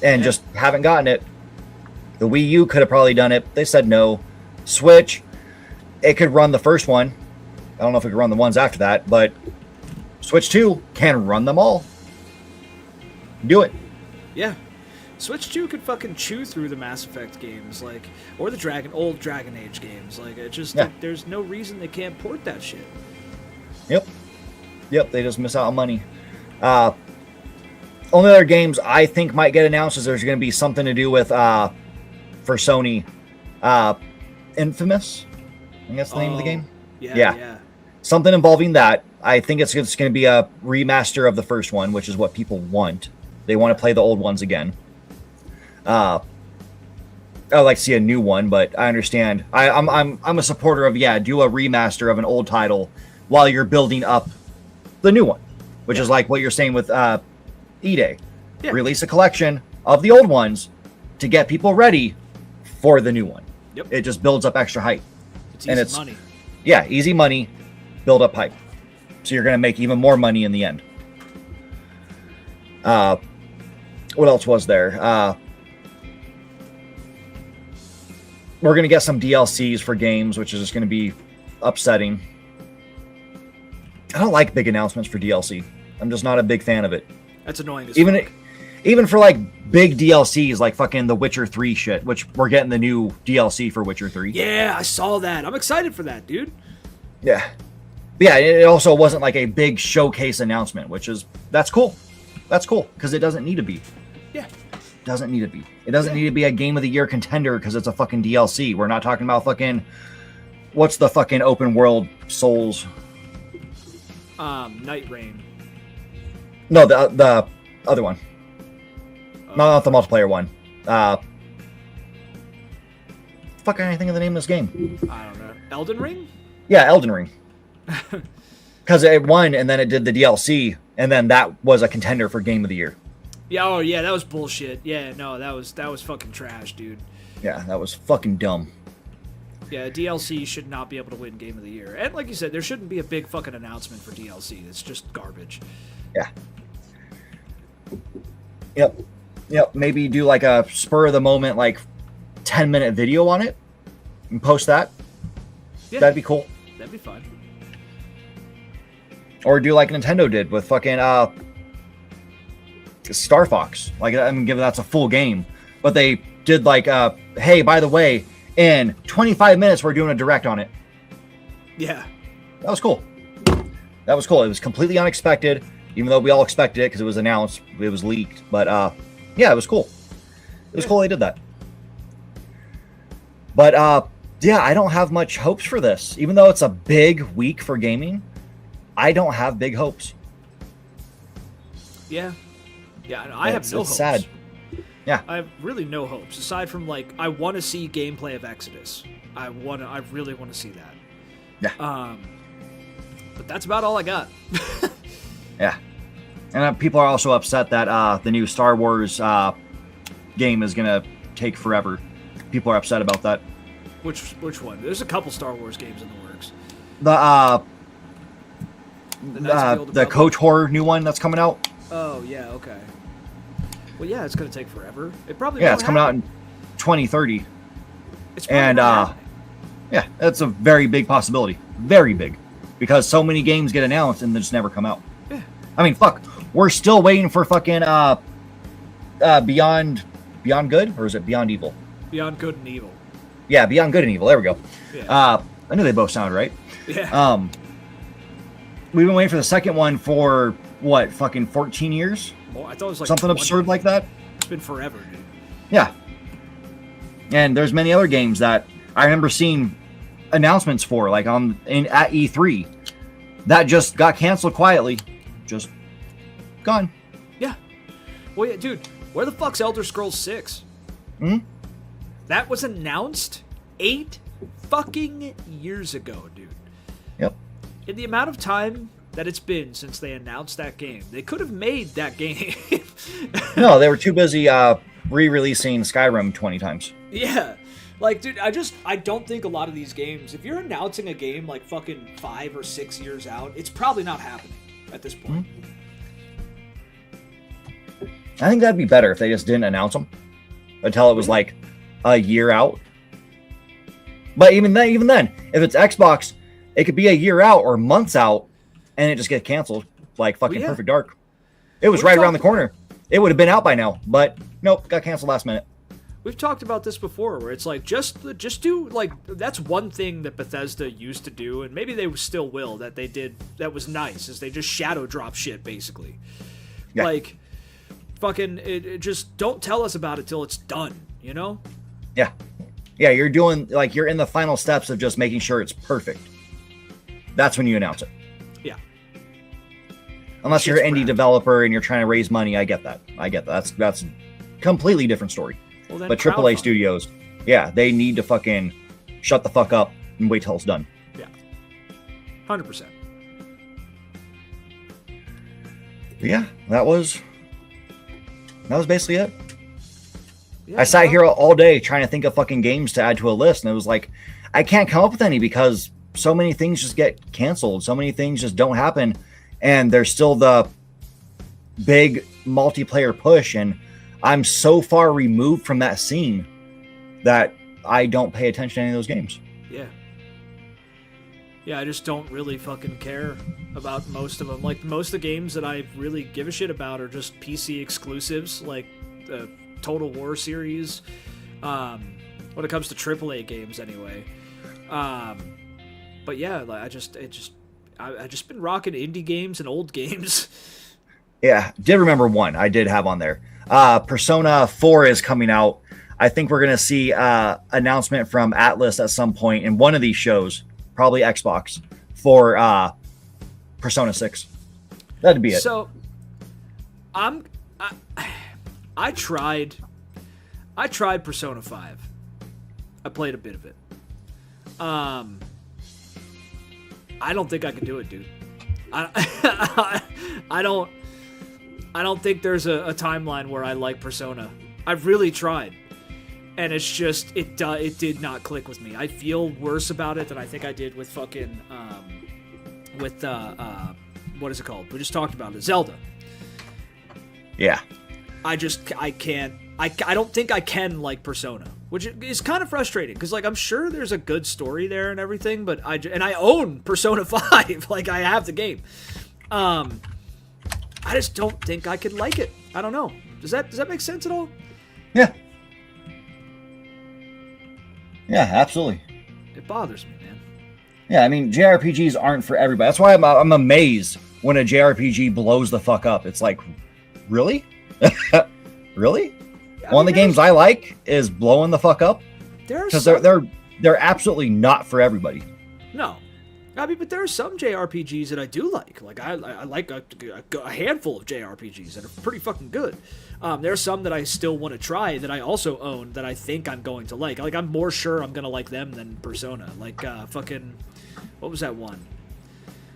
And just haven't gotten it. The Wii U could have probably done it. They said no. Switch, it could run the first one. I don't know if it could run the ones after that, but Switch 2 can run them all. Do it. Yeah. Switch 2 could fucking chew through the Mass Effect games, like, or the old Dragon Age games. Like, it just, there's no reason they can't port that shit. Yep. Yep, they just miss out on money. Only other games I think might get announced is there's going to be something to do with, for Sony, Infamous. I think that's the name of the game. Yeah. Something involving that. I think it's going to be a remaster of the first one, which is what people want. They want to play the old ones again. I'd like to see a new one, but I understand. I'm a supporter of do a remaster of an old title while you're building up the new one, which is like what you're saying with E-Day. Yeah. Release a collection of the old ones to get people ready for the new one. Yep. It just builds up extra hype. It's money. Yeah, easy money, build up hype. So you're going to make even more money in the end. What else was there? We're going to get some DLCs for games, which is just going to be upsetting. I don't like big announcements for DLC. I'm just not a big fan of it. That's annoying as fuck. Even for like big DLCs like fucking The Witcher 3 shit, which we're getting the new DLC for Witcher 3. Yeah, I saw that. I'm excited for that, dude. Yeah. But yeah, it also wasn't like a big showcase announcement, that's cool. That's cool, because it doesn't need to be. Yeah. It doesn't need to be. It doesn't need to be a Game of the Year contender because it's a fucking DLC. We're not talking about fucking... What's the fucking open world Souls? Night Rain. No, the other one. Not the multiplayer one. Fuck, I think of the name of this game. I don't know. Elden Ring? Yeah, Elden Ring. Because it won, and then it did the DLC, and then that was a contender for Game of the Year. Yeah, oh yeah, that was bullshit. Yeah, no, that was fucking trash, dude. Yeah, that was fucking dumb. Yeah, DLC should not be able to win Game of the Year. And like you said, there shouldn't be a big fucking announcement for DLC. It's just garbage. Yeah. Yep. Maybe do like a spur of the moment, like 10-minute video on it and post that. Yeah. That'd be cool. That'd be fun. Or do like Nintendo did with fucking Star Fox. Like, I'm giving that's a full game, but they did like, hey, by the way, in 25 minutes we're doing a direct on it. Yeah, that was cool. That was cool. It was completely unexpected, even though we all expected it because it was announced, it was leaked. But yeah, it was cool. It was cool they did that. But yeah, I don't have much hopes for this, even though it's a big week for gaming. I don't have big hopes. Yeah, I have no hopes. It's sad. Yeah, I have really no hopes aside from like I want to see gameplay of Exodus. I really want to see that. Yeah. But that's about all I got. Yeah, and people are also upset that the new Star Wars game is gonna take forever. People are upset about that. Which one? There's a couple Star Wars games in the works. The KOTOR new one that's coming out. Oh yeah, okay. Well, yeah, it's gonna take forever. It probably it's coming out in 2030. It's and yeah, that's a very big possibility, very big, because so many games get announced and they just never come out. Yeah. I mean, fuck, we're still waiting for fucking Beyond Good, or is it Beyond Evil? Beyond Good and Evil. Yeah, Beyond Good and Evil. There we go. Yeah. I knew they both sounded right. Yeah. We've been waiting for the second one for what, fucking 14 years? Well, I thought it was like something absurd like that. It's been forever, dude. Yeah. And there's many other games that I remember seeing announcements for, like at E3, that just got canceled quietly, just gone. Yeah. Well, yeah, dude, where the fuck's Elder Scrolls 6? Hmm. That was announced 8 fucking years ago, dude. Yep. In the amount of time that it's been since they announced that game, they could have made that game. No, they were too busy re-releasing Skyrim 20 times. Yeah. Like, dude, I don't think a lot of these games, if you're announcing a game like fucking 5 or 6 years out, it's probably not happening at this point. I think that'd be better if they just didn't announce them until it was like a year out. But even then, if it's Xbox, it could be a year out or months out, and it just gets canceled, like fucking Perfect Dark. It was right around the corner. It would have been out by now, but nope, got canceled last minute. We've talked about this before, where it's like just do like that's one thing that Bethesda used to do, and maybe they still will. That they did that was nice, is they just shadow drop shit basically. Yeah. Like, fucking, it just don't tell us about it till it's done. You know? Yeah, yeah. You're doing like you're in the final steps of just making sure it's perfect. That's when you announce it. Yeah. Unless you're an indie developer and you're trying to raise money, I get that. That's completely different story. Well, but AAA studios, yeah, they need to fucking shut the fuck up and wait till it's done. Yeah. 100%. Yeah, that was basically it. Yeah, I sat here all day trying to think of fucking games to add to a list, and it was like, I can't come up with any because so many things just get canceled. So many things just don't happen, and there's still the big multiplayer push, and I'm so far removed from that scene that I don't pay attention to any of those games. Yeah. Yeah, I just don't really fucking care about most of them. Like, most of the games that I really give a shit about are just PC exclusives, like the Total War series, when it comes to AAA games anyway. But yeah, like, I just been rocking indie games and old games. Yeah, did remember one I did have on there. Persona 4 is coming out. I think we're going to see announcement from Atlas at some point in one of these shows, probably Xbox, for Persona 6. That'd be it. So, I tried Persona 5. I played a bit of it. I don't think I can do it, dude. I don't think there's a timeline where I like Persona. I've really tried, and it's just it did not click with me. I feel worse about it than I think I did with fucking what is it called? We just talked about it, Zelda. Yeah. I can't. I don't think I can like Persona, which is kind of frustrating because, like, I'm sure there's a good story there and everything, but I own Persona 5, like, I have the game. I I just don't think I could like it. I don't know. Does that make sense at all? Yeah. Yeah, absolutely. It bothers me, man. Yeah, I mean, JRPGs aren't for everybody. That's why I'm amazed when a JRPG blows the fuck up. It's like, really? Really? One of the games I like is blowing the fuck up because they're absolutely not for everybody. No, I mean, but there are some JRPGs that I do like. Like I like a handful of JRPGs that are pretty fucking good. There are some that I still want to try that I also own that I think I'm going to like. Like I'm more sure I'm gonna like them than Persona. Like fucking, what was that one?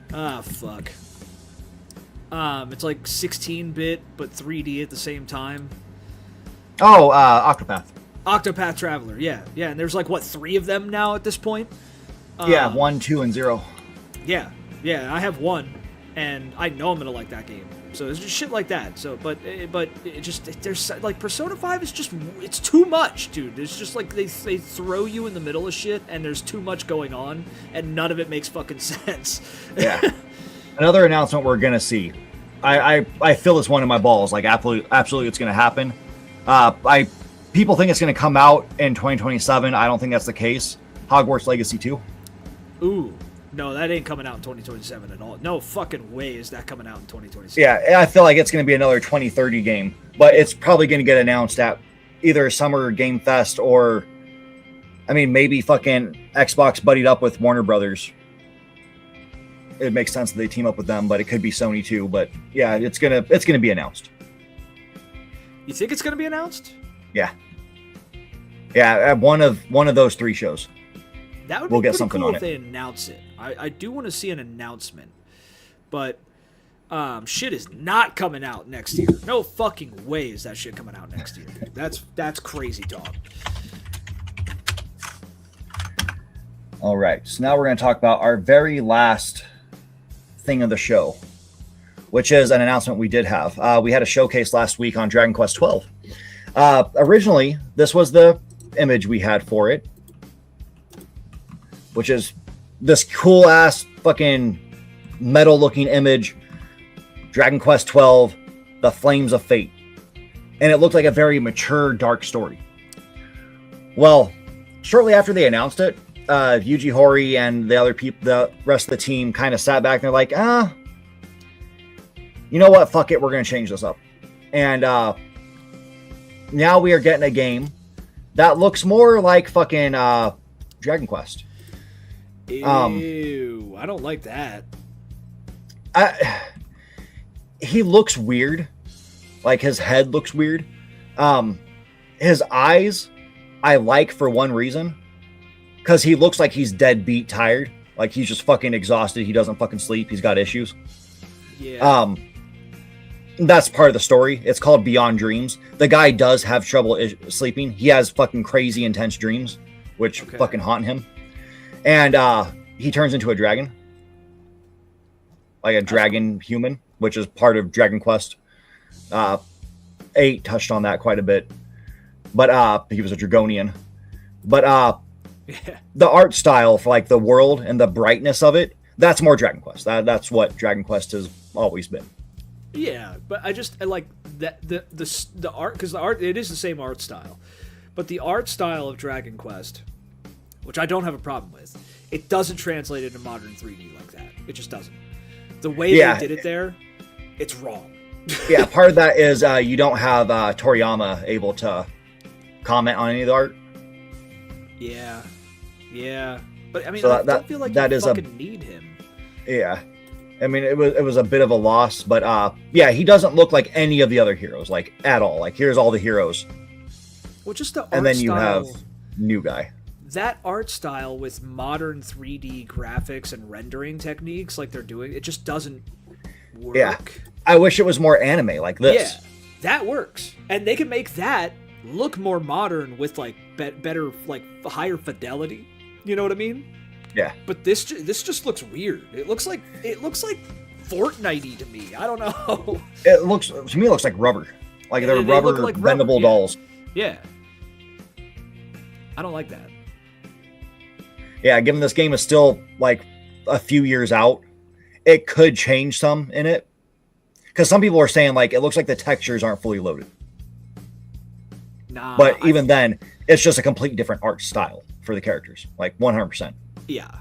Fuck. It's like 16-bit but 3D at the same time. Oh, Octopath. Octopath Traveler, yeah. And there's like, what, 3 of them now at this point? Yeah, 1, 2, and 0. Yeah, I have 1, and I know I'm gonna like that game. So there's just shit like that. So, but it just, there's like Persona 5 is just, it's too much, dude. It's just like they throw you in the middle of shit, and there's too much going on, and none of it makes fucking sense. Yeah. Another announcement we're gonna see. I feel this one in my balls. Like absolutely, it's gonna happen. People think it's gonna come out in 2027. I don't think that's the case. Hogwarts Legacy 2. Ooh, no, that ain't coming out in 2027 at all. No fucking way is that coming out in 2027. Yeah, I feel like it's gonna be another 2030 game, but it's probably gonna get announced at either Summer Game Fest or, I mean, maybe fucking Xbox buddied up with Warner Brothers. It makes sense that they team up with them, but it could be Sony too. But yeah, it's gonna be announced. You think it's gonna be announced? Yeah. At one of those 3 shows. That would we'll be get pretty something cool on if it. they announce it. I do want to see an announcement, but shit is not coming out next year. No fucking way is that shit coming out next year. Dude. That's crazy, dog. All right, so now we're going to talk about our very last thing of the show, which is an announcement we did have. We had a showcase last week on Dragon Quest XII. Originally, this was the image we had for it, which is this cool ass fucking metal looking image, Dragon Quest XII, The Flames of Fate. And it looked like a very mature, dark story. Well, shortly after they announced it, Yuji Horii and the rest of the team kind of sat back and they're like, you know what? Fuck it. We're going to change this up. And now we are getting a game that looks more like fucking Dragon Quest. Ew, I don't like that. He looks weird. Like his head looks weird. His eyes, I like for one reason. Because he looks like he's deadbeat tired. Like he's just fucking exhausted. He doesn't fucking sleep. He's got issues. Yeah. That's part of the story. It's called Beyond Dreams. The guy does have trouble sleeping. He has fucking crazy intense dreams, which fucking haunt him. And he turns into a dragon. Like a dragon human, which is part of Dragon Quest. 8 touched on that quite a bit. But he was a Dragonian. But the art style for like the world and the brightness of it, that's more Dragon Quest. That's what Dragon Quest has always been. Yeah, but I like that the art, because the art, it is the same art style, but the art style of Dragon Quest, which I don't have a problem with, it doesn't translate into modern 3D like that. It just doesn't. The way they did it there, it's wrong. Yeah, part of that is you don't have Toriyama able to comment on any of the art. Yeah, but I mean, so I don't feel like you fucking need him. Yeah. I mean, it was a bit of a loss, but yeah, he doesn't look like any of the other heroes, like at all. Like here's all the heroes. Well, just the art and then style, you have new guy. That art style with modern 3D graphics and rendering techniques, like they're doing, it just doesn't work. Yeah, I wish it was more anime like this. Yeah, that works, and they can make that look more modern with like better, like higher fidelity. You know what I mean? Yeah. But this just looks weird. It looks like Fortnite-y to me. I don't know. It looks like rubber. Like they're rubber like bendable rubber, dolls. Yeah. I don't like that. Yeah, given this game is still like a few years out, it could change some in it. because some people are saying like it looks like the textures aren't fully loaded. Nah, But even then, it's just a completely different art style for the characters, like 100%. Yeah.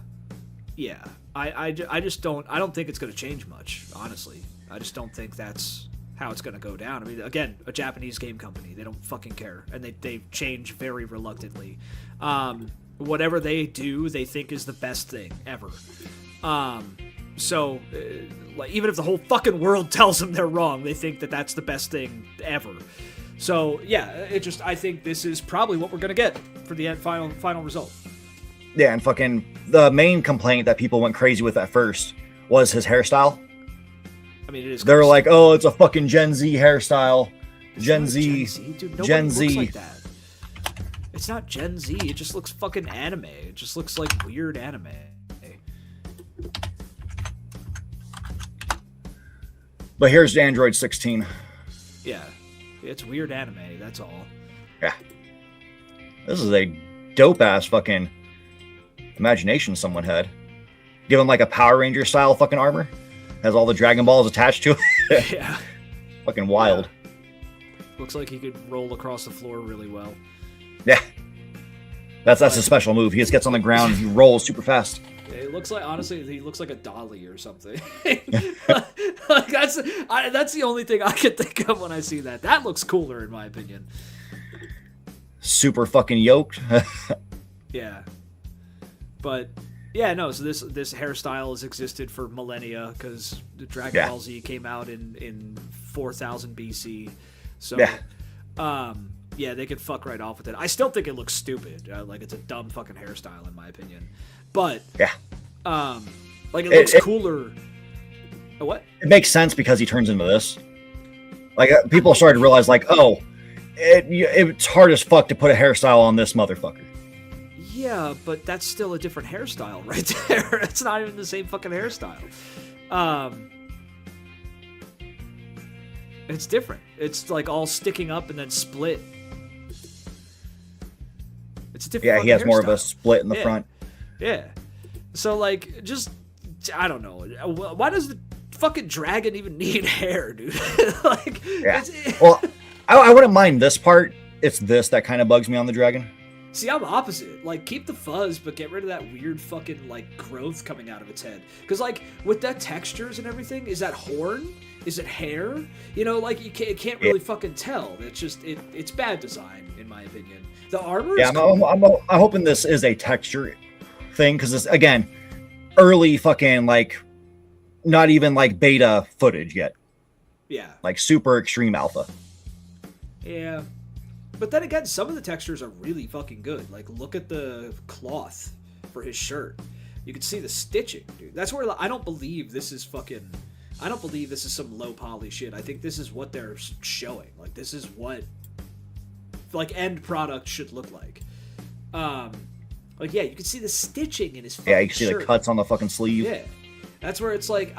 I just don't. I don't think it's going to change much. Honestly, I just don't think that's how it's going to go down. I mean, again, a Japanese game company, they don't fucking care, and they change very reluctantly. Whatever they do, they think is the best thing ever. So, like, even if the whole fucking world tells them they're wrong, they think that that's the best thing ever. So, yeah, I think this is probably what we're going to get for the final result. Yeah, and fucking the main complaint that people went crazy with at first was his hairstyle. I mean, it is. They were like, "Oh, it's a fucking Gen Z hairstyle." Gen Z, dude, nobody Gen looks Z. like that. It's not Gen Z. It just looks fucking anime. It just looks like weird anime. But here's Android 16. Yeah, it's weird anime. That's all. Yeah, this is a dope ass fucking imagination someone had. Give him like a Power Ranger style fucking armor. Has all the Dragon Balls attached to it. Yeah. Fucking wild. Yeah. Looks like he could roll across the floor really well. Yeah. That's his special move. He just gets on the ground and he rolls super fast. It looks like, honestly, he looks like a dolly or something. Like, that's the only thing I can think of when I see that. That looks cooler, in my opinion. Super fucking yoked. Yeah. But yeah, no. So this hairstyle has existed for millennia because the Dragon Ball Z came out in 4000 BC. So yeah, they could fuck right off with it. I still think it looks stupid. Like it's a dumb fucking hairstyle in my opinion. But like it looks cooler. What? It makes sense because he turns into this. Like people started to realize, like, oh, it's hard as fuck to put a hairstyle on this motherfucker. Yeah, but that's still a different hairstyle right there. It's not even the same fucking hairstyle. It's different. It's like all sticking up and then split. It's a different. Yeah, he has hairstyle. more of a split in the front. Yeah. So like, just I don't know. Why does the fucking dragon even need hair, dude? Like, yeah. Well, I wouldn't mind this part. It's this that kind of bugs me on the dragon. See, I'm opposite. Like, keep the fuzz, but get rid of that weird fucking, like, growth coming out of its head. Because, like, with that textures and everything, is that horn? Is it hair? You know, like, you can't really fucking tell. It's just, it's bad design, in my opinion. The armor is cool. I'm hoping this is a texture thing, because this, again, early fucking, like, not even, like, beta footage yet. Yeah. Like, super extreme alpha. Yeah. But then again, some of the textures are really fucking good. Like, look at the cloth for his shirt. You can see the stitching, dude. That's where I don't believe this is fucking... I don't believe this is some low poly shit. I think this is what they're showing. Like, this is what, like, end product should look like. Like, yeah, you can see the stitching in his fucking Yeah, you can see shirt. the cuts on the fucking sleeve. Yeah. That's where it's like,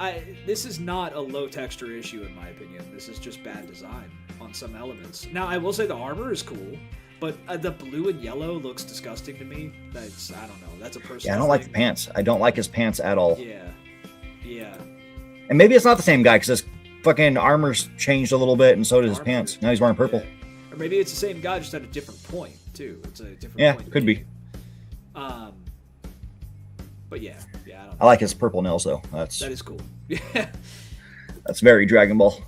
this is not a low texture issue, in my opinion. This is just bad design on some elements. Now, I will say the armor is cool, but the blue and yellow looks disgusting to me. That's, I don't know. That's a personal Yeah, I don't like the pants. I don't like his pants at all. Yeah. Yeah. And maybe it's not the same guy, because his fucking armor's changed a little bit, and so did his pants. Now he's wearing purple. Yeah. Or maybe it's the same guy, just at a different point, too. It's a different point. Yeah, could be. But yeah, I don't know. I like his purple nails, though. That is cool. Yeah. That's very Dragon Ball.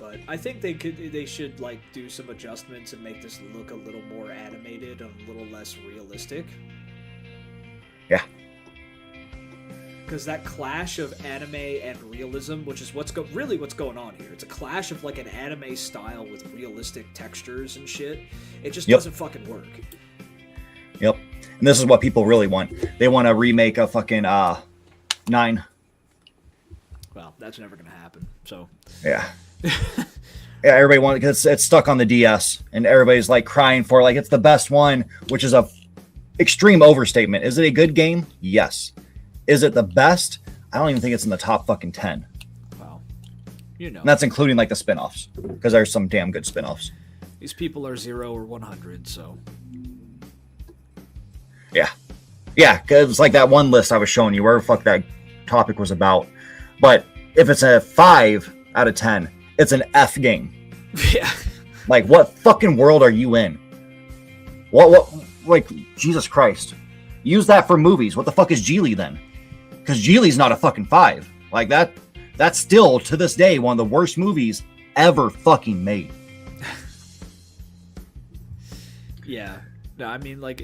But I think they should like do some adjustments and make this look a little more animated and a little less realistic. Yeah. Because that clash of anime and realism, which is really what's going on here. It's a clash of like an anime style with realistic textures and shit. It just doesn't fucking work. Yep. And this is what people really want. They want to remake a fucking 9. Well, that's never gonna happen. So yeah. Yeah, everybody wants, because it's stuck on the DS, and everybody's like crying for like it's the best one, which is a extreme overstatement. Is it a good game? Yes. Is it the best? I don't even think it's in the top fucking 10. Wow. You know. And that's including like the spin-offs, because there's some damn good spin-offs. These people are 0 or 100, so. Yeah, because it's like that one list I was showing you, wherever the fuck that topic was about. But If it's a 5 out of 10, it's an F game. Yeah. Like, what fucking world are you in? Like, Jesus Christ. Use that for movies. What the fuck is Geely then? Because Geely's not a fucking 5. Like, that's still, to this day, one of the worst movies ever fucking made. Yeah. No, I mean, like,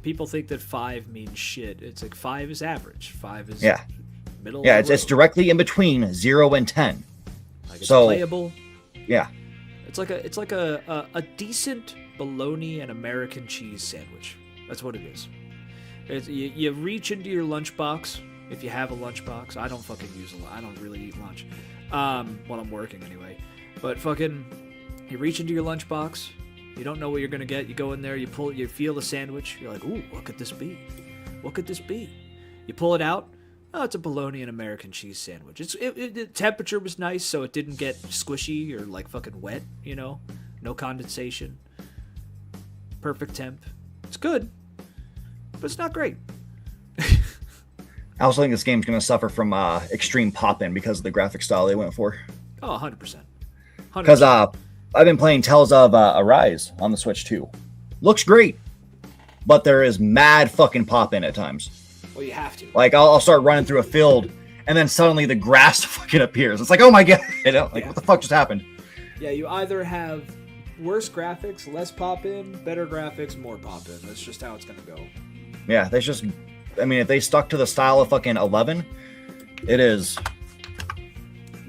people think that 5 means shit. It's like 5 is average. 5 is middle. Yeah, of the it's road. directly in between 0 and 10. Like, it's so playable. Yeah. It's like a decent bologna and American cheese sandwich. That's what it is. You reach into your lunchbox if you have a lunchbox. I don't fucking use I don't really eat lunch when I'm working anyway. But fucking, you reach into your lunchbox. You don't know what you're gonna get. You go in there. You feel the sandwich. You're like, ooh, what could this be? What could this be? You pull it out. Oh, it's a bologna and American cheese sandwich. The temperature was nice, so it didn't get squishy or like fucking wet, you know? No condensation. Perfect temp. It's good, but it's not great. I also think this game's going to suffer from extreme pop-in because of the graphic style they went for. Oh, 100%. Because I've been playing Tales of Arise on the Switch too. Looks great, but there is mad fucking pop-in at times. Well, you have to. Like, I'll start running through a field, and then suddenly the grass fucking appears. It's like, oh my god, you know, like, what the fuck just happened? Yeah, you either have worse graphics, less pop-in, better graphics, more pop-in. That's just how it's gonna go. Yeah, they just, I mean, if they stuck to the style of fucking 11, it is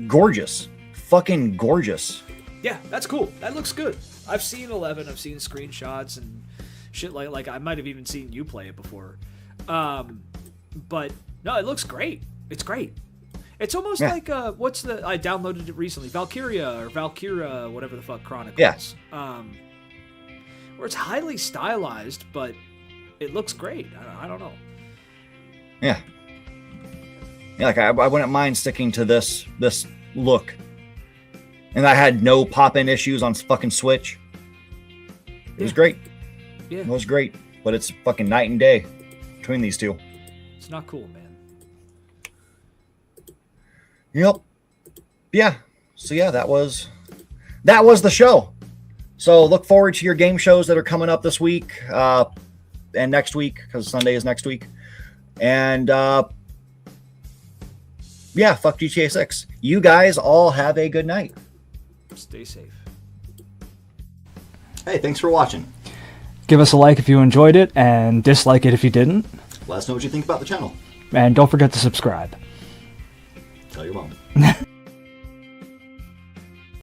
gorgeous. Fucking gorgeous. Yeah, that's cool. That looks good. I've seen 11. I've seen screenshots and shit like I might have even seen you play it before. But no, it looks great. It's great. It's almost like I downloaded it recently, Valkyria, whatever the fuck Chronicles. Yes. Where it's highly stylized, but it looks great. I don't know. Yeah. Yeah, like I wouldn't mind sticking to this look. And I had no pop-in issues on fucking Switch. It was great. Yeah. It was great. But it's fucking night and day between these two. It's not cool, man. Yep. Yeah. So yeah, that was the show. So look forward to your game shows that are coming up this week and next week, because Sunday is next week. And yeah, fuck GTA 6. You guys all have a good night. Stay safe. Hey, thanks for watching. Give us a like if you enjoyed it, and dislike it if you didn't. Let us know what you think about the channel. And don't forget to subscribe. Tell your mom.